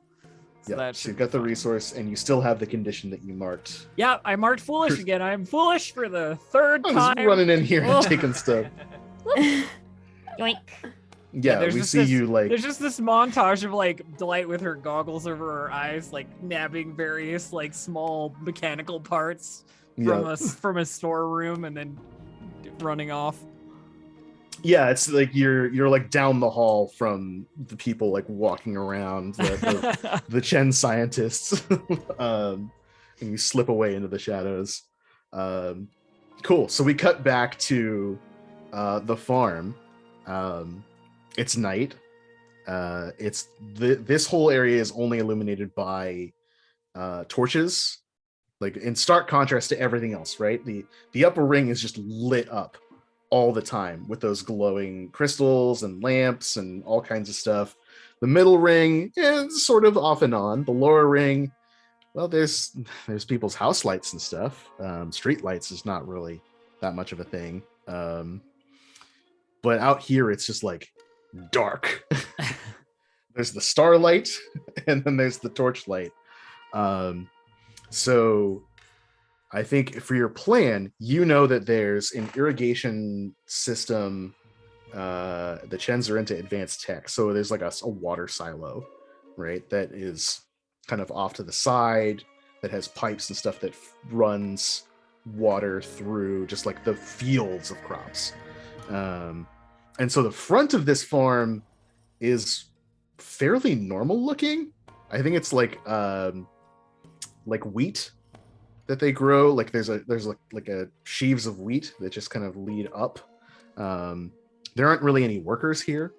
So that so should you've got be the fine. resource, and you still have the condition that you marked. Yeah, I marked foolish again. I'm foolish for the third I'm time. just running in here Oh. and taking stuff. Yoink. Yeah, there's we just see this- you like. There's just this montage of like Delight with her goggles over her eyes, like nabbing various like small mechanical parts from a storeroom, and then running off. Yeah, it's like you're like down the hall from the people like walking around, the Chen scientists, and you slip away into the shadows. Cool. So we cut back to the farm. It's night. This whole area is only illuminated by torches, like in stark contrast to everything else. Right, the upper ring is just lit up all the time with those glowing crystals and lamps and all kinds of stuff. The middle ring is sort of off and on. The lower ring, well, there's people's house lights and stuff. Street lights is not really that much of a thing. But out here, it's just like dark. There's the starlight, and then there's the torchlight. So I think for your plan, you know that there's an irrigation system. The Chens are into advanced tech, so there's like a water silo, right? That is kind of off to the side, that has pipes and stuff that runs water through just like the fields of crops. And so the front of this farm is fairly normal looking. I think it's like wheat that they grow. Like there's like a sheaves of wheat that just kind of lead up. There aren't really any workers here,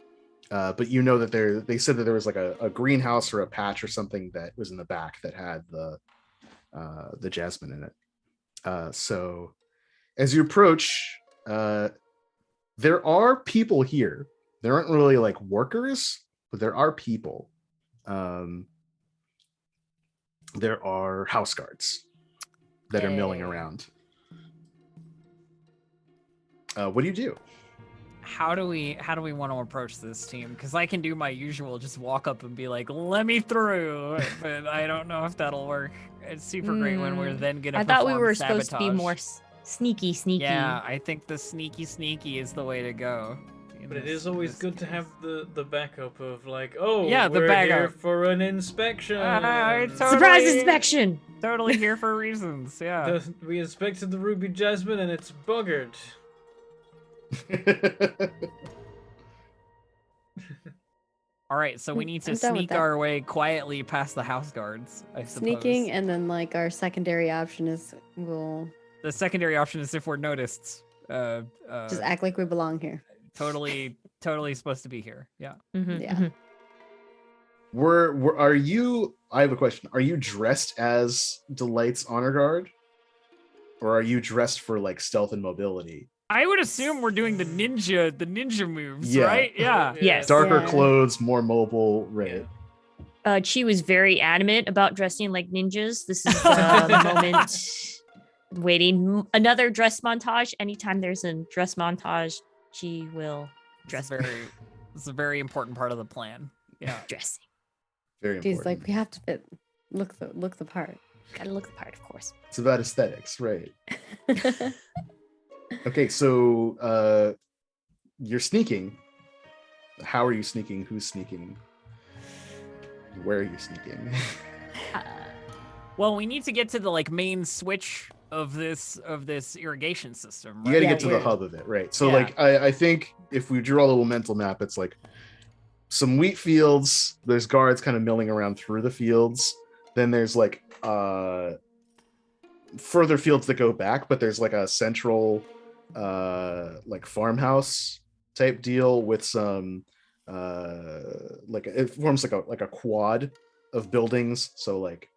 but you know that they said that there was like a greenhouse or a patch or something that was in the back that had the jasmine in it. So as you approach, There are people here. There aren't really like workers, but there are people. There are house guards that are milling around. What do you do? How do we want to approach this team? Because I can do my usual, just walk up and be like, "Let me through," but I don't know if that'll work. It's super great when we're then gonna. I thought we perform were sabotage. supposed to be more sneaky. Yeah, I think the sneaky is the way to go. But it is always good to have the backup of like, oh, Yeah, the we're here backup. for an inspection. Surprise inspection. Totally here for reasons. Yeah. We inspected the ruby jasmine and it's buggered. All right, so we need to I'm done with sneak that. our way quietly past the house guards. I suppose. Sneaking, and then like our secondary option is we'll The secondary option is if we're noticed. just act like we belong here. Totally supposed to be here. Yeah. Yeah. Are you? I have a question. Are you dressed as Delight's honor guard, or are you dressed for like stealth and mobility? I would assume we're doing the ninja moves, Yeah. right? Yeah. Yes. Darker Yeah. clothes, more mobile, right? Chi was very adamant about dressing like ninjas. This is the moment waiting. Another dress montage. Anytime there's a dress montage, Chi will dress It's a very important part of the plan. Yeah. dressing. Very important. She's like, we have to fit, look the part. Gotta look the part, of course. It's about aesthetics, right? Okay, so you're sneaking. How are you sneaking? Who's sneaking? Where are you sneaking? Well, we need to get to the like main switch of this irrigation system. You Right? got to Yeah, get to the we're- hub of it, right? So, Yeah. like, I think if we draw a little mental map, it's like some wheat fields. There's guards kind of milling around through the fields. Then there's like further fields that go back, but there's like a central like farmhouse type deal with some like it forms like a quad of buildings. So like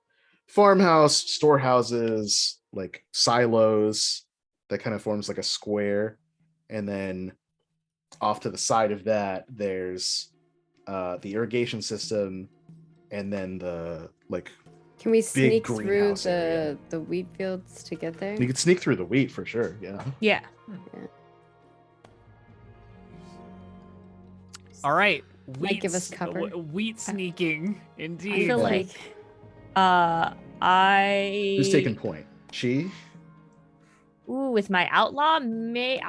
farmhouse, storehouses, like silos that kind of forms like a square, and then off to the side of that there's the irrigation system, and then the like Can we sneak through greenhouse area. the wheat fields to get there? you could sneak through the wheat for sure. Yeah. Yeah. All right. Might give us cover. Wheat sneaking, I indeed. feel like- like Who's taking point? She? Ooh, with my outlaw, maybe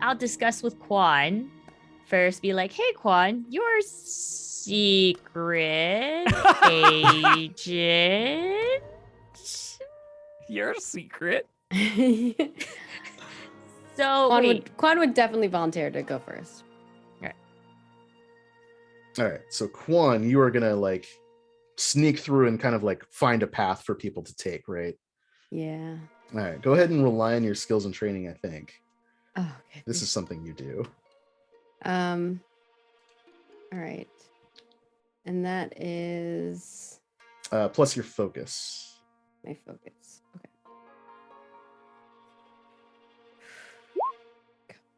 I'll discuss with Quan first. Be like, hey Quan, your secret agent. Your secret. So Quan would definitely volunteer to go first. All right. So Quan, you are gonna like sneak through and kind of like find a path for people to take, right? Yeah. All right. Go ahead and rely on your skills and training, I think. Oh, okay. This is something you do. All right. And that is Plus your focus. my focus. Okay.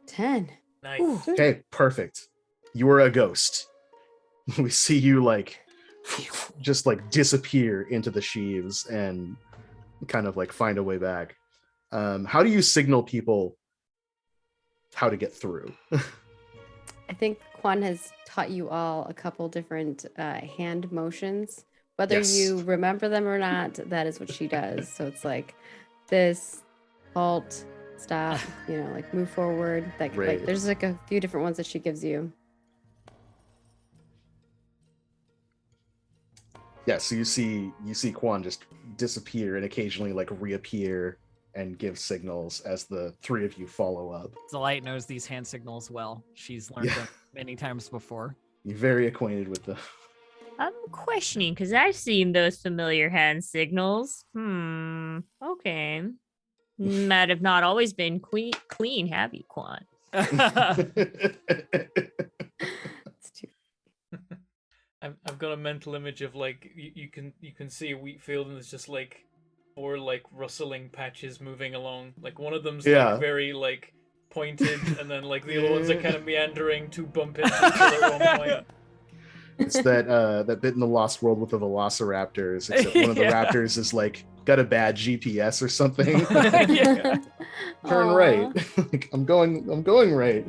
10. Nice. Ooh. Okay, perfect. You are a ghost. We see you like just like disappear into the sheaves and kind of like find a way back. How do you signal people how to get through? I think Quan has taught you all a couple different hand motions. Whether Yes. you remember them or not, that is what she does. So it's like this, halt, stop, like move forward. Like Right. there's like a few different ones that she gives you. Yeah, so you see Quan just disappear and occasionally like reappear and give signals as the three of you follow up. Delight knows these hand signals well. She's learned Yeah. them many times before. You're very acquainted with the I'm questioning because I've seen those familiar hand signals. Okay. Might have not always been clean, have you, Quan? It's too. I've got a mental image of like you can see a wheat field and it's just like four like rustling patches moving along. Like one of them's Yeah. like very like pointed, and then like the other ones are kind of meandering to bump into each other at one point. It's that bit in the Lost World with the Velociraptors, except one of the Yeah. raptors is like got a bad GPS or something. Yeah. Turn Aw. right. Like, I'm going right.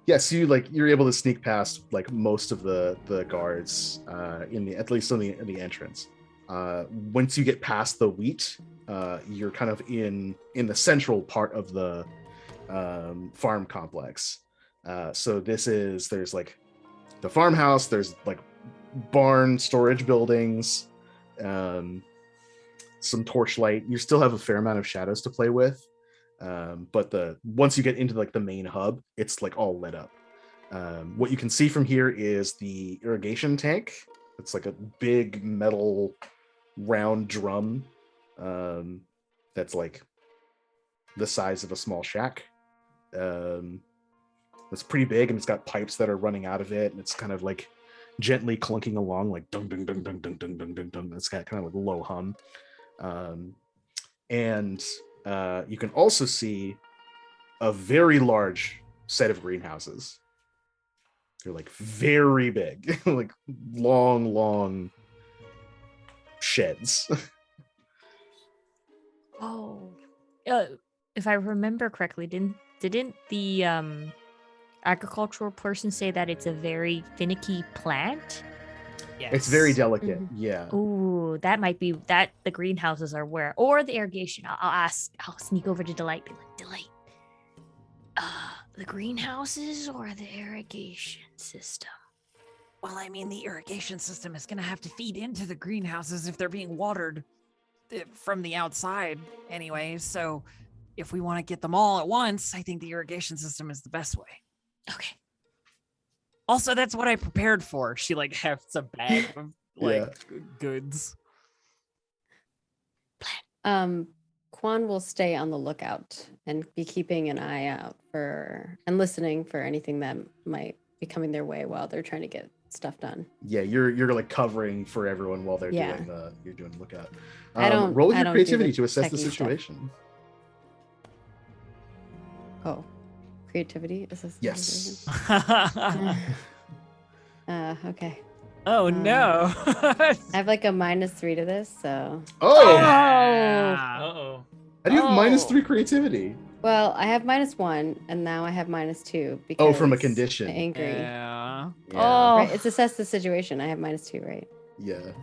Yes, you're able to sneak past like most of the guards at least on the entrance. Once you get past the wheat, you're kind of in the central part of the farm complex. So there's like the farmhouse, there's like barn storage buildings, some torchlight. You still have a fair amount of shadows to play with. But once you get into like the main hub, it's like all lit up. What you can see from here is the irrigation tank. It's like a big metal round drum that's like the size of a small shack. It's pretty big, and it's got pipes that are running out of it, and it's kind of like gently clunking along, like dung dung dung dung dung dung dung dung dung. It's got kind of like low hum. And you can also see a very large set of greenhouses. They're like very big, like long sheds. Oh, if I remember correctly, didn't the agricultural person say that it's a very finicky plant? Yes. It's very delicate. Mhm. Yeah. Ooh, that might be that the greenhouses are where, or the irrigation. I'll sneak over to Delight. Be like, Delight, the greenhouses or the irrigation system? Well, I mean, the irrigation system is going to have to feed into the greenhouses if they're being watered from the outside anyway. So if we want to get them all at once, I think the irrigation system is the best way. Okay. Also, that's what I prepared for. She like hefts a bag of like Yeah. goods. Quan will stay on the lookout and be keeping an eye out for and listening for anything that might be coming their way while they're trying to get stuff done. Yeah, you're like covering for everyone while they're Yeah. doing lookout. I don't- roll I your don't do the creativity to assess the techie stuff. situation. Oh, creativity is this? Yes. Okay. Oh no. I have like a -3 to this, so Oh, Uh-oh. how do you have Oh. -3 creativity? well, I have -1 and now I have -2 because Oh, from a condition. Angry. Yeah. Yeah. Oh. Right, it's assess the situation. I have -2, right? Yeah.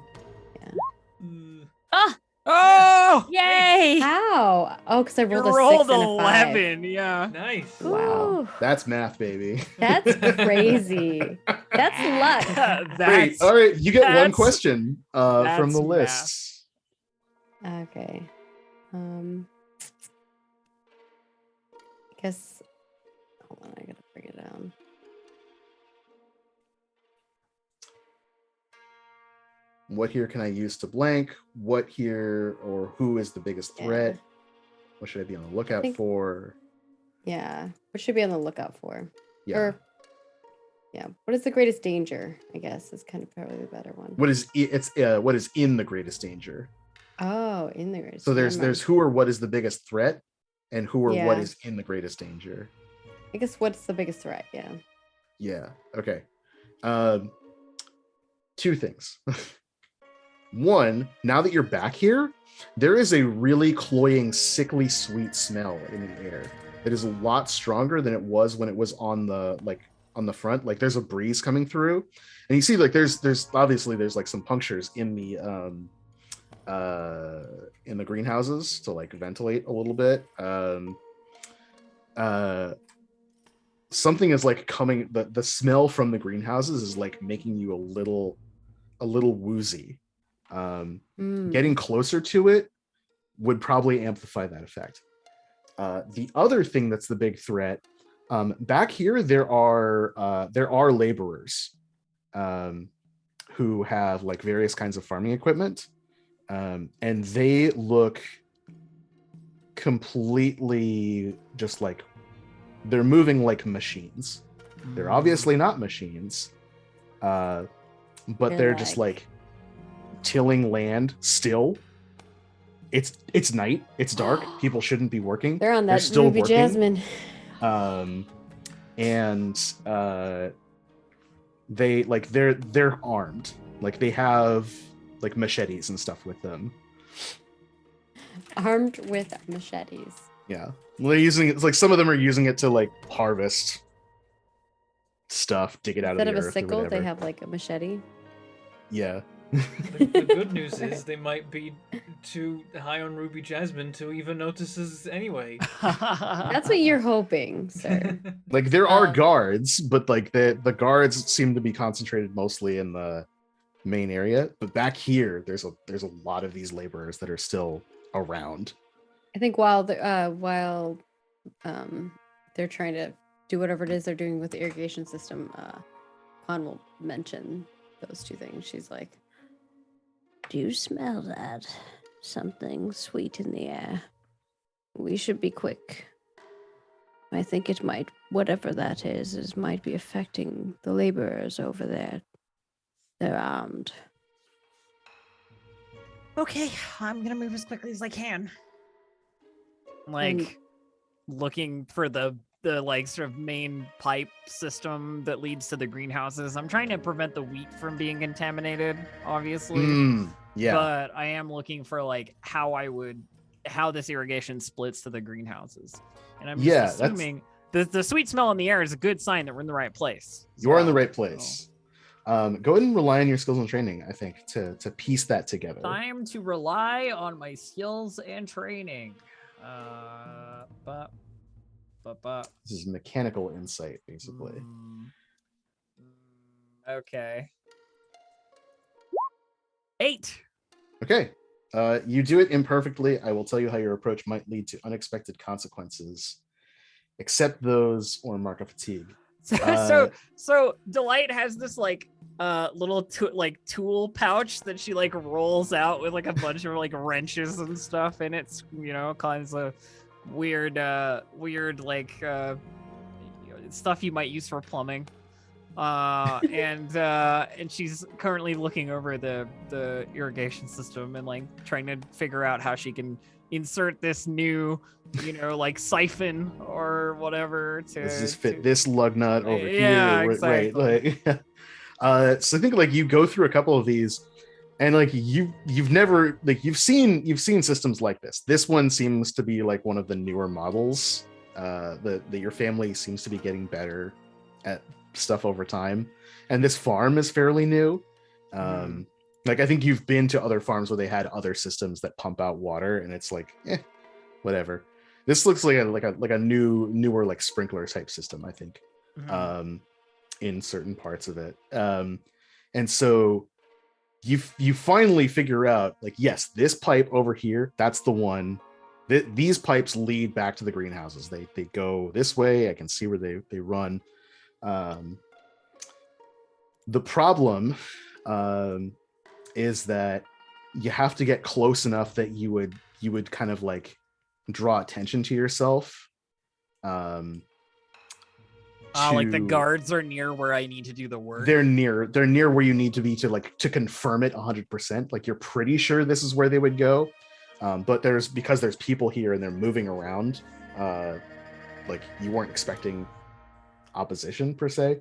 Mm. Ah, Oh! yay! How? Oh, because I You rolled a rolled 6 and a 5. 11, yeah. Nice. Wow. Ooh. That's math, baby. That's crazy. That's luck. Great. All right, you get one that's- question from that's the math. lists. Okay. I guess. Hold on, I gotta bring it down. What here can I use to blank? What here or who is the biggest Yeah. threat? What should I be on the lookout think- for? Yeah. What should be on the lookout for? Yeah. Or, yeah. What is the greatest danger? I guess is kind of probably the better one. What is what is in the greatest danger? Oh, in the greatest. So there's never mind. who or what is the biggest threat, and who or what Yeah. is in the greatest danger. I guess what's the biggest threat? Yeah. Yeah. Okay. Two things. One, now that you're back here, there is a really cloying, sickly sweet smell in the air. It is a lot stronger than it was when it was on the front. Like there's a breeze coming through, and you see like there's obviously there's like some punctures in the greenhouses to like ventilate a little bit. Something is like coming. The smell from the greenhouses is like making you a little woozy. Getting closer to it would probably amplify that effect. The other thing that's the big threat, back here there are laborers who have like various kinds of farming equipment, and they look completely just like they're moving like machines. They're obviously not machines, but they're just like tilling land still. it's night, it's dark, people shouldn't be working. They're on that still Ruby working. Jasmine. And they're armed, like they have like machetes and stuff with them. Armed with machetes. Yeah, well, they're using it's like some of them are using it to like harvest stuff, dig it out Instead of the of a earth or sickle, whatever. they have like a machete. Yeah. The good news is they might be too high on Ruby Jasmine to even notice us anyway. That's what you're hoping, sir. Like there are Um, guards, but like the guards seem to be concentrated mostly in the main area. But back here, there's a lot of these laborers that are still around. I think while they're trying to do whatever it is they're doing with the irrigation system, Kwan will mention those two things. She's like, "Do you smell that? Something sweet in the air. We should be quick. I think it might, whatever that is might be affecting the laborers over there. They're armed." Okay, I'm gonna move as quickly as I can. Like, looking for the like sort of main pipe system that leads to the greenhouses. I'm trying to prevent the wheat from being contaminated, obviously. Yeah. But I am looking for like how this irrigation splits to the greenhouses. And I'm just assuming the sweet smell in the air is a good sign that we're in the right place. You are in the right place. Go ahead and rely on your skills and training, I think, to piece that together. Time to rely on my skills and training. This is mechanical insight, basically. Okay. 8. Okay. You do it imperfectly. I will tell you how your approach might lead to unexpected consequences, except those or mark of fatigue. So Delight has this like little tool pouch that she like rolls out with like a bunch of like wrenches and stuff in it, you know, kinds of weird like stuff you might use for plumbing. And she's currently looking over the irrigation system and like trying to figure out how she can insert this new, you know, like siphon or whatever to does this fit this lug nut over here? Yeah, exactly. Right, like, so I think like you go through a couple of these, and like you've never like you've seen systems like this. This one seems to be like one of the newer models. That your family seems to be getting better at stuff over time, and this farm is fairly new. Like I think you've been to other farms where they had other systems that pump out water, and it's like, whatever. This looks like a newer like sprinkler type system, I think, in certain parts of it. And so you finally figure out like, yes, this pipe over here, that's the one. These pipes lead back to the greenhouses. They go this way. I can see where they run. The problem is that you have to get close enough that you would kind of like draw attention to yourself. Like the guards are near where I need to do the work. They're near where you need to be to confirm it 100%. Like you're pretty sure this is where they would go. But because there's people here and they're moving around, like you weren't expecting opposition per se.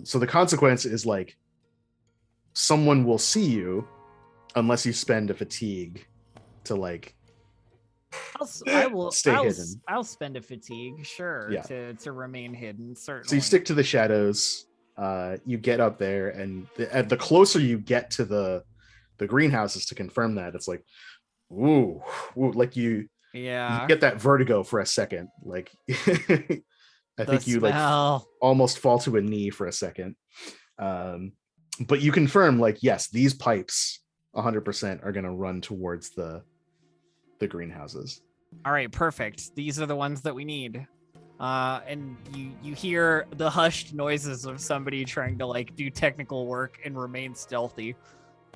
So the consequence is like someone will see you unless you spend a fatigue to like I'll hidden. I'll spend a fatigue, sure, Yeah. to remain hidden, certainly. So you stick to the shadows. You get up there, and the closer you get to the greenhouses to confirm that, it's like, ooh, like you get that vertigo for a second. Like I think you like almost fall to a knee for a second. But you confirm like, yes, these pipes 100% are going to run towards the greenhouses. All right, perfect. These are the ones that we need. And you hear the hushed noises of somebody trying to like do technical work and remain stealthy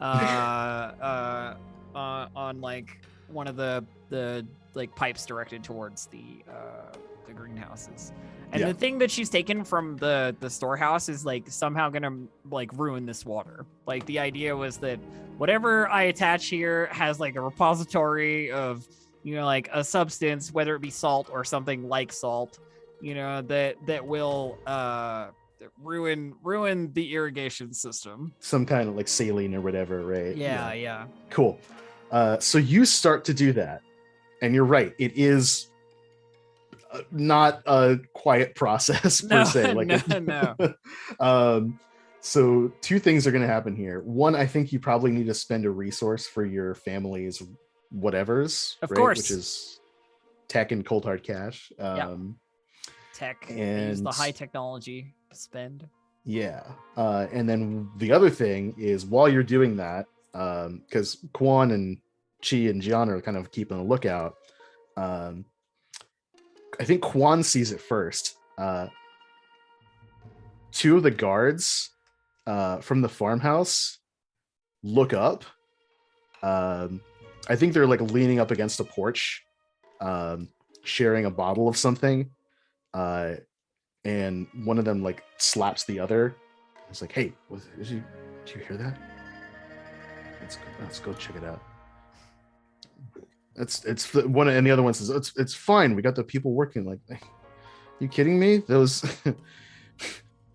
on like one of the like pipes directed towards the the greenhouses. And Yeah. the thing that she's taken from the storehouse is like somehow gonna like ruin this water. Like the idea was that whatever I attach here has like a repository of, you know, like a substance, whether it be salt or something like salt, you know, that will ruin the irrigation system. Some kind of like saline or whatever, right? Yeah. Cool. So you start to do that, and you're right. It is not a quiet process per se. Like no. So two things are going to happen here. One, I think you probably need to spend a resource for your family's whatevers, Of right? course. Which is tech and cold hard cash. Tech and use the high technology to spend. Yeah. And then the other thing is while you're doing that, because Quan and Chi and Gianna are kind of keeping a lookout. I think Quan sees it first. Two of the guards from the farmhouse look up. I think they're like leaning up against a porch, sharing a bottle of something. And one of them like slaps the other. It's like, hey, did you hear that? Let's go check it out. It's one, and the other one says it's fine. We got the people working. Like, you kidding me? Those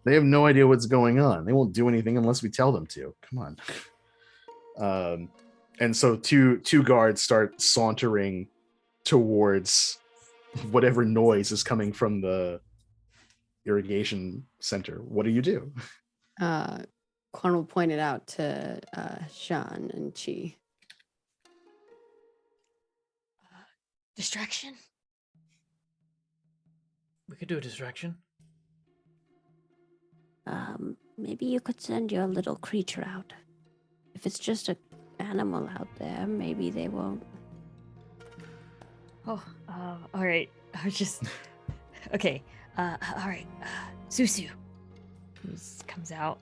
they have no idea what's going on. They won't do anything unless we tell them to. Come on. And so two guards start sauntering towards whatever noise is coming from the irrigation center. What do? Quan will point it out to Sean and Chi. Distraction? We could do a distraction. Maybe you could send your little creature out. If it's just an animal out there, maybe they won't. Oh, all right. I was just okay. All right. Susu comes out.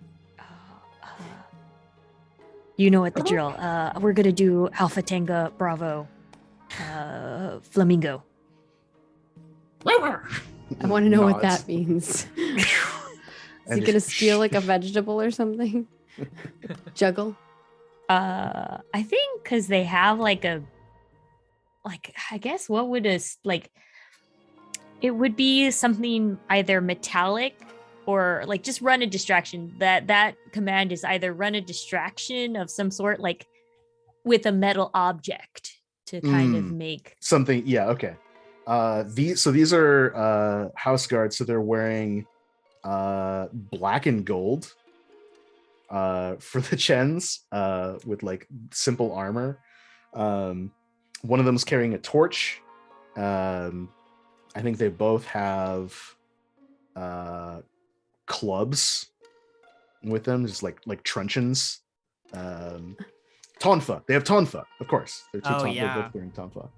You know what the drill. We're gonna do Alpha Tango Bravo, Flamingo. I want to know what Nods. that means. Is And he gonna just- steal like a vegetable or something? Juggle? I think because they have like I guess what would it would be something either metallic or like just run a distraction. That command is either run a distraction of some sort, like with a metal object to kind of make something. Yeah. Okay. These are house guards. So they're wearing black and gold for the Chens with like simple armor. One of them's carrying a torch. I think they both have clubs with them, just like truncheons. Tonfa. They have Tonfa, of course. They're two They're both wearing Tonfa.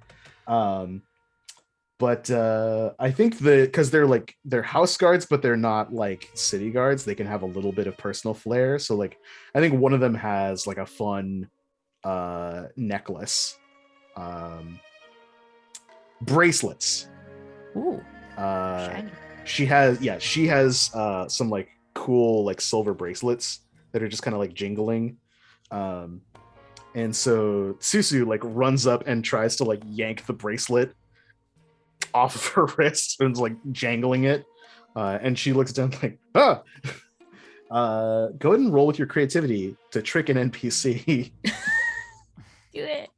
But I think because they're house guards, but they're not like city guards. They can have a little bit of personal flair. So like, I think one of them has like a fun necklace, bracelets. ooh Uh, shiny. she has some like cool like silver bracelets that are just kind of like jingling. And so Susu like runs up and tries to like yank the bracelet off of her wrist and is like jangling it. And she looks down like, go ahead and roll with your creativity to trick an NPC. Do it.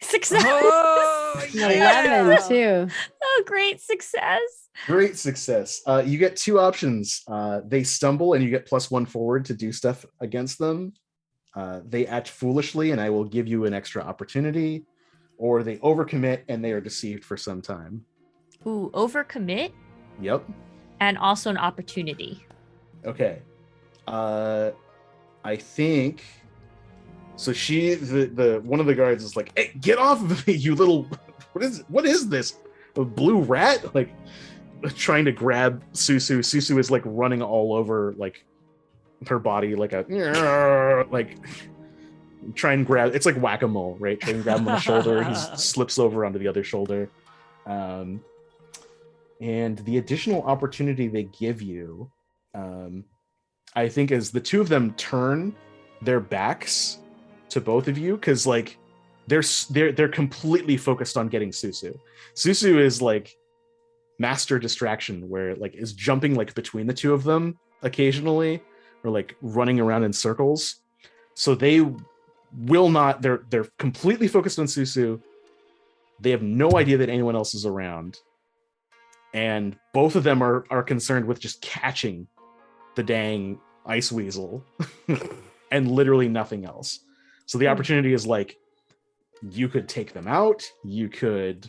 Success. Oh, 11 too. Oh, great success. Great success. You get two options. They stumble and you get +1 forward to do stuff against them. They act foolishly and I will give you an extra opportunity, or they overcommit and they are deceived for some time. Ooh, overcommit Yep. and also an opportunity. Okay. I think so. The one of the guards is like, "Hey, get off of me, you little what is this? A blue rat?" Like trying to grab Susu. Susu is like running all over like her body like a like try and grab. It's like whack-a-mole, right? Try and grab him on the shoulder. He slips over onto the other shoulder. And the additional opportunity they give you, I think, is the two of them turn their backs to both of you, because like they're completely focused on getting Susu. Susu is like master distraction, where like is jumping like between the two of them occasionally, or like running around in circles. So they will not. They're completely focused on Susu. They have no idea that anyone else is around, and both of them are concerned with just catching the dang ice weasel and literally nothing else. So the opportunity is like, you could take them out, you could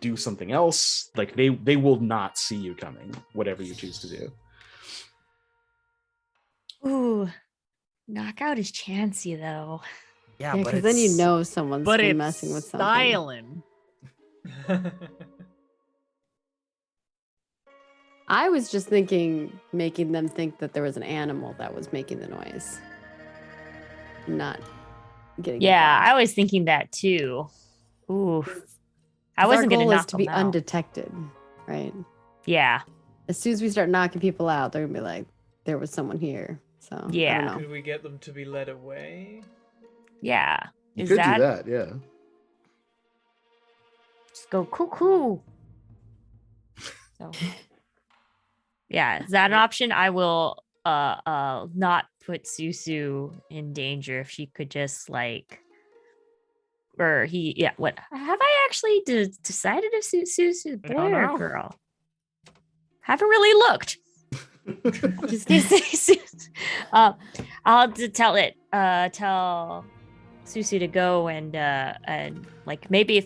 do something else. Like they will not see you coming, whatever you choose to do. Ooh, knockout is chancy though. Yeah, Yeah, but because then you it's- know someone's but been it's messing with something. styling. I was just thinking, making them think that there was an animal that was making the noise, not getting. Yeah, involved. I was thinking that too. Ooh, I 'Cause wasn't our gonna goal is knock to be them out. undetected, right? Yeah, As soon as we start knocking people out, they're gonna be like, "There was someone here." So I Yeah. don't know. Could we get them to be led away? yeah. You Is could that do that, yeah. just go cuckoo? So, yeah, is that an option? I will not put Susu in danger if she could just like, or he, yeah. What have I actually decided if Susu I boy don't or know. girl? Haven't really looked. Just gonna say Susu. I'll tell Susu to go and like maybe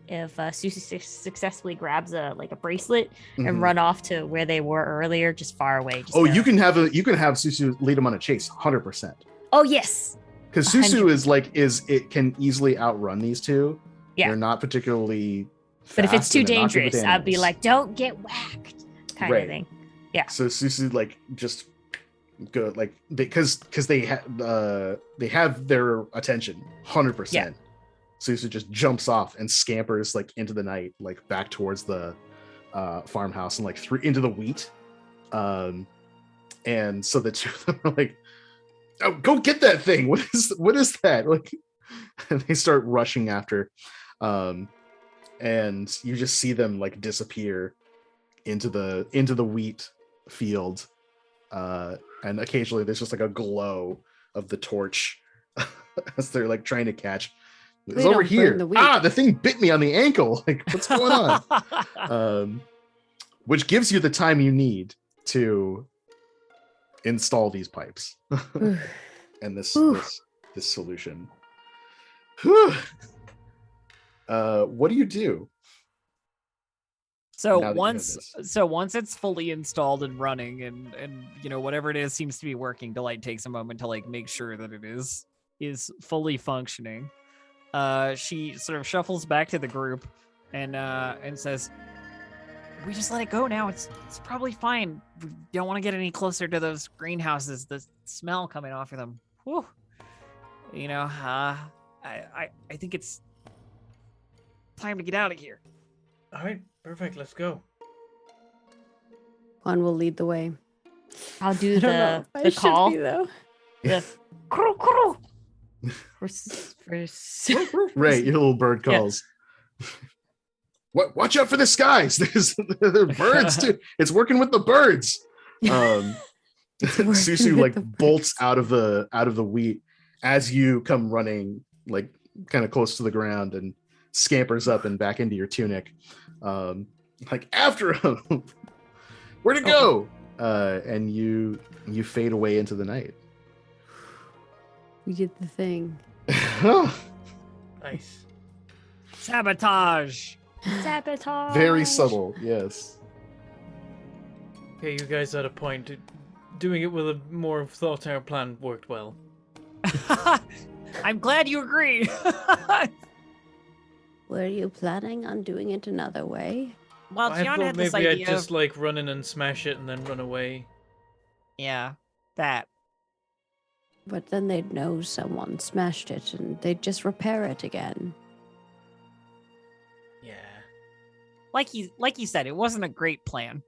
if Susu successfully grabs a bracelet and Mhm. run off to where they were earlier, just far away. Just Oh, to- you can have Susu lead him on a chase, 100%. Oh yes. Because Susu 100%. it can easily outrun these two. Yeah. They're not particularly fast. But if it's too and they're not good with dangerous, I'd be animals. like, don't get whacked, kind Right. of thing. Yeah. So Susu like just go like because they have their attention 100%. Yeah. Susu just jumps off and scampers like into the night, like back towards the farmhouse and like through into the wheat. And so the two of them are like, "Oh, go get that thing! What is that?" Like, and they start rushing after, and you just see them like disappear into the wheat field, and occasionally there's just like a glow of the torch as they're like trying to catch. It's They over don't burn here. the wheat. The thing bit me on the ankle. Like, what's going on? Which gives you the time you need to install these pipes and this solution. What do you do? So Now that you know once it's fully installed and running and whatever it is seems to be working, Delight takes a moment to like make sure that it is fully functioning. She sort of shuffles back to the group and says, "We just let it go now. It's probably fine. We don't want to get any closer to those greenhouses. The smell coming off of them. Whew. I think it's time to get out of here." All right, perfect. Let's go. Juan will lead the way. I'll do I don't know if I the should call. be, though. The crow, crow. Right, your little bird Yeah. calls. Watch out for the skies. There's birds too. It's working with the birds. working Susu with like the bolts out of the wheat as you come running like kind of close to the ground and scampers up and back into your tunic. Like after him. Where'd it go? And you fade away into the night. We did the thing. Nice. Sabotage. Sabotage. Very subtle, yes. Okay, you guys had a point. Doing it with a more thought out plan worked well. I'm glad you agree. Were you planning on doing it another way? Well, I John thought had this maybe idea. I'd just like run in and smash it and then run away. Yeah, that. But then they'd know someone smashed it and they'd just repair it again. Yeah. like you said, it wasn't a great plan.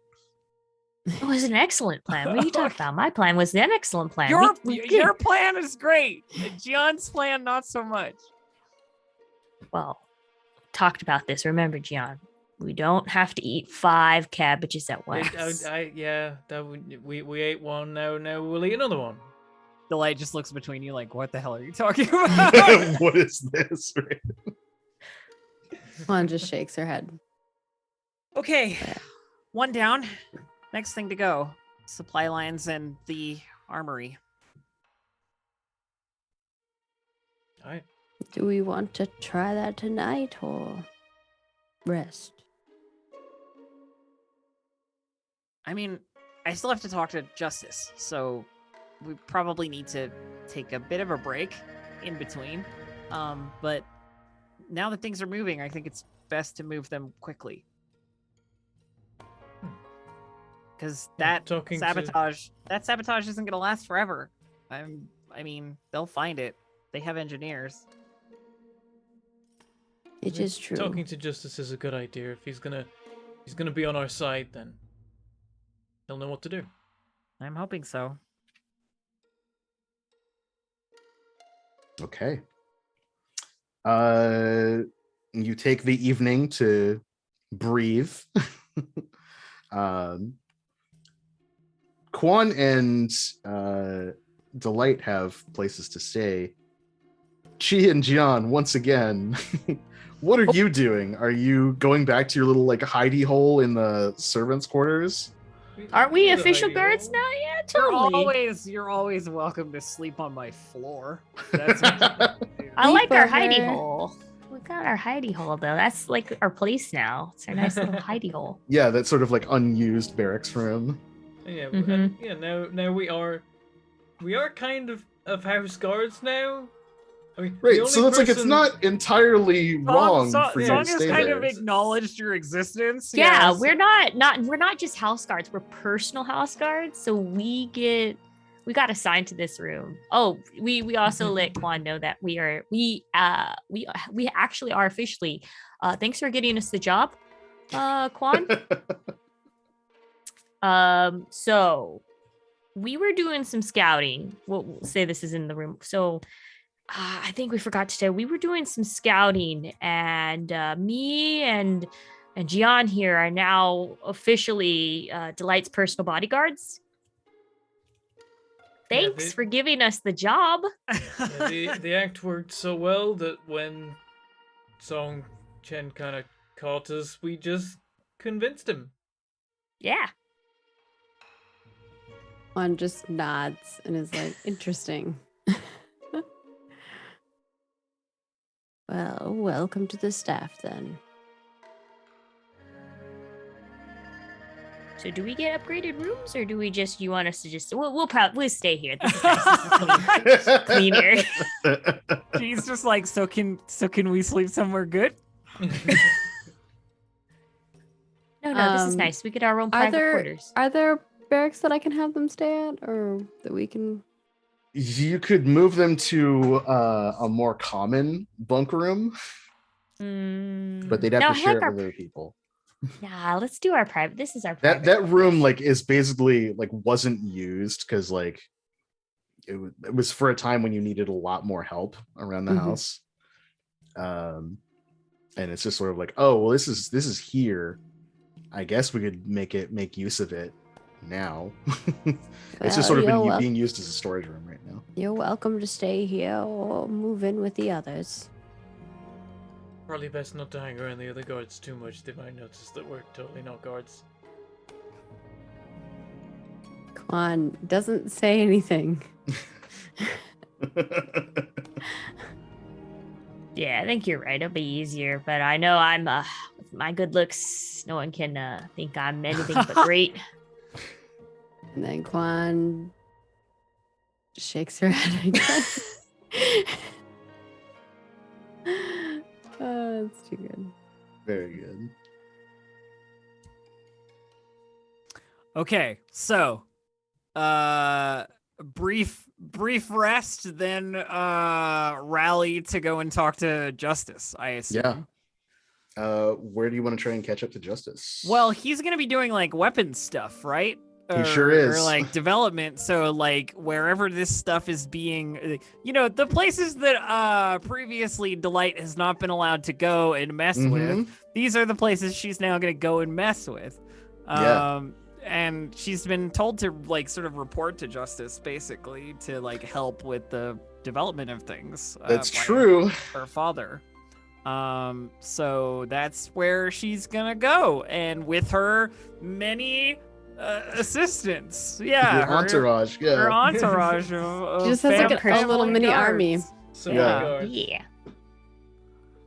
It was an excellent plan. What are you talking about? My plan was an excellent plan. Your plan is great. John's plan, not so much. Well, talked about this. Remember, Gian, we don't have to eat 5 cabbages at once. We ate one. Now we'll eat another one. The light just looks between you like, what the hell are you talking about? What is this? Juan just shakes her head. Okay, one down. Next thing to go. Supply lines and the armory. All right. Do we want to try that tonight or rest? I mean, I still have to talk to Justice, so we probably need to take a bit of a break in between. But now that things are moving, I think it's best to move them quickly. Because that sabotage isn't going to last forever. I mean, they'll find it. They have engineers. It is true. Talking to Justice is a good idea. If he's gonna be on our side, then he'll know what to do. I'm hoping so. Okay. You take the evening to breathe. Quan and Delight have places to stay. Chi and Gian, once again, what are you doing? Are you going back to your little like hidey hole in the servants' quarters? Aren't we official guards now? Yeah, totally. You're always welcome to sleep on my floor. That's what you do. I like our Sleepover. hidey hole. We got our hidey hole though. That's like our place now. It's our nice little hidey hole. Yeah, that's sort of like unused barracks room. Yeah, Mhm. Now we are kind of house guards now. I mean, the Right, only so that's like it's person- not entirely wrong for you to Song stay has kind there. of acknowledged your existence. Yeah, yes. we're not just house guards. We're personal house guards. So we got assigned to this room. Oh, we also let Quan know that we actually are officially. Thanks for getting us the job, Quan. So we were doing some scouting. We'll say this is in the room. So I think we forgot to say we were doing some scouting, and me and Gian here are now officially Delight's personal bodyguards. Thanks for giving us the job. the act worked so well that when Song Chen kind of caught us, we just convinced him. Yeah. Juan just nods and is like, interesting. Well, welcome to the staff then. So do we get upgraded rooms, or do we just? You want us to just? We'll stay here. This is nice. This is clean area. She's just like, so can we sleep somewhere good? No, this is nice. We get our own private quarters. Are there barracks that I can have them stay at, or that we can? You could move them to a more common bunk room, but they'd have to share it with other people. Nah, let's do our private. This is our private. That room like is basically like wasn't used because like it was for a time when you needed a lot more help around the house, and it's just sort of like, oh well, this is here. I guess we could make use of it now. It's just sort of being used as a storage room right now. You're welcome to stay here or move in with the others. Probably best not to hang around the other guards too much. They might notice that we're totally not guards. Quan doesn't say anything. Yeah, I think you're right. It'll be easier, but I know I'm with my good looks. No one can think I'm anything but great. And then Quan shakes her head again. Oh, that's too good. Very good. Okay, so brief rest, then rally to go and talk to Justice, I assume. Yeah. Where do you want to try and catch up to Justice? Well, he's gonna be doing like weapons stuff, right? He sure is. Or like development. So like wherever this stuff is being, the places that previously Delight has not been allowed to go and mess with. These are the places she's now gonna go and mess with. And she's been told to like sort of report to Justice basically to like help with the development of things. That's by true. Her father. So that's where she's gonna go, and with her many assistants. Yeah, her entourage. Yeah, her entourage. Of She just has like a little mini army. So Yeah.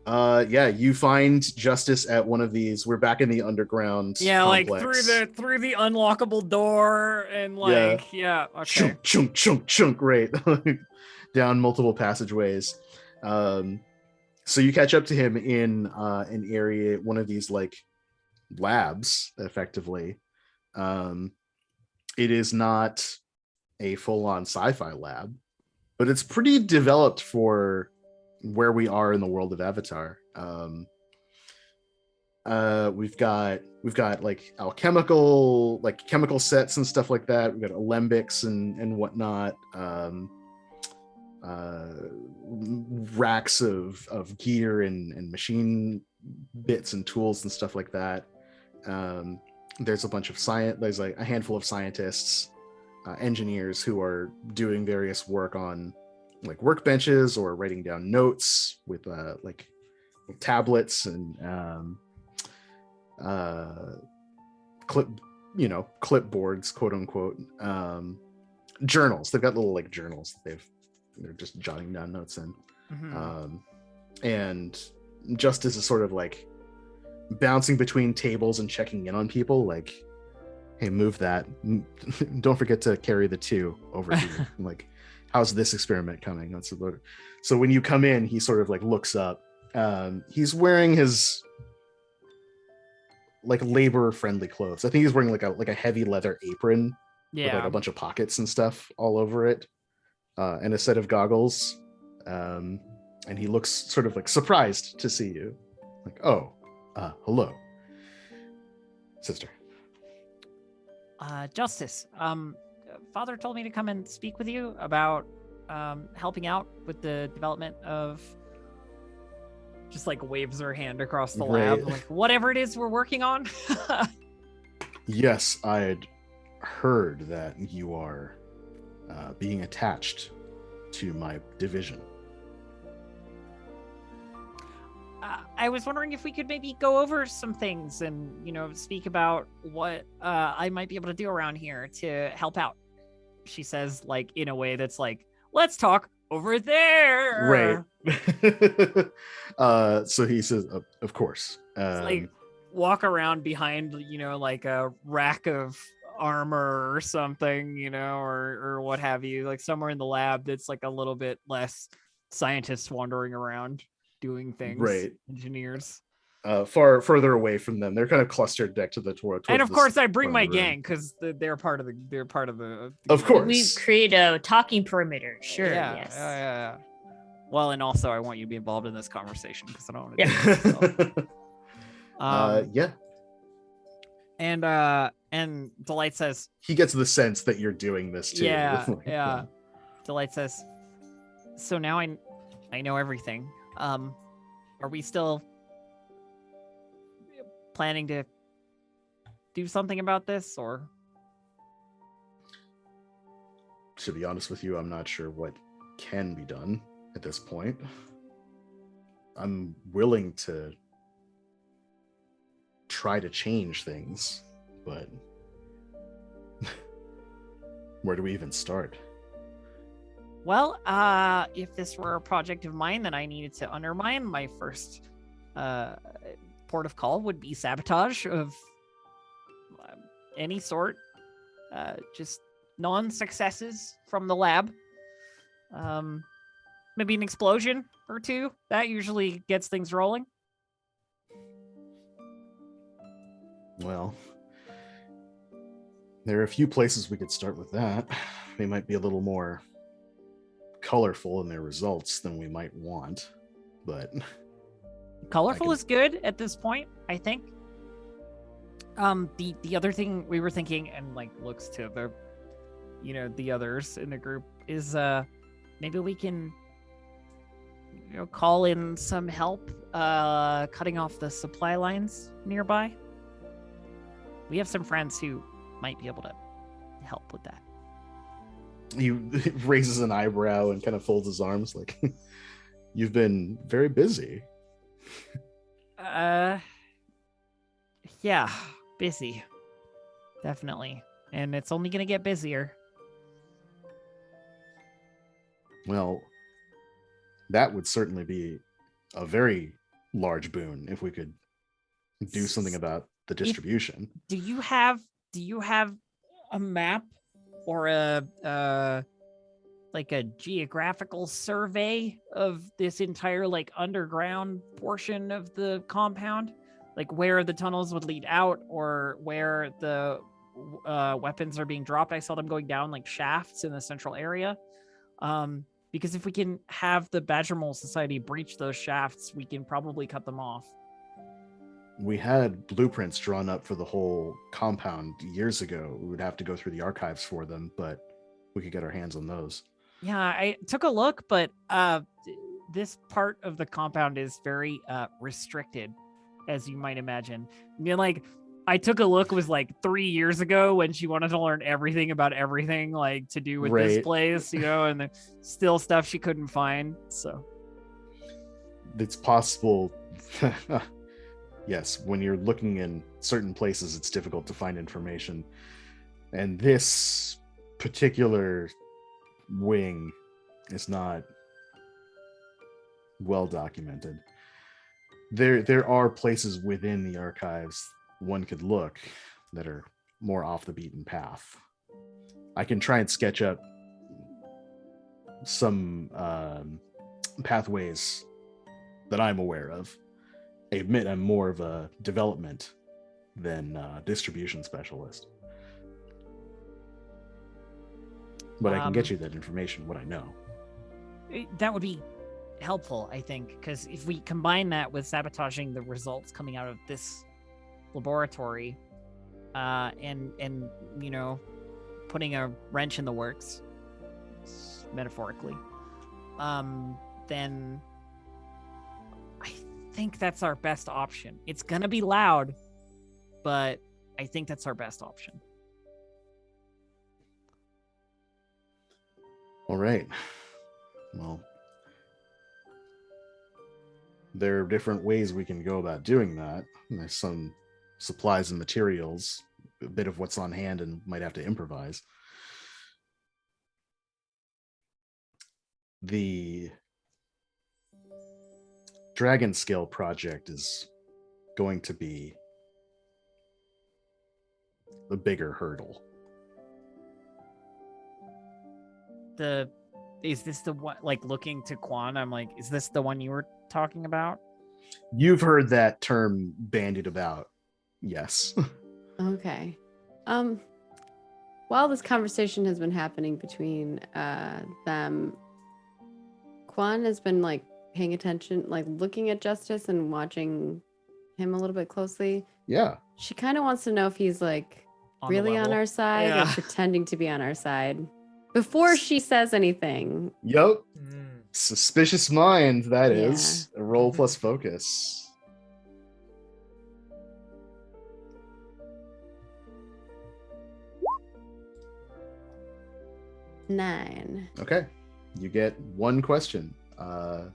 Yeah, you find Justice at one of these. We're back in the underground. Yeah, complex. like through the unlockable door, and okay. Chunk, chunk, chunk, chunk, right. Down multiple passageways. So you catch up to him in an area, one of these like labs, effectively. It is not a full-on sci-fi lab, but it's pretty developed for where we are in the world of Avatar. We've got like alchemical, like chemical sets and stuff like that. We've got alembics and whatnot. Racks of gear and machine bits and tools and stuff like that. There's a bunch of there's like a handful of scientists, engineers who are doing various work on like workbenches or writing down notes with like tablets and clipboards, quote unquote, journals. They've got little like journals they're just jotting down notes in. And Justice is sort of like bouncing between tables and checking in on people, like, hey, move that, don't forget to carry the 2 over here. Like, how's this experiment coming? That's about it. So when you come in, he sort of like looks up. He's wearing his like labor friendly clothes. I think he's wearing like a heavy leather apron with like a bunch of pockets and stuff all over it, and a set of goggles. And he looks sort of like surprised to see you. Like, oh, hello, sister. Justice, Father told me to come and speak with you about helping out with the development of, just like waves her hand across the lab, like whatever it is we're working on. Yes, I had heard that you are being attached to my division. I was wondering if we could maybe go over some things and, speak about what I might be able to do around here to help out. She says, like, in a way that's like, let's talk over there. Right. So he says, of course. Like, walk around behind, like a rack of armor or something, or what have you, like somewhere in the lab that's like a little bit less scientists wandering around doing things, right? Engineers further away from them. They're kind of clustered next to the tour. And of course I bring my gang because they're part of the of course we create a talking perimeter. Sure. Yes. Yeah. Well, and also I want you to be involved in this conversation because I don't want to do it myself. And Delight says, he gets the sense that you're doing this too. Yeah. Delight says, so now I know everything. Are we still planning to do something about this, or? To be honest with you, I'm not sure what can be done at this point. I'm willing to try to change things, but where do we even start? Well, if this were a project of mine that I needed to undermine, my first port of call would be sabotage of any sort. Just non-successes from the lab. Maybe an explosion or two. That usually gets things rolling. Well, there are a few places we could start with that. They might be a little more colorful in their results than we might want, but Colorful is good at this point, I think. The other thing we were thinking, and like looks to the, the others in the group, is maybe we can, call in some help cutting off the supply lines nearby. We have some friends who might be able to help with that. He raises an eyebrow and kind of folds his arms like, you've been very busy. Yeah, busy. Definitely. And it's only going to get busier. Well, that would certainly be a very large boon if we could do something about the distribution. Do you have a map or a geographical survey of this entire like underground portion of the compound, like where the tunnels would lead out or where the weapons are being dropped? I saw them going down like shafts in the central area. Because if we can have the Badger Mole Society breach those shafts, we can probably cut them off. We had blueprints drawn up for the whole compound years ago. We would have to go through the archives for them, but we could get our hands on those. Yeah, I took a look, but this part of the compound is very restricted, as you might imagine. I mean, like, I took a look, was like 3 years ago when she wanted to learn everything about everything, like to do with this place, and there's still stuff she couldn't find. So it's possible. Yes, when you're looking in certain places, it's difficult to find information. And this particular wing is not well documented. There are places within the archives one could look that are more off the beaten path. I can try and sketch up some pathways that I'm aware of. I admit I'm more of a development than distribution specialist. But I can get you that information, what I know. That would be helpful, I think, because if we combine that with sabotaging the results coming out of this laboratory, and putting a wrench in the works, metaphorically, then I think that's our best option. It's gonna be loud, but I think that's our best option. All right. Well, there are different ways we can go about doing that. There's some supplies and materials, a bit of what's on hand, and might have to improvise. The Dragon Scale project is going to be a bigger hurdle. Is this the one, like, looking to Quan, I'm like, is this the one you were talking about? You've heard that term bandied about. Yes. Okay. While this conversation has been happening between them, Quan has been like paying attention, like looking at Justice and watching him a little bit closely. Yeah. She kind of wants to know if he's like really on our side or pretending to be on our side before she says anything. Yep. Suspicious mind, that is. A roll plus focus. 9. Okay. You get one question. Are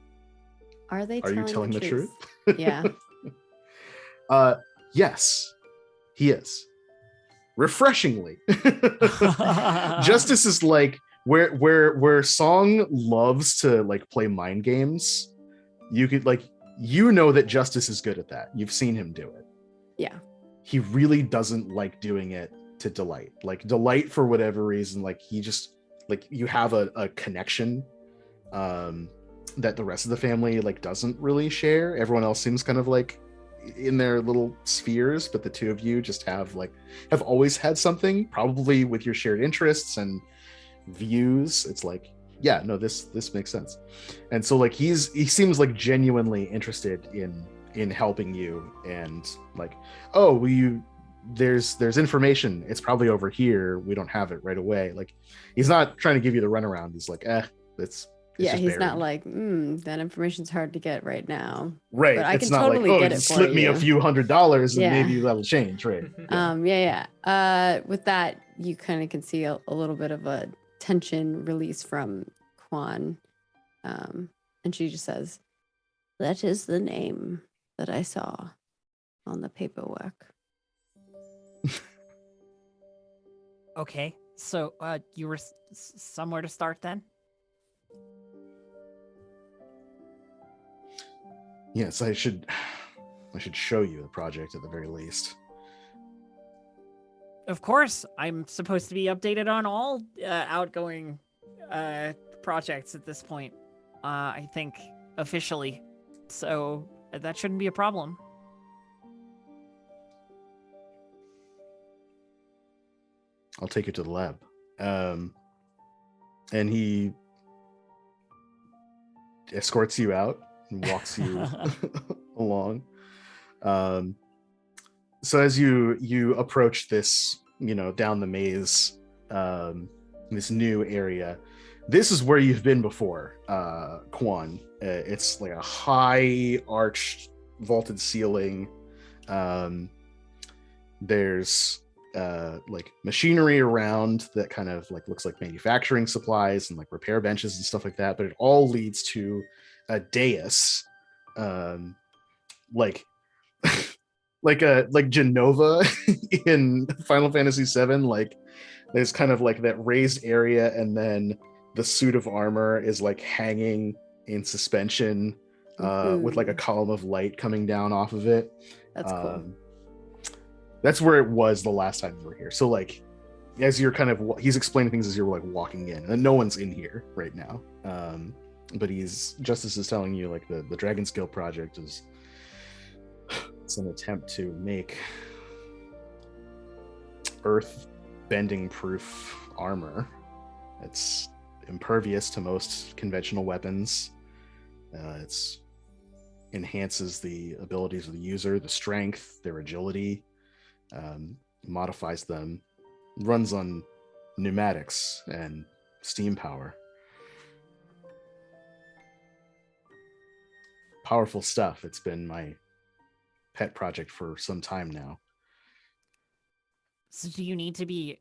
you telling the truth? Yeah. Yes, he is. Refreshingly. Justice is like where Song loves to like play mind games. You could that Justice is good at that. You've seen him do it. Yeah. He really doesn't like doing it to Delight. Like Delight, for whatever reason, like he just like you have a connection that the rest of the family like doesn't really share. Everyone else seems kind of like in their little spheres, but the two of you just have always had something, probably with your shared interests and views. It's like, yeah, no, this makes sense. And so like he seems like genuinely interested in in helping you, and like, oh, there's information. It's probably over here. We don't have it right away. Like, he's not trying to give you the runaround. He's like, it's Yeah, just he's buried. not like, that information's hard to get right now. Right. But I It's can not totally like, oh, get it just for slip me you. a few $100 and Yeah. maybe that'll change. Right. With that, you kind of can see a little bit of a tension release from Quan. And she just says, that is the name that I saw on the paperwork. Okay, so you were somewhere to start then? Yes, I should show you the project at the very least. Of course, I'm supposed to be updated on all outgoing projects at this point. I think officially, so that shouldn't be a problem. I'll take you to the lab. And he escorts you out and walks you along. So as you approach this, down the maze, this new area, this is where you've been before, Quan. It's like a high arched vaulted ceiling. There's like machinery around that kind of like looks like manufacturing supplies and like repair benches and stuff like that, but it all leads to a dais, like like Genova in Final Fantasy VII. Like there's kind of like that raised area, and then the suit of armor is like hanging in suspension with like a column of light coming down off of it. That's cool. That's where it was the last time you were here. So like, as you're kind of, he's explaining things as you're like walking in, and no one's in here right now. But Justice is telling you like the Dragon Skill project is, it's an attempt to make earth bending proof armor. It's impervious to most conventional weapons. It's enhances the abilities of the user, the strength, their agility. Modifies them, runs on pneumatics and steam power. Powerful stuff. It's been my pet project for some time now. So do you need to be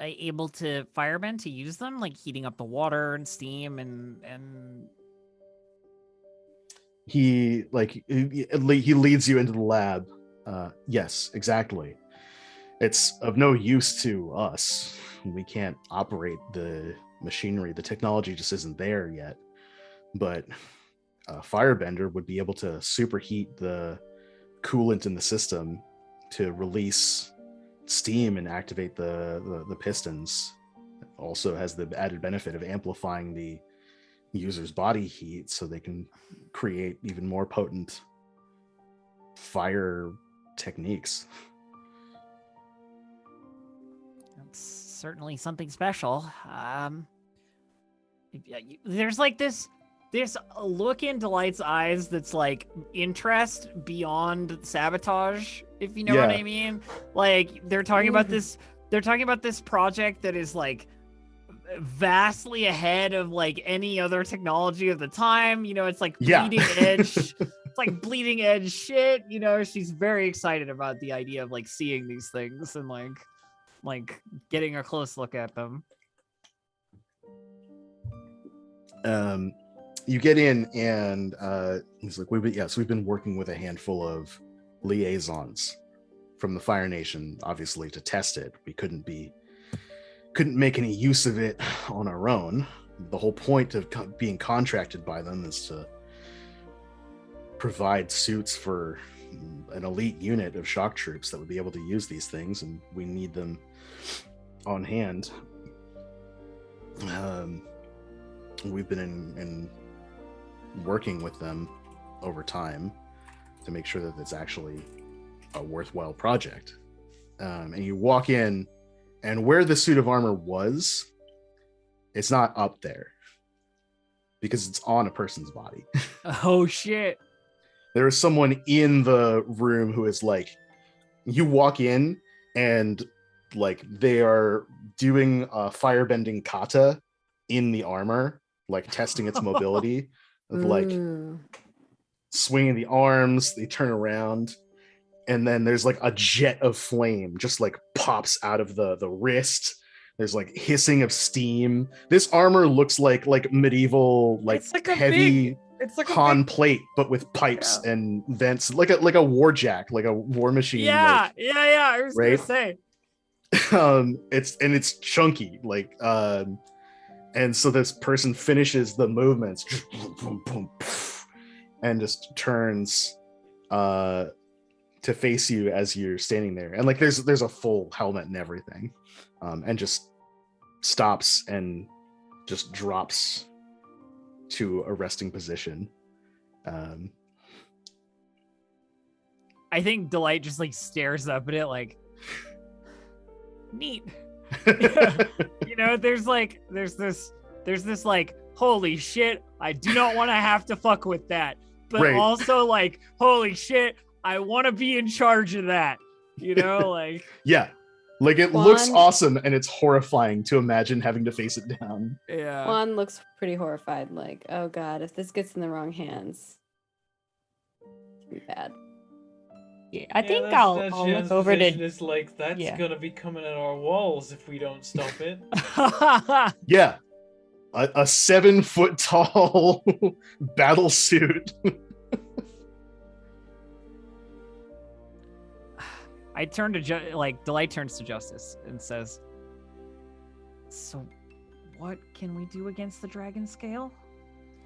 able to firebend to use them, like heating up the water and steam and he leads you into the lab. Yes, exactly. It's of no use to us. We can't operate the machinery. The technology just isn't there yet. But a firebender would be able to superheat the coolant in the system to release steam and activate the pistons. It also has the added benefit of amplifying the user's body heat so they can create even more potent fire techniques. That's certainly something special. There's like this a look in Delight's eyes that's like interest beyond sabotage, if you know what I mean. Like they're talking about this project that is like vastly ahead of like any other technology of the time. It's like bleeding edge. It's like bleeding edge shit. She's very excited about the idea of like seeing these things and like getting a close look at them. You get in and he's like, we've been working with a handful of liaisons from the Fire Nation, obviously, to test it. We couldn't make any use of it on our own. The whole point of being contracted by them is to provide suits for an elite unit of shock troops that would be able to use these things, and we need them on hand. We've been in working with them over time to make sure that it's actually a worthwhile project. And you walk in, and where the suit of armor was, it's not up there because it's on a person's body. Oh shit. There is someone in the room who is like, you walk in and like they are doing a firebending kata in the armor, like testing its mobility, of like Ooh. swinging the arms. They turn around, and then there's like a jet of flame just like pops out of the wrist. There's like hissing of steam. This armor looks like medieval, like It's like a heavy big. It's like Han a big. plate, but with pipes Yeah. and vents, like a war jack, like a war machine. Yeah, like, yeah. I was right? gonna say. It's chunky, like and so this person finishes the movements and just turns to face you as you're standing there, and like there's a full helmet and everything, and just stops and just drops to a resting position. I think Delight just like stares up at it like, neat. You know, there's this like, holy shit, I do not want to have to fuck with that, but Right. also like, holy shit, I want to be in charge of that. You know, like, Yeah, like it looks Juan- awesome, and it's horrifying to imagine having to face it down. yeah. Juan looks pretty horrified, like, oh god, if this gets in the wrong hands, it's gonna be bad. Yeah, I think that's I'll Jan's look over position to. is like, that's Yeah. gonna be coming at our walls if we don't stop it. Yeah, a 7-foot tall battle suit. I turn to like Delight turns to Justice and says, "So, what can we do against the dragon scale?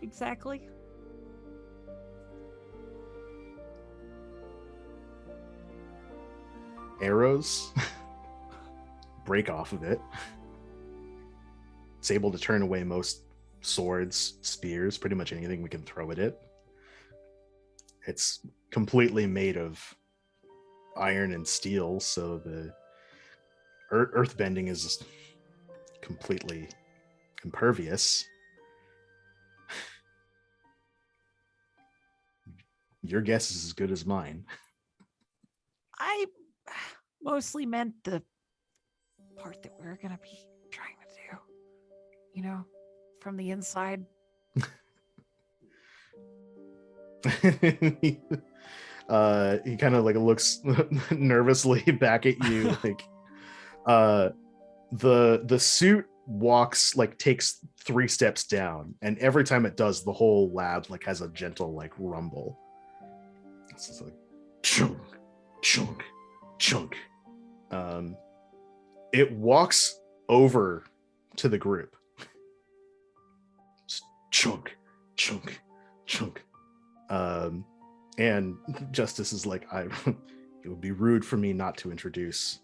Exactly?" Arrows break off of it. It's able to turn away most swords, spears, pretty much anything we can throw at it. It's completely made of iron and steel, so the earthbending is completely impervious. Your guess is as good as mine. I mostly meant the part that we're gonna be trying to do. You know, from the inside. He kind of like looks nervously back at you, like the suit walks, like takes 3 steps down, and every time it does, the whole lab like has a gentle like rumble. It's just like chunk, chunk, chunk. It walks over to the group. Just chunk, chunk, chunk. And Justice is like, it would be rude for me not to introduce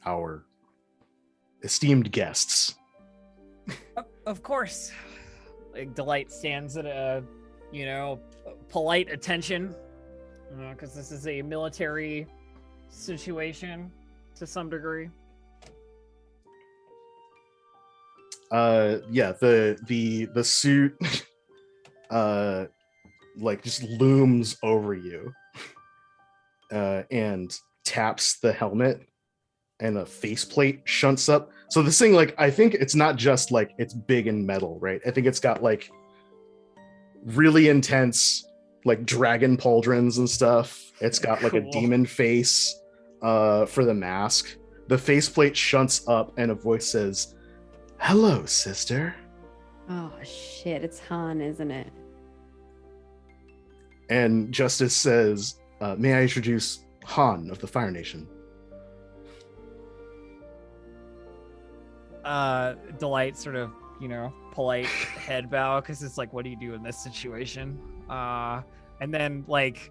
our esteemed guests. Of course. Like Delight stands at a, polite attention, because this is a military situation to some degree. Yeah, the suit like just looms over you and taps the helmet, and a faceplate shunts up. So this thing, like, I think it's not just like it's big and metal, right? I think it's got like really intense like dragon pauldrons and stuff. It's got like a Cool. demon face for the mask. The faceplate shunts up and a voice says, "Hello, sister." Oh shit, it's Han, isn't it? And Justice says, "May I introduce Han of the Fire Nation?" Delight sort of, polite head bow, because it's like, what do you do in this situation? And then like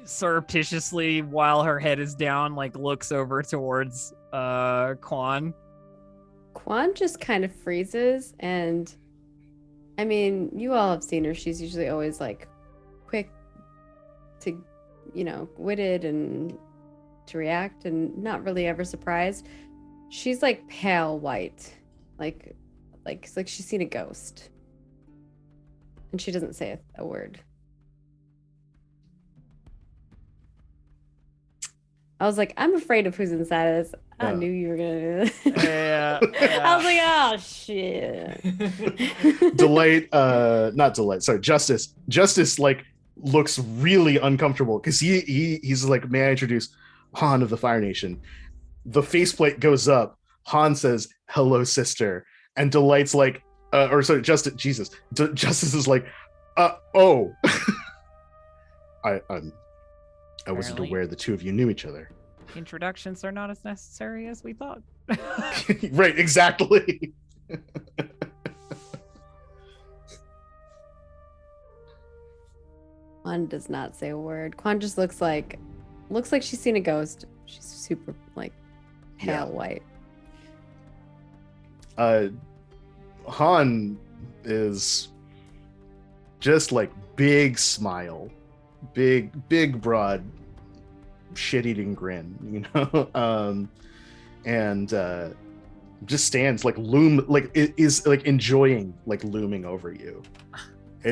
surreptitiously, while her head is down, like looks over towards Quan. Quan just kind of freezes, and I mean, you all have seen her. She's usually always like quick to, witted and to react, and not really ever surprised. She's like pale white, like she's seen a ghost, and she doesn't say a word. I was like, I'm afraid of who's inside of this. I Yeah. knew you were gonna do this. Yeah, I was like, oh shit. Delight, not Delight, sorry, Justice. Justice like looks really uncomfortable because he's like, may I introduce Han of the Fire Nation? The faceplate goes up. Han says, "Hello, sister," and Delight's like, or sorry, Justice. Jesus, Justice is like, oh, I wasn't Apparently. aware the two of you knew each other. Introductions are not as necessary as we thought. Right, exactly. Quan does not say a word. Quan just looks like she's seen a ghost. She's super like pale Yeah. white. Han is just like big smile, big broad shit-eating grin, you know. And just stands like is like enjoying like looming over you.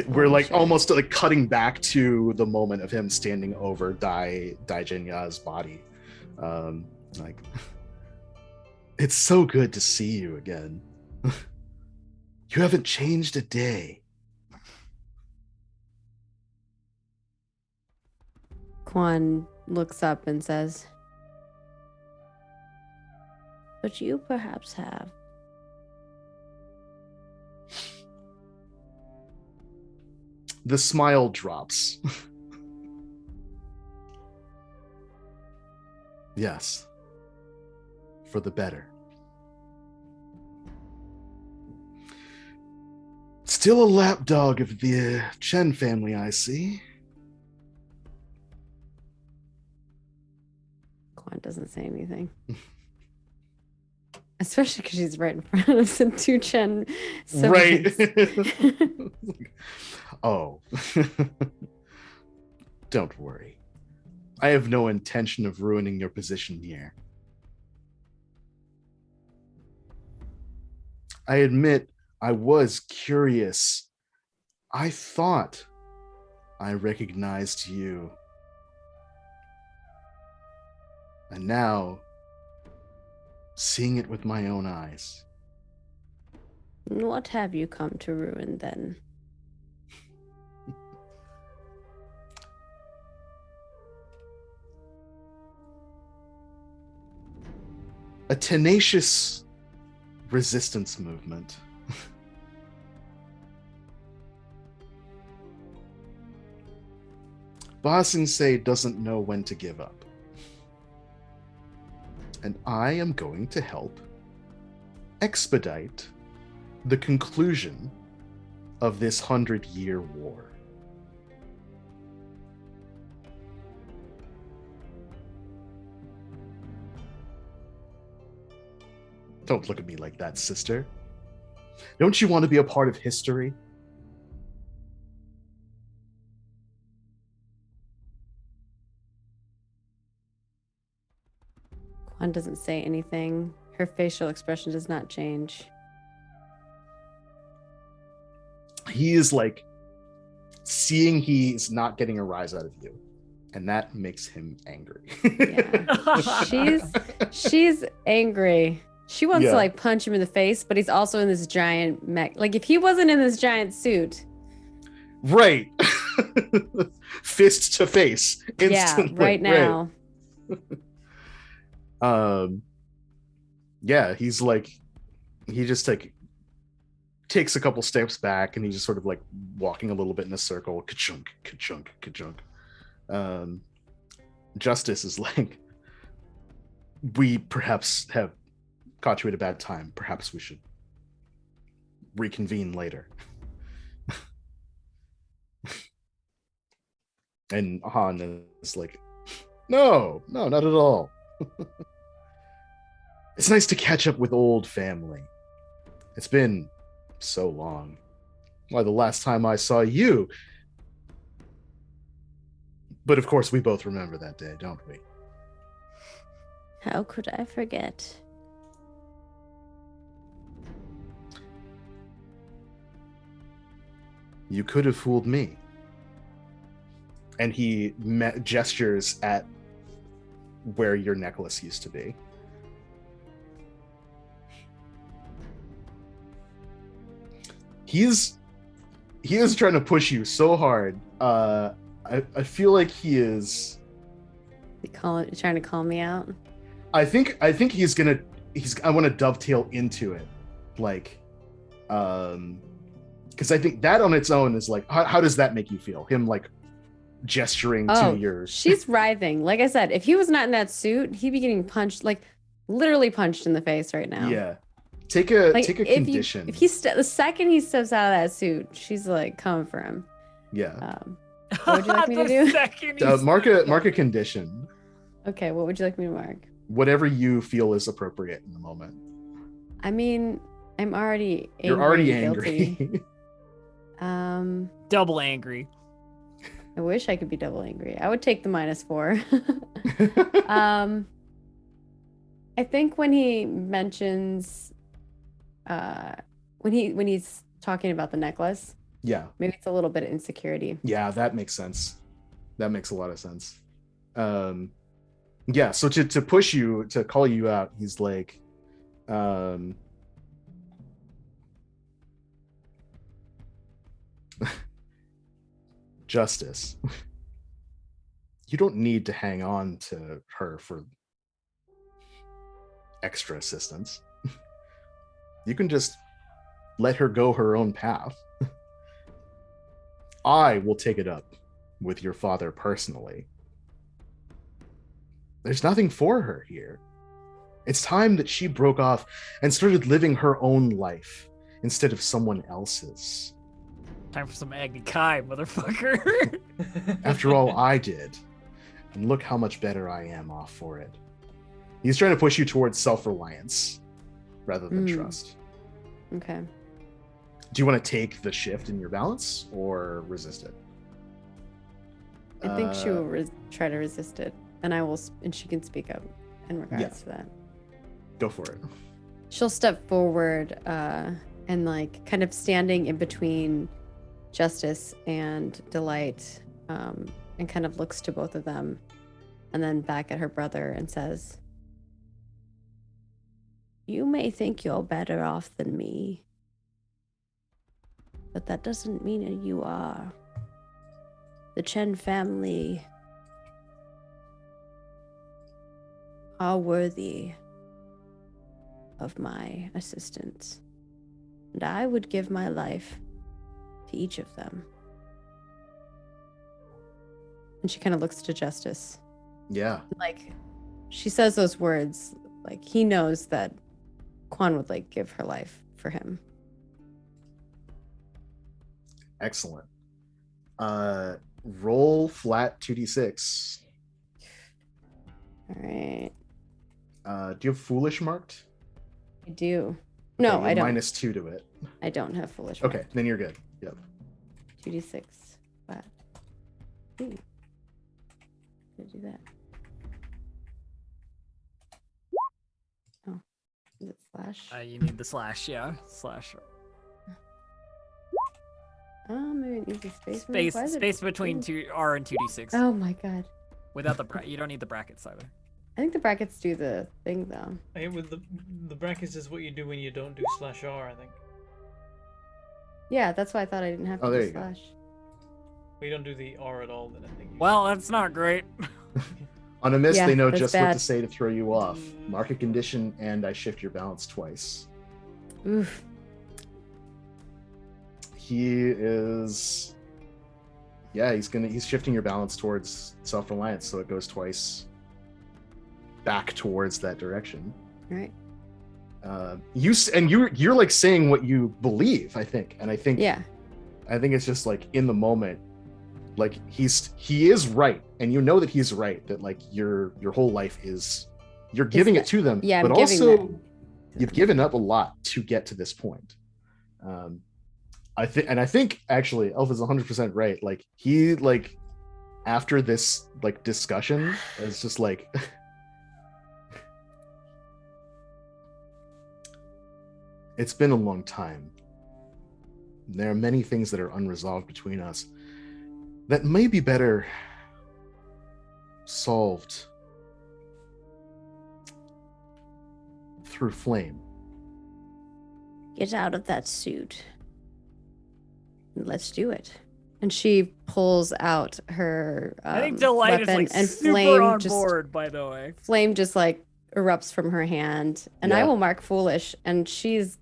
We're like shit. almost like cutting back to the moment of him standing over Dai Jinya's body. Like, it's so good to see you again. You haven't changed a day. Quan looks up and says, "But you perhaps have." The smile drops. Yes. For the better. Still a lapdog of the Chen family, I see. Quan doesn't say anything. Especially because she's right in front of the two Chen siblings. Right. Oh. Don't worry. I have no intention of ruining your position here. I admit I was curious. I thought I recognized you. And now, seeing it with my own eyes. What have you come to ruin then? A tenacious resistance movement. Ba Sing-se doesn't know when to give up. And I am going to help expedite the conclusion of this 100-year war. Don't look at me like that, sister. Don't you want to be a part of history? Quan doesn't say anything. Her facial expression does not change. He is like seeing he's not getting a rise out of you, and that makes him angry. Yeah. She's angry. She wants Yeah. to like punch him in the face, but he's also in this giant mech. Like if he wasn't in this giant suit. Right. Fist to face instantly. Yeah, right now. Yeah, he's like, he just like takes a couple steps back, and he's just sort of like walking a little bit in a circle. Ka-chunk, ka-chunk, ka-chunk. Justice is like, we perhaps have caught you at a bad time. Perhaps we should reconvene later. And Han is like, no, not at all. It's nice to catch up with old family. It's been so long. Why, the last time I saw you. But of course, we both remember that day, don't we? How could I forget? You could have fooled me. And he gestures at where your necklace used to be. He is trying to push you so hard. I feel like he is Trying to call me out. I think I want to dovetail into it, like, because I think that on its own is like, how does that make you feel? Him like gesturing to your. She's writhing. Like I said, if he was not in that suit, he'd be getting punched, like literally punched in the face right now. Yeah, take a Like, condition. the second he steps out of that suit, she's like coming for him. Yeah. What would you like me to do? Mark a condition. Okay, what would you like me to mark? Whatever you feel is appropriate in the moment. I mean, I'm already angry. You're already and angry. guilty. Double angry. I wish I could be double angry. I would take the -4. I think when he mentions, when he's talking about the necklace, Yeah. maybe it's a little bit of insecurity. Yeah, that makes sense. That makes a lot of sense. Yeah, so to push you, to call you out, he's like, Justice, you don't need to hang on to her for extra assistance. You can just let her go her own path. I will take it up with your father personally. There's nothing for her here. It's time that she broke off and started living her own life instead of someone else's. Time for some Agni Kai, motherfucker. After all, I did. And look how much better I am off for it. He's trying to push you towards self-reliance rather than trust. Okay. Do you want to take the shift in your balance or resist it? I think she will try to resist it, and she can speak up in regards to that. Go for it. She'll step forward, and like kind of standing in between Justice and Delight, and kind of looks to both of them, and then back at her brother and says, "You may think you're better off than me, but that doesn't mean that you are. The Chen family are worthy of my assistance, and I would give my life to each of them." And she kind of looks to Justice. Yeah. Like, she says those words, like he knows that Quan would like give her life for him. Excellent. Roll flat 2d6. All right. Do you have foolish marked? I do. No, Okay, I don't. -2 to it. I don't have foolish. Okay, then you're good. Yep. 2d6 flat. Ooh. Did I do that? Oh, is it slash? You need the slash, yeah. Slash. Oh, maybe an easy space. Space between R and 2d6. Oh my god. Without the you don't need the brackets either. I think the brackets do the thing though. I think with the brackets is what you do when you don't do /R, I think. Yeah, that's why I thought I didn't have to there do you go. slash. Well, you don't do the R at all, then I think. Well, that's not great. On a miss, Yeah, they know that's just what bad. to say to throw you off. Mark a condition, and I shift your balance twice. Oof. He is. Yeah, he's shifting your balance towards self-reliance, so it goes twice back towards that direction. All right. You're like saying what you believe, I think, and I think Yeah. I think it's just like in the moment, like he is right, and you know that he's right, that like your whole life is you're giving it to them, Yeah, but I'm giving also that. you've given up a lot to get to this point. I think actually Elf is 100% right. Like he like after this like discussion, it's just like it's been a long time. There are many things that are unresolved between us that may be better solved through flame. Get out of that suit. Let's do it. And she pulls out her I think Delight is weapon, like and super flame on just board, by the way. flame just like erupts from her hand. And I Yeah. will mark foolish, and she's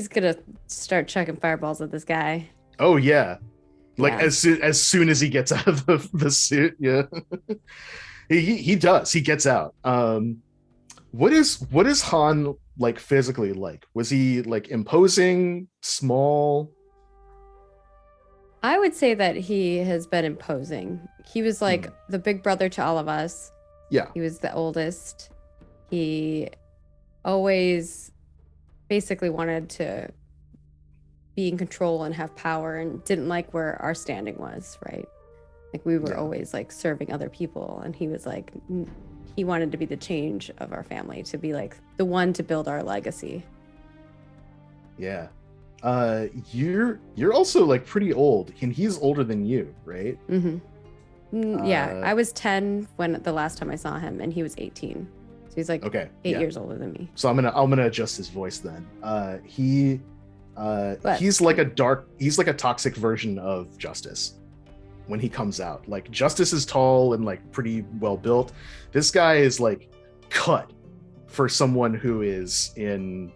gonna start chucking fireballs at this guy. Oh yeah. Like Yeah. as soon as he gets out of the suit, yeah. he does. He gets out. What is Han like physically like? Was he like imposing, small? I would say that he has been imposing. He was like the big brother to all of us. Yeah. He was the oldest. He always basically wanted to be in control and have power, and didn't like where our standing was, right? Like we were Yeah. always like serving other people, and he was like he wanted to be the change of our family, to be like the one to build our legacy. Yeah. You're also like pretty old, and he's older than you, right? Yeah, I was 10 when the last time I saw him, and he was 18. So he's like Okay. 8 yeah. years older than me. So I'm gonna adjust his voice then. He's like a toxic version of Justice when he comes out. Like Justice is tall and like pretty well built. This guy is like cut for someone who is in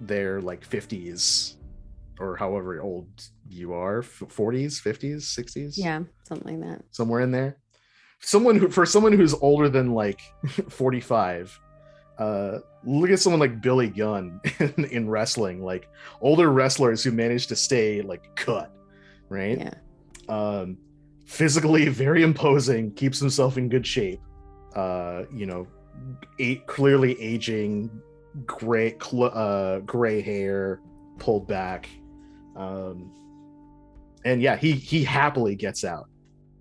their like 50s or however old you are, 40s, 50s, 60s. Yeah, something like that. Somewhere in there. Someone who's older than like 45. Look at someone like Billy Gunn in wrestling, like older wrestlers who manage to stay like cut, right? Yeah. Physically very imposing, keeps himself in good shape. Clearly aging, gray hair pulled back. And yeah, he happily gets out,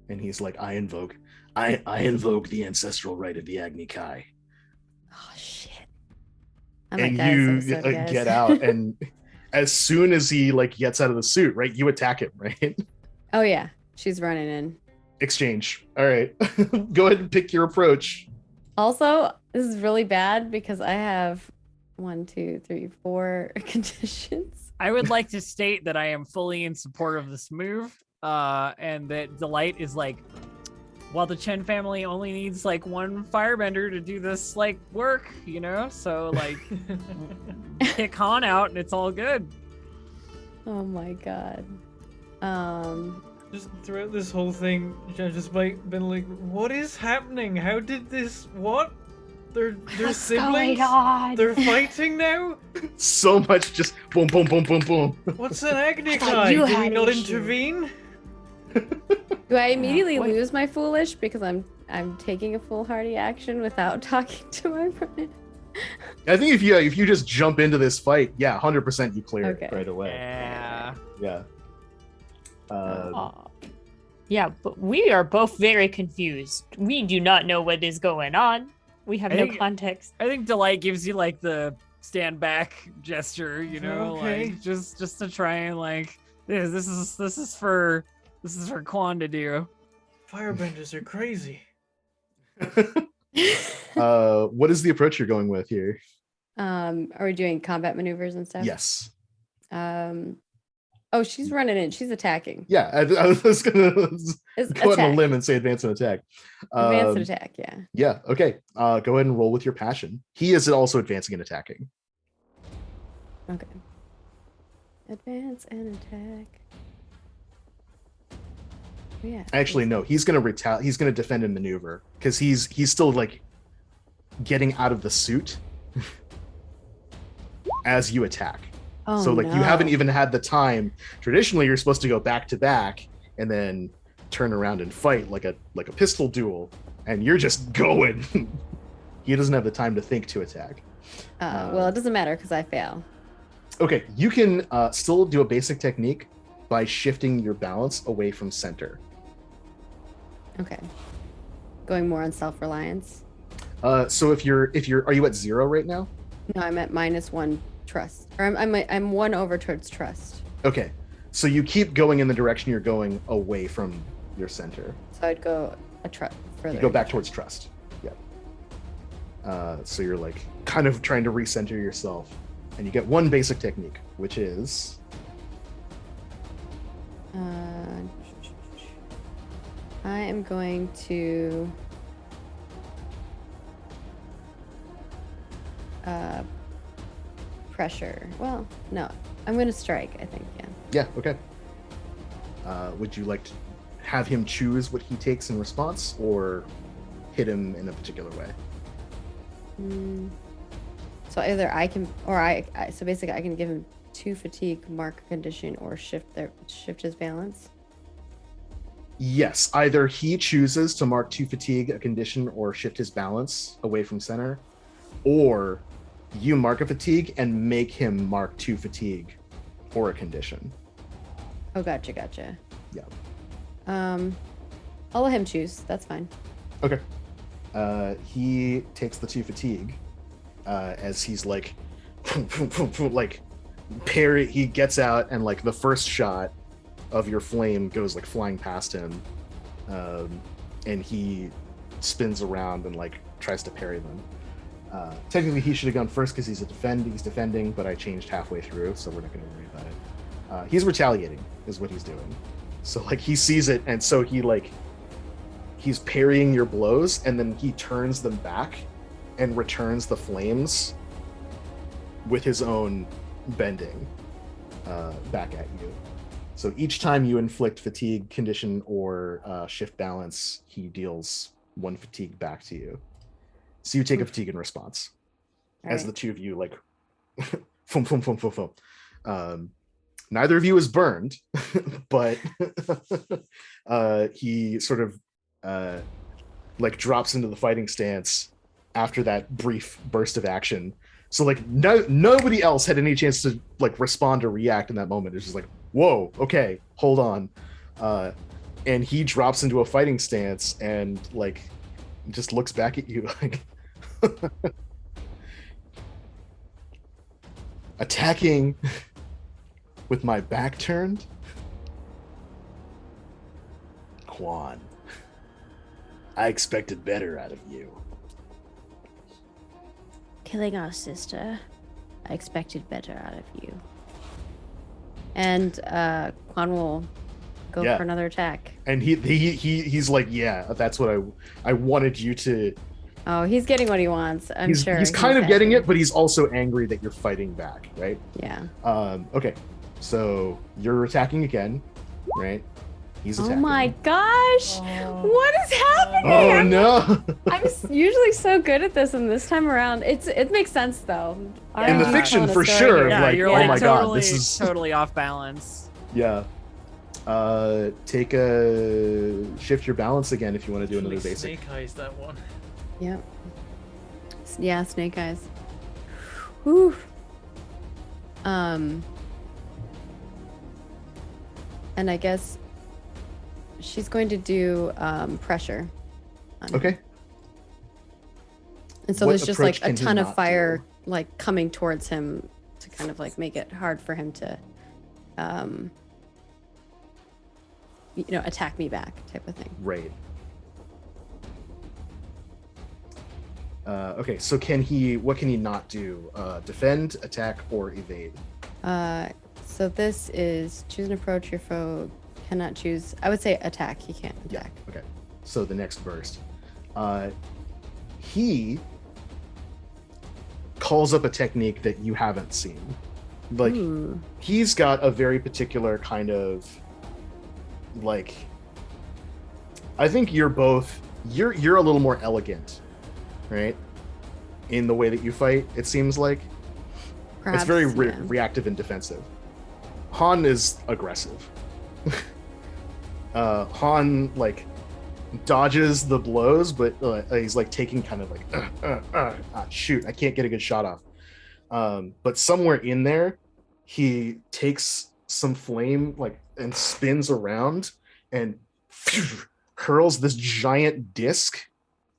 and he's like, I invoke the ancestral right of the Agni Kai. Oh shit. And you get out, and as soon as he like gets out of the suit, right, you attack him, right? Oh yeah, she's running in. Exchange. All right. Go ahead and pick your approach. Also, this is really bad because I have 1, 2, 3, 4 conditions. I would like to state that I am fully in support of this move, and that Delight is like, while the Chen family only needs like one firebender to do this like work, you know, so like kick Han out and it's all good. Oh my god. Just throughout this whole thing, I've just been like, what is happening? How did this? What? They're What's siblings. going on? They're fighting now. So much just boom, boom, boom, boom, boom. What's an Agni I thought Kai? you Did we had not issues. intervene? Do I immediately what- lose my foolish because I'm taking a foolhardy action without talking to my friend? I think if you just jump into this fight, yeah, 100% you clear Okay. it right away. Yeah. Yeah. Yeah, but we are both very confused. We do not know what is going on. We have I no think- context. I think Delight gives you like the stand back gesture, you know, Okay. like just to try and like this is for Quan to do. Firebenders are crazy. What is the approach you're going with here? Are we doing combat maneuvers and stuff? Yes. Oh, she's running in. She's attacking. Yeah, I was gonna It's go out on a attack. limb and say advance and attack. Advanced attack, yeah. Yeah, okay. Go ahead and roll with your passion. He is also advancing and attacking. Okay. Advance and attack. Yeah. Actually, no, he's gonna he's gonna defend and maneuver because he's still like getting out of the suit as you attack. Oh, So like you no. haven't even had the time. Traditionally, you're supposed to go back to back and then turn around and fight like a pistol duel, and you're just going. He doesn't have the time to think to attack. Well, it doesn't matter because I fail. Okay, you can still do a basic technique by shifting your balance away from center. Okay. Going more on self-reliance. So if you're are you at 0 right now? No, I'm at -1 trust. Or I'm 1 over towards trust. Okay, so you keep going in the direction you're going away from your center. So I'd go further. You go back towards trust. Yeah. So you're like kind of trying to recenter yourself, and you get one basic technique, which is I am going to pressure. Well, no, I'm going to strike, I think. yeah, okay. Would you like to have him choose what he takes in response, or hit him in a particular way? So either I can, or so basically I can give him 2 fatigue, mark a condition, or shift his balance. Yes, either he chooses to mark 2 fatigue, a condition, or shift his balance away from center, or you mark a fatigue and make him mark 2 fatigue or a condition. Oh, gotcha. Yeah. I'll let him choose. That's fine. Okay. He takes the 2 fatigue as he's like, like parry. He gets out, and like the first shot of your flame goes like flying past him, and he spins around and like tries to parry them. Technically, he should have gone first because he's defending, but I changed halfway through, so we're not going to worry about it. He's retaliating, is what he's doing. So like he sees it, and so he's parrying your blows, and then he turns them back and returns the flames with his own bending back at you. So each time you inflict fatigue, condition, or shift balance, he deals 1 fatigue back to you. So you take a fatigue in response. As the 2 of you like foom, foom, foom, foom, foom. Neither of you is burned, but he sort of like drops into the fighting stance after that brief burst of action. So like nobody else had any chance to like respond or react in that moment. It's just like, whoa, okay, hold on. And he drops into a fighting stance and like just looks back at you like attacking with my back turned. Quan, I expected better out of you. Killing our sister, I expected better out of you. And Quan will go for another attack. And he's like, yeah, that's what I wanted you to. Oh, he's getting what he wants. I'm sure. He's kind of getting it, but he's also angry that you're fighting back, right? Yeah. Okay. So you're attacking again, right? He's attacking. Oh my gosh! What is happening? Oh no! I'm usually so good at this, and this time around, it makes sense though. In the fiction, for sure. Yeah, like, you're oh like my totally, god, this is totally off balance. Yeah. Take a shift your balance again if you want to do another basic. Snake eyes that one. Yep. Yeah, snake eyes. Whew. And I guess she's going to do pressure. Okay. And so What there's just like approach a can ton he of not fire do? like coming towards him to kind of like make it hard for him to attack me back type of thing. Right. Okay, so what can he not do? Defend, attack, or evade? So this is choose an approach your foe cannot choose. I would say attack. He can't attack. Yeah, okay. So the next burst. He calls up a technique that you haven't seen. Like, he's got a very particular kind of, like, I think you're a little more elegant, right? In the way that you fight, it seems like. Perhaps, it's very yeah. reactive and defensive. Han is aggressive. Han, like, dodges the blows, but he's like taking kind of like shoot, I can't get a good shot off. But somewhere in there he takes some flame like and spins around and hurls this giant disc,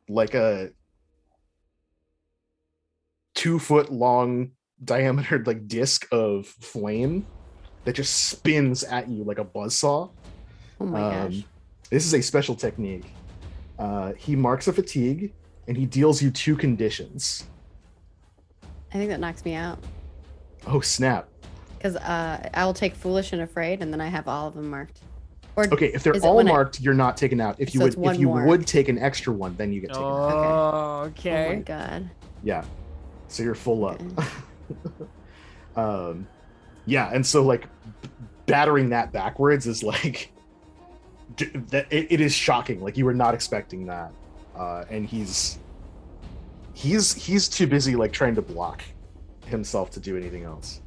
like a 2-foot long diameter like disc of flame that just spins at you like a buzzsaw. Oh my gosh. This is a special technique. He marks a fatigue and he deals you 2 conditions. I think that knocks me out. Oh snap! Because I will take foolish and afraid, and then I have all of them marked. Or Okay, if they're is it all when marked, you're not taken out. If you So it's one more. would take an extra one, then you get taken out. Oh, Oh okay. my god. Yeah, so you're full up. Okay. Yeah, and so like battering that backwards is like it is shocking. Like you were not expecting that, and he's too busy like trying to block himself to do anything else.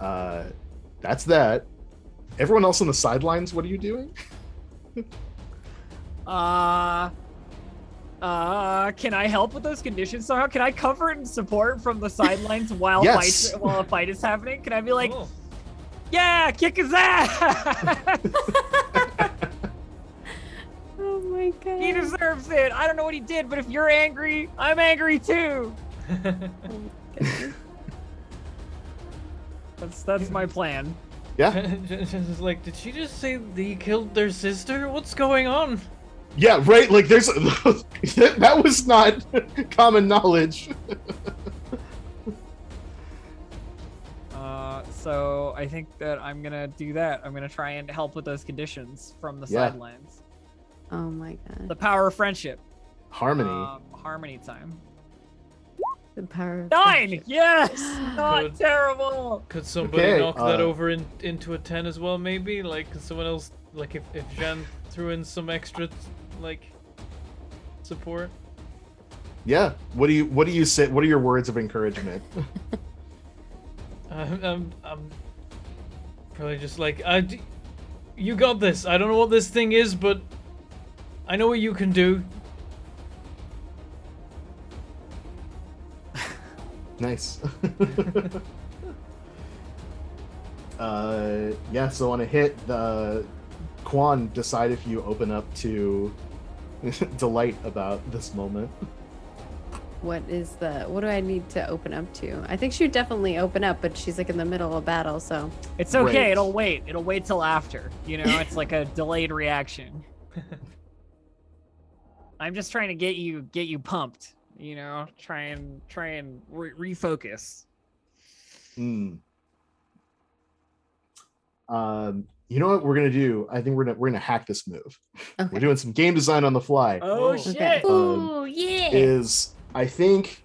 That's that. Everyone else on the sidelines, what are you doing? Can I help with those conditions somehow? Can I cover and support from the sidelines while Yes. while a fight is happening? Can I be like, Oh. yeah, kick his ass? Oh my god. He deserves it. I don't know what he did, but if you're angry, I'm angry too. That's my plan. Yeah, Just like, did she just say that he killed their sister? What's going on? yeah, right. Like there's that was not common knowledge. So I think that I'm gonna do that. I'm gonna try and help with those conditions from the Yeah. sidelines. Oh my god. The power of friendship. Harmony. Harmony time. The power of 9! friendship. Yes! Not Good. terrible! Could somebody Okay, knock that over into a 10 as well, maybe? Like, could someone else, like, if Jean threw in some extra, like, support? Yeah. What do you say? What are your words of encouragement? I'm probably just like, you got this. I don't know what this thing is, but I know what you can do. Nice. Yeah, so on a hit, the Quan, decide if you open up to delight about this moment. What do I need to open up to? I think she would definitely open up, but she's like in the middle of battle, so It's okay, Right. it'll wait. It'll wait till after. You know, it's like a delayed reaction. I'm just trying to get you pumped. You know, try and refocus. You know what we're gonna do? I think we're gonna hack this move. okay. We're doing some game design on the fly. Oh Whoa. shit! Okay. Ooh, yeah. Is I think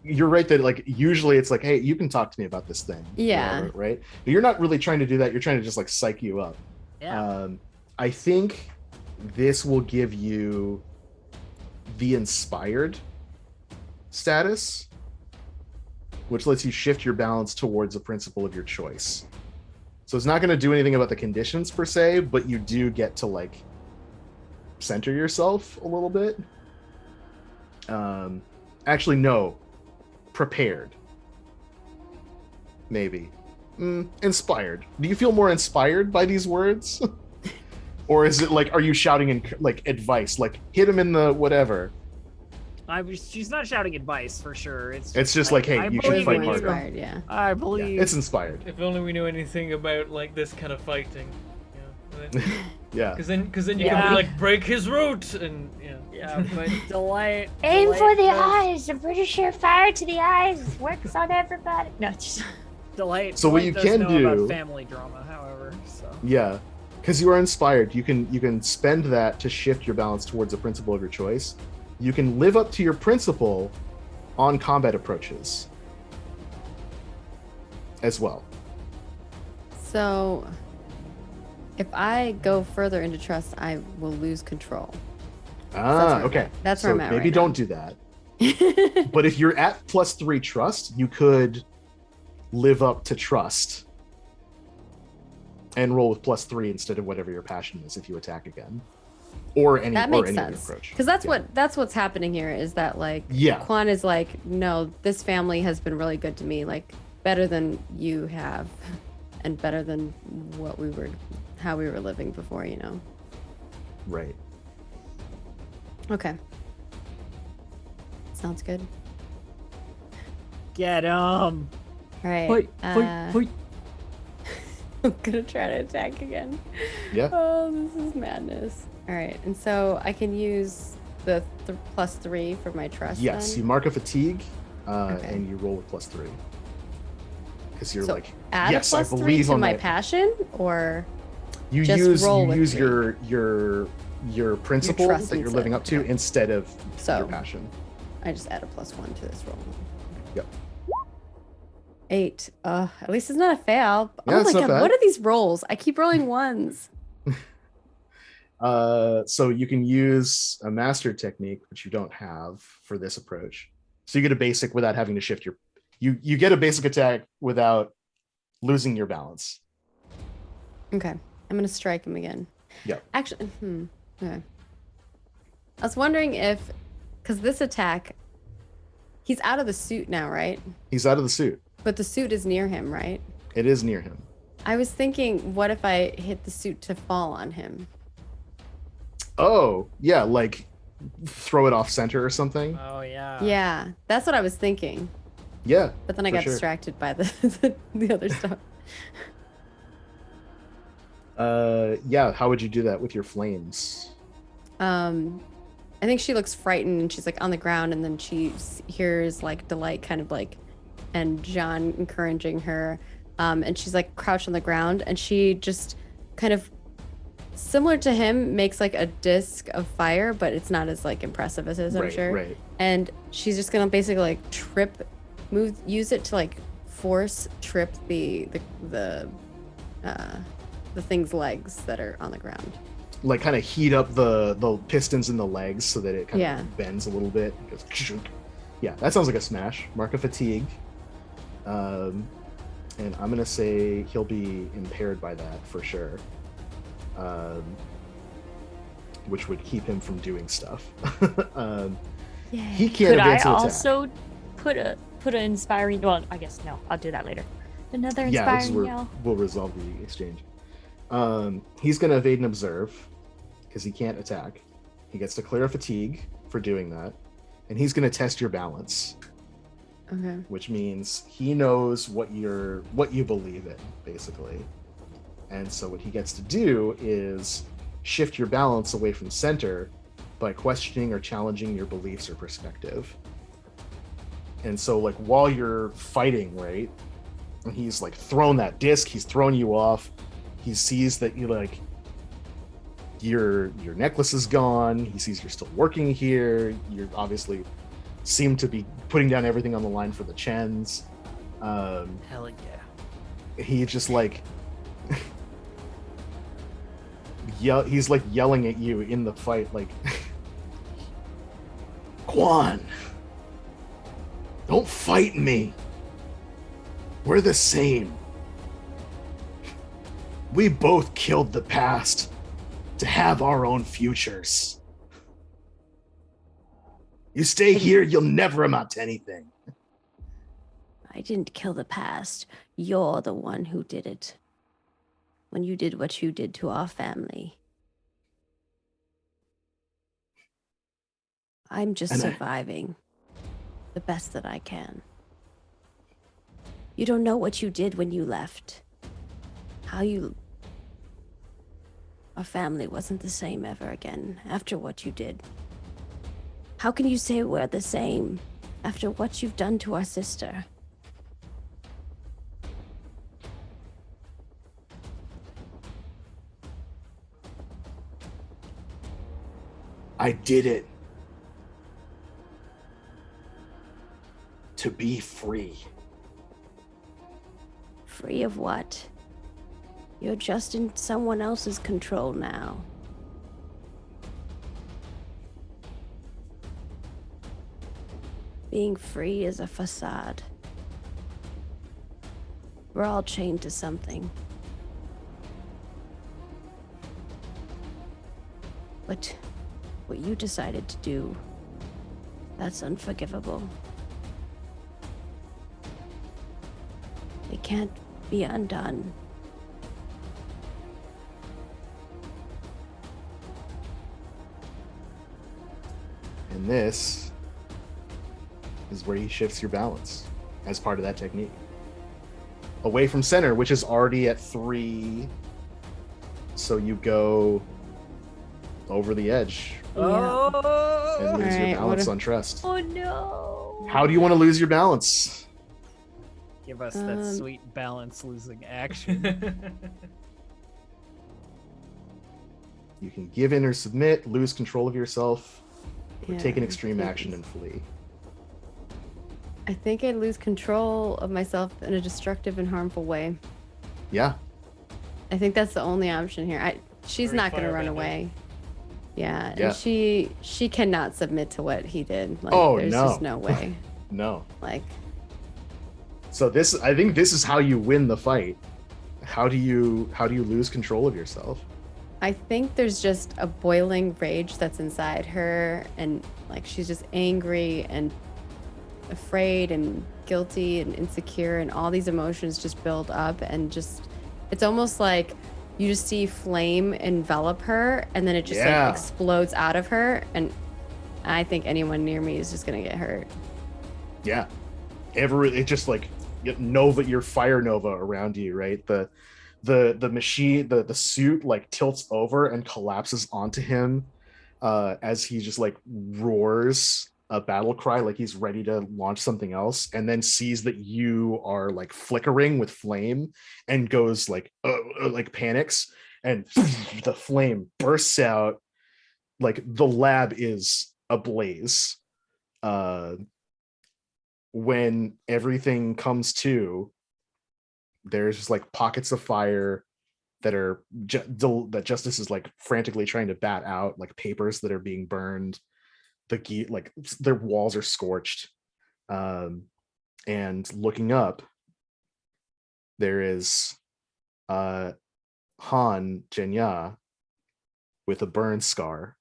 you're right that like usually it's like, hey, you can talk to me about this thing. Yeah. whatever, right? But you're not really trying to do that. You're trying to just like psych you up. Yeah. I think this will give you the inspired status, which lets you shift your balance towards a principle of your choice. So it's not going to do anything about the conditions per se, but you do get to like center yourself a little bit. Actually, no. Prepared. Maybe. Inspired. Do you feel more inspired by these words? Or is it like, are you shouting in like advice? Like hit him in the whatever. She's not shouting advice for sure. It's just like, hey, I you should believe fight in harder. Inspired, yeah. I Yeah, believe. it's inspired. If only we knew anything about, like, this kind of fighting. Yeah. Because then you Yeah. can, like, break his root and, yeah. Yeah, but delight. Aim delight for the does- eyes. I'm pretty sure fire to the eyes works on everybody. No, just Delight. So what Delight you does can know do- about family drama, however. So. Yeah. Because you are inspired. You can spend that to shift your balance towards a principle of your choice. You can live up to your principle on combat approaches as well. So if I go further into trust, I will lose control. Ah, where I'm okay. at. That's So where I'm at maybe right don't do that. But if you're at +3 trust, you could live up to trust and roll with +3 instead of whatever your passion is if you attack again, or any That or makes any sense. approach. Because that's Yeah. what's happening here is that like Yeah. Quan is like, no, this family has been really good to me, like better than you have, and better than how we were living before, you know. Right. Okay. Sounds good. Get him. All right. Fight, fight. I'm gonna try to attack again. Yeah. Oh, this is madness. All right, and so I can use the +3 for my trust. Yes, then? you mark a fatigue, Okay. and you roll with +3. Because you're So like, add yes, a I +3 believe to on my that. passion, or You just roll with use 3. your principle trust that you're and living stuff, up to okay. instead of So- your passion. I just add a +1 to this roll. Yep. 8. At least it's not a fail. Yeah, Oh it's my not god, bad. what are these rolls? I keep rolling ones. So you can use a master technique, which you don't have for this approach. So you get a basic without having to shift your. You get a basic attack without losing your balance. Okay, I'm gonna strike him again. Yeah. Actually, okay. I was wondering if, because this attack, he's out of the suit now, right? He's out of the suit. But the suit is near him, right? It is near him. I was thinking, what if I hit the suit to fall on him? Oh, yeah, like throw it off center or something. Oh yeah. Yeah, that's what I was thinking. Yeah. But then I for got sure. distracted by the other stuff. Yeah, how would you do that with your flames? I think she looks frightened and she's like on the ground, and then she hears like Delight kind of like, and John encouraging her, and she's like crouched on the ground, and she just kind of similar to him makes like a disc of fire, but it's not as like impressive as his, I'm sure. Right. And she's just gonna basically like use it to like force trip the thing's legs that are on the ground. Like kind of heat up the pistons in the legs so that it kind Yeah. of bends a little bit. It goes, yeah, that sounds like a smash. Mark of fatigue. And I'm gonna say he'll be impaired by that for sure. Which would keep him from doing stuff. He can't Could I advance an attack. also put an inspiring? Well, I guess no. I'll do that later. Another Yeah, this is inspiring where yell. we'll resolve the exchange. He's gonna evade and observe because he can't attack. He gets to clear a fatigue for doing that, and he's gonna test your balance, Okay. which means he knows what you believe in, basically. And so what he gets to do is shift your balance away from center by questioning or challenging your beliefs or perspective. And so like while you're fighting, right, and he's like thrown that disc, he's thrown you off, he sees that you like your necklace is gone, he sees you're still working here, you're obviously seem to be putting down everything on the line for the Chens. Hell yeah. He just like he's like yelling at you in the fight, like Quan, don't fight me, we're the same, we both killed the past to have our own futures. You stay here, you'll never amount to anything. I didn't kill the past. You're the one who did it. When you did what you did to our family. I'm just And surviving the best that I can. You don't know what you did when you left. Our family wasn't the same ever again after what you did. How can you say we're the same after what you've done to our sister? I did it to be free. Free of what? You're just in someone else's control now. Being free is a facade. We're all chained to something. But what you decided to do, that's unforgivable. It can't be undone. And this is where he shifts your balance as part of that technique. Away from center, which is already at 3. So you go over the edge Oh, and lose your Alright, balance what on trust. Oh no. How do you want to lose your balance? give us that Um, sweet balance losing action. You can give in or submit, lose control of yourself, or Yeah, take an extreme take action this. and flee. I think I lose control of myself in a destructive and harmful way. Yeah. I think that's the only option here. She's Very not going to run firebender. away. Yeah, Yeah. and she cannot submit to what he did. Like, Oh, there's no. just no way. No. Like, So I think this is how you win the fight. How do you lose control of yourself? I think there's just a boiling rage that's inside her, and like she's just angry and afraid and guilty and insecure, and all these emotions just build up, and just it's almost like you just see flame envelop her, and then it just Yeah. like explodes out of her, and I think anyone near me is just gonna get hurt. Yeah. It just like your fire nova around you, right? The machine, the suit like tilts over and collapses onto him as he just like roars a battle cry, like he's ready to launch something else, and then sees that you are like flickering with flame and goes like panics, and the flame bursts out. Like the lab is ablaze. When everything comes to, there's just like pockets of fire that are that Justice is like frantically trying to bat out, like papers that are being burned. Like their walls are scorched. And looking up, there is Han Jenya with a burn scar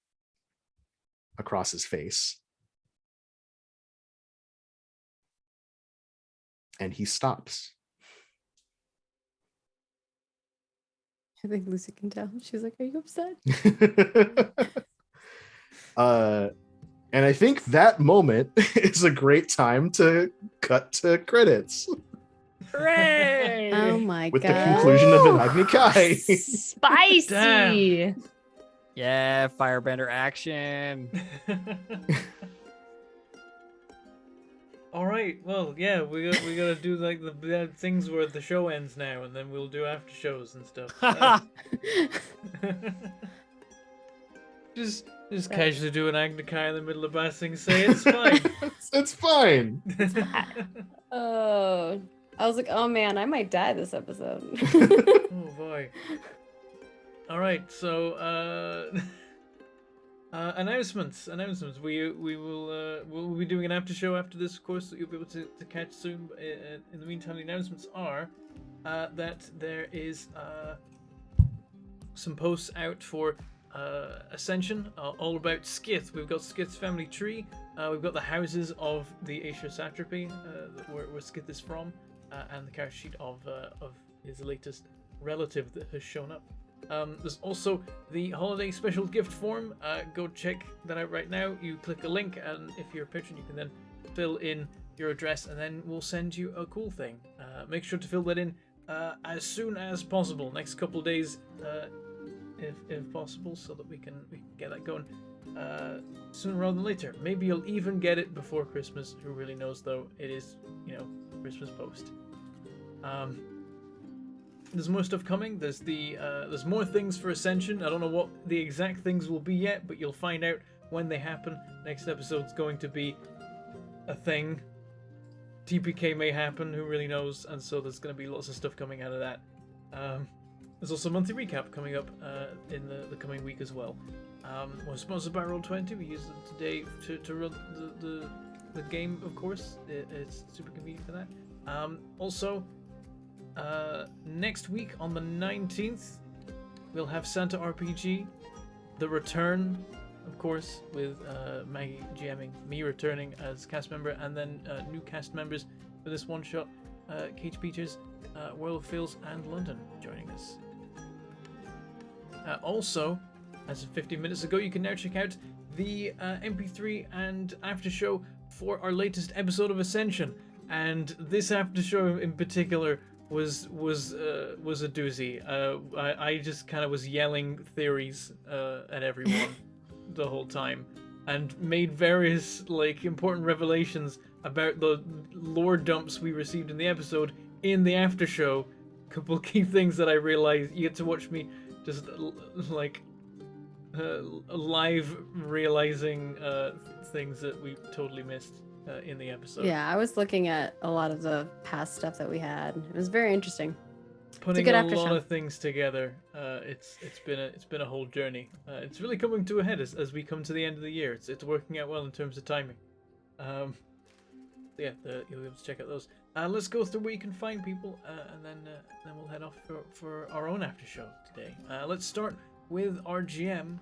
across his face. And he stops. I think Lucy can tell. She's like, "Are you upset?" And I think that moment is a great time to cut to credits Hooray! Oh my with god! the conclusion of an Agni Kai. Spicy. Damn. Yeah, firebender action. All right. Well, yeah, we gotta do like the things where the show ends now, and then we'll do after shows and stuff. Just casually do an Agni Kai in the middle of Bassing, say it's fine. It's fine. Oh, I was like, oh man, I might die this episode. Oh boy. All right, so announcements. We'll be doing an after show after this, of course, that you'll be able to catch soon. In the meantime, the announcements are that there is some posts out for Ascension, all about Skith. We've got Skith's family tree. We've got the houses of the Asia Satrapy, where Skith is from, and the character sheet of his latest relative that has shown up. There's also the holiday special gift form. Go check that out right now. You click a link, and if you're a patron, you can then fill in your address, and then we'll send you a cool thing. Make sure to fill that in as soon as possible. Next couple of days, if possible, so that we can get that going sooner rather than later. Maybe you'll even get it before Christmas. Who really knows, though? It is, Christmas post. There's more stuff coming. There's more things for Ascension. I don't know what the exact things will be yet, but you'll find out when they happen. Next episode's going to be a thing. TPK may happen, who really knows? And so there's going to be lots of stuff coming out of that. There's also a monthly recap coming up in the coming week as well. We're sponsored by Roll20. We use them today to run the game, of course. It's super convenient for that. Also, next week on the 19th, we'll have Santa RPG, The Return, of course, with Maggie GMing, me returning as cast member, and then new cast members for this one shot, Kate Peters, World of Fields, and London joining us. Also, as of 15 minutes ago, you can now check out the MP3 and after show for our latest episode of Ascension, and this after show in particular was a doozy. I just kind of was yelling theories at everyone. the whole time, and made various like important revelations about the lore dumps we received in the episode in the after show. Couple key things that I realized. You get to watch me just like live realizing things that we totally missed in the episode. Yeah, I was looking at a lot of the past stuff that we had. It was very interesting. Putting good a after lot show. of things together. It's been a whole journey. It's really coming to a head as we come to the end of the year. It's working out well in terms of timing. Yeah, you'll be able to check out those. Let's go through where you can find people, and then we'll head off for our own after show today. Let's start with our GM,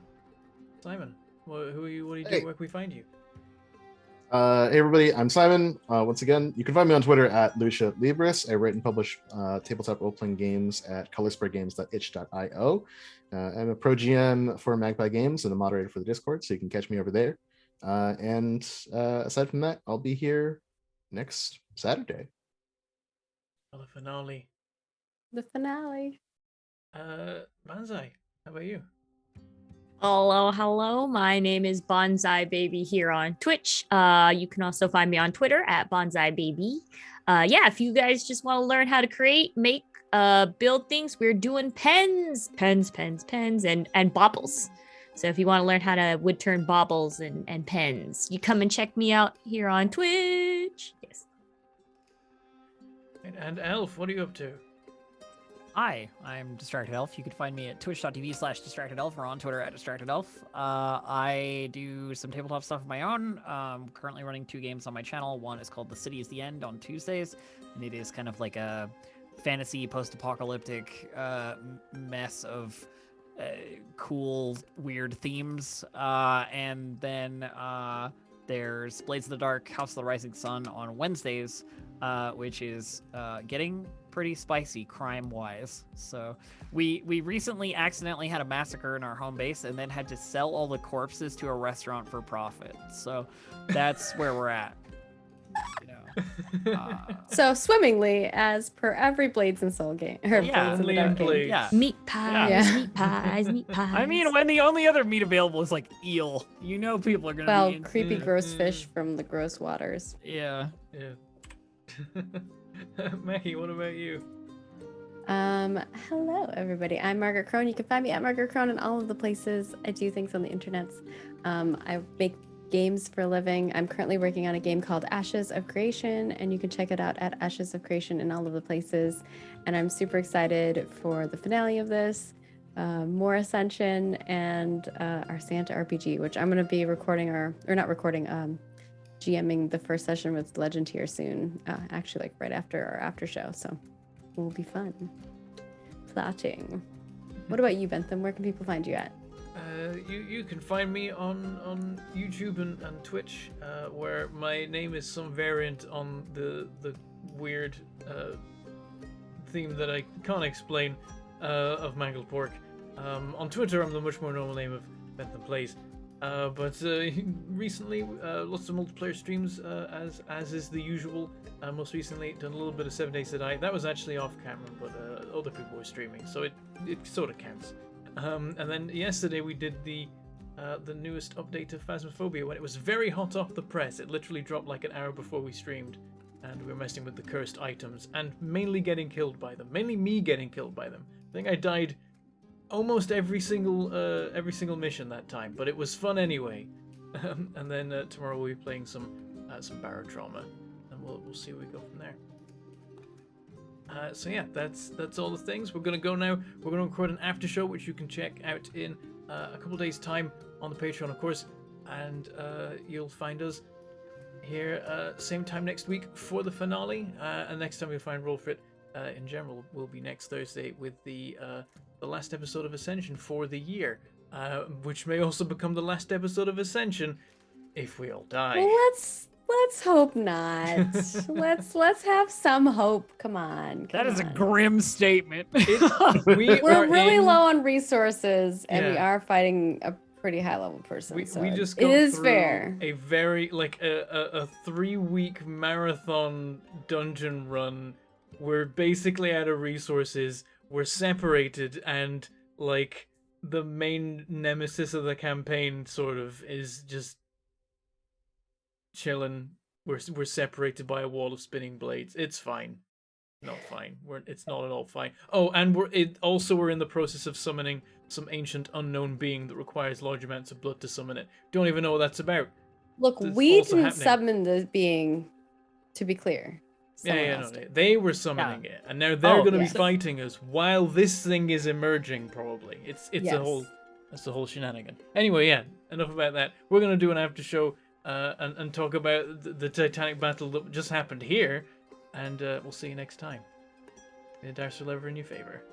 Simon. What do you do? Hey. Where can we find you? Hey everybody, I'm Simon. Once again, you can find me on Twitter at Lucia Libris. I write and publish tabletop role-playing games at colorspreadgames.itch.io. I'm a pro GM for Magpie Games and a moderator for the Discord, so you can catch me over there. And aside from that, I'll be here next Saturday. For the finale. The finale. Banzai, how about you? Hello. My name is Bonsai Baby here on Twitch. You can also find me on Twitter at Bonsai Baby. Yeah, if you guys just want to learn how to create, make, build things, we're doing pens, and baubles. So if you want to learn how to wood turn baubles and pens, you come and check me out here on Twitch. Yes. And Elf, what are you up to? Hi, I'm Distracted Elf. You can find me at twitch.tv/DistractedElf or on Twitter at DistractedElf. I do some tabletop stuff of my own. Currently running 2 games on my channel. One is called The City is the End on Tuesdays, and it is kind of like a fantasy post-apocalyptic mess of cool, weird themes. And then there's Blades of the Dark, House of the Rising Sun on Wednesdays, which is getting pretty spicy crime-wise. So we recently accidentally had a massacre in our home base and then had to sell all the corpses to a restaurant for profit. So that's where we're at. You know. So swimmingly, as per every Blades and Soul game. Or Yeah, Blades in the only Dark in game. Blades. Yeah. Meat pies, Yeah. meat pies, meat pies. I mean, when the only other meat available is like eel, you know people are gonna Well, be creepy, Mm, gross mm. fish from the gross waters. yeah. Yeah. Maggie, what about you? Hello everybody. I'm Margaret Crone. You can find me at Margaret Crone in all of the places. I do things on the internets. I make games for a living. I'm currently working on a game called Ashes of Creation, and you can check it out at Ashes of Creation in all of the places. And I'm super excited for the finale of this, more Ascension, and our Santa RPG, which I'm going to be recording GMing the first session with Legend here soon, actually like right after our after show. So it will be fun. Plotting. What about you, Bentham? Where can people find you at? You can find me on YouTube and Twitch, where my name is some variant on the weird theme that I can't explain of Mangled Pork. On Twitter, I'm the much more normal name of Bentham Plays. But recently, lots of multiplayer streams, as is the usual. Most recently, done a little bit of 7 Days to Die. That was actually off camera, but other people were streaming, so it sort of counts. And then yesterday we did the newest update to Phasmophobia when it was very hot off the press. It literally dropped like an hour before we streamed, and we were messing with the cursed items and mainly getting killed by them. Mainly me getting killed by them. I think I died almost every single mission that time, but it was fun anyway. And then tomorrow we'll be playing some Barotrauma, and we'll see where we go from there. So yeah, that's all the things. We're gonna go now. We're gonna record an after show, which you can check out in a couple days' time on the Patreon, of course, and you'll find us here same time next week for the finale. And next time you'll find Roll Fit in general will be next Thursday with the last episode of Ascension for the year, which may also become the last episode of Ascension if we all die. Well, let's hope not. let's have some hope. Come on. That is a on. grim statement. We're We're really in- low on resources, and we Yeah. are fighting a pretty high level person. We so just it got is through fair. a very a 3-week marathon dungeon run. We're basically out of resources. We're separated, and like the main nemesis of the campaign sort of is just chilling. We're separated by a wall of spinning blades. It's fine. Not fine. It's not at all fine. Oh, and we're in the process of summoning some ancient unknown being that requires large amounts of blood to summon it. Don't even know what that's about. Look, It's we also didn't happening. summon the being, to be clear. Someone Yeah, else no, did. they were summoning it, and now they're Oh, going to be yes. fighting us while this thing is emerging. Probably, it's Yes. that's the whole shenanigan. Anyway, yeah, enough about that. We're going to do an after show and talk about the Titanic battle that just happened here, and we'll see you next time. May the dice roll ever in your favor.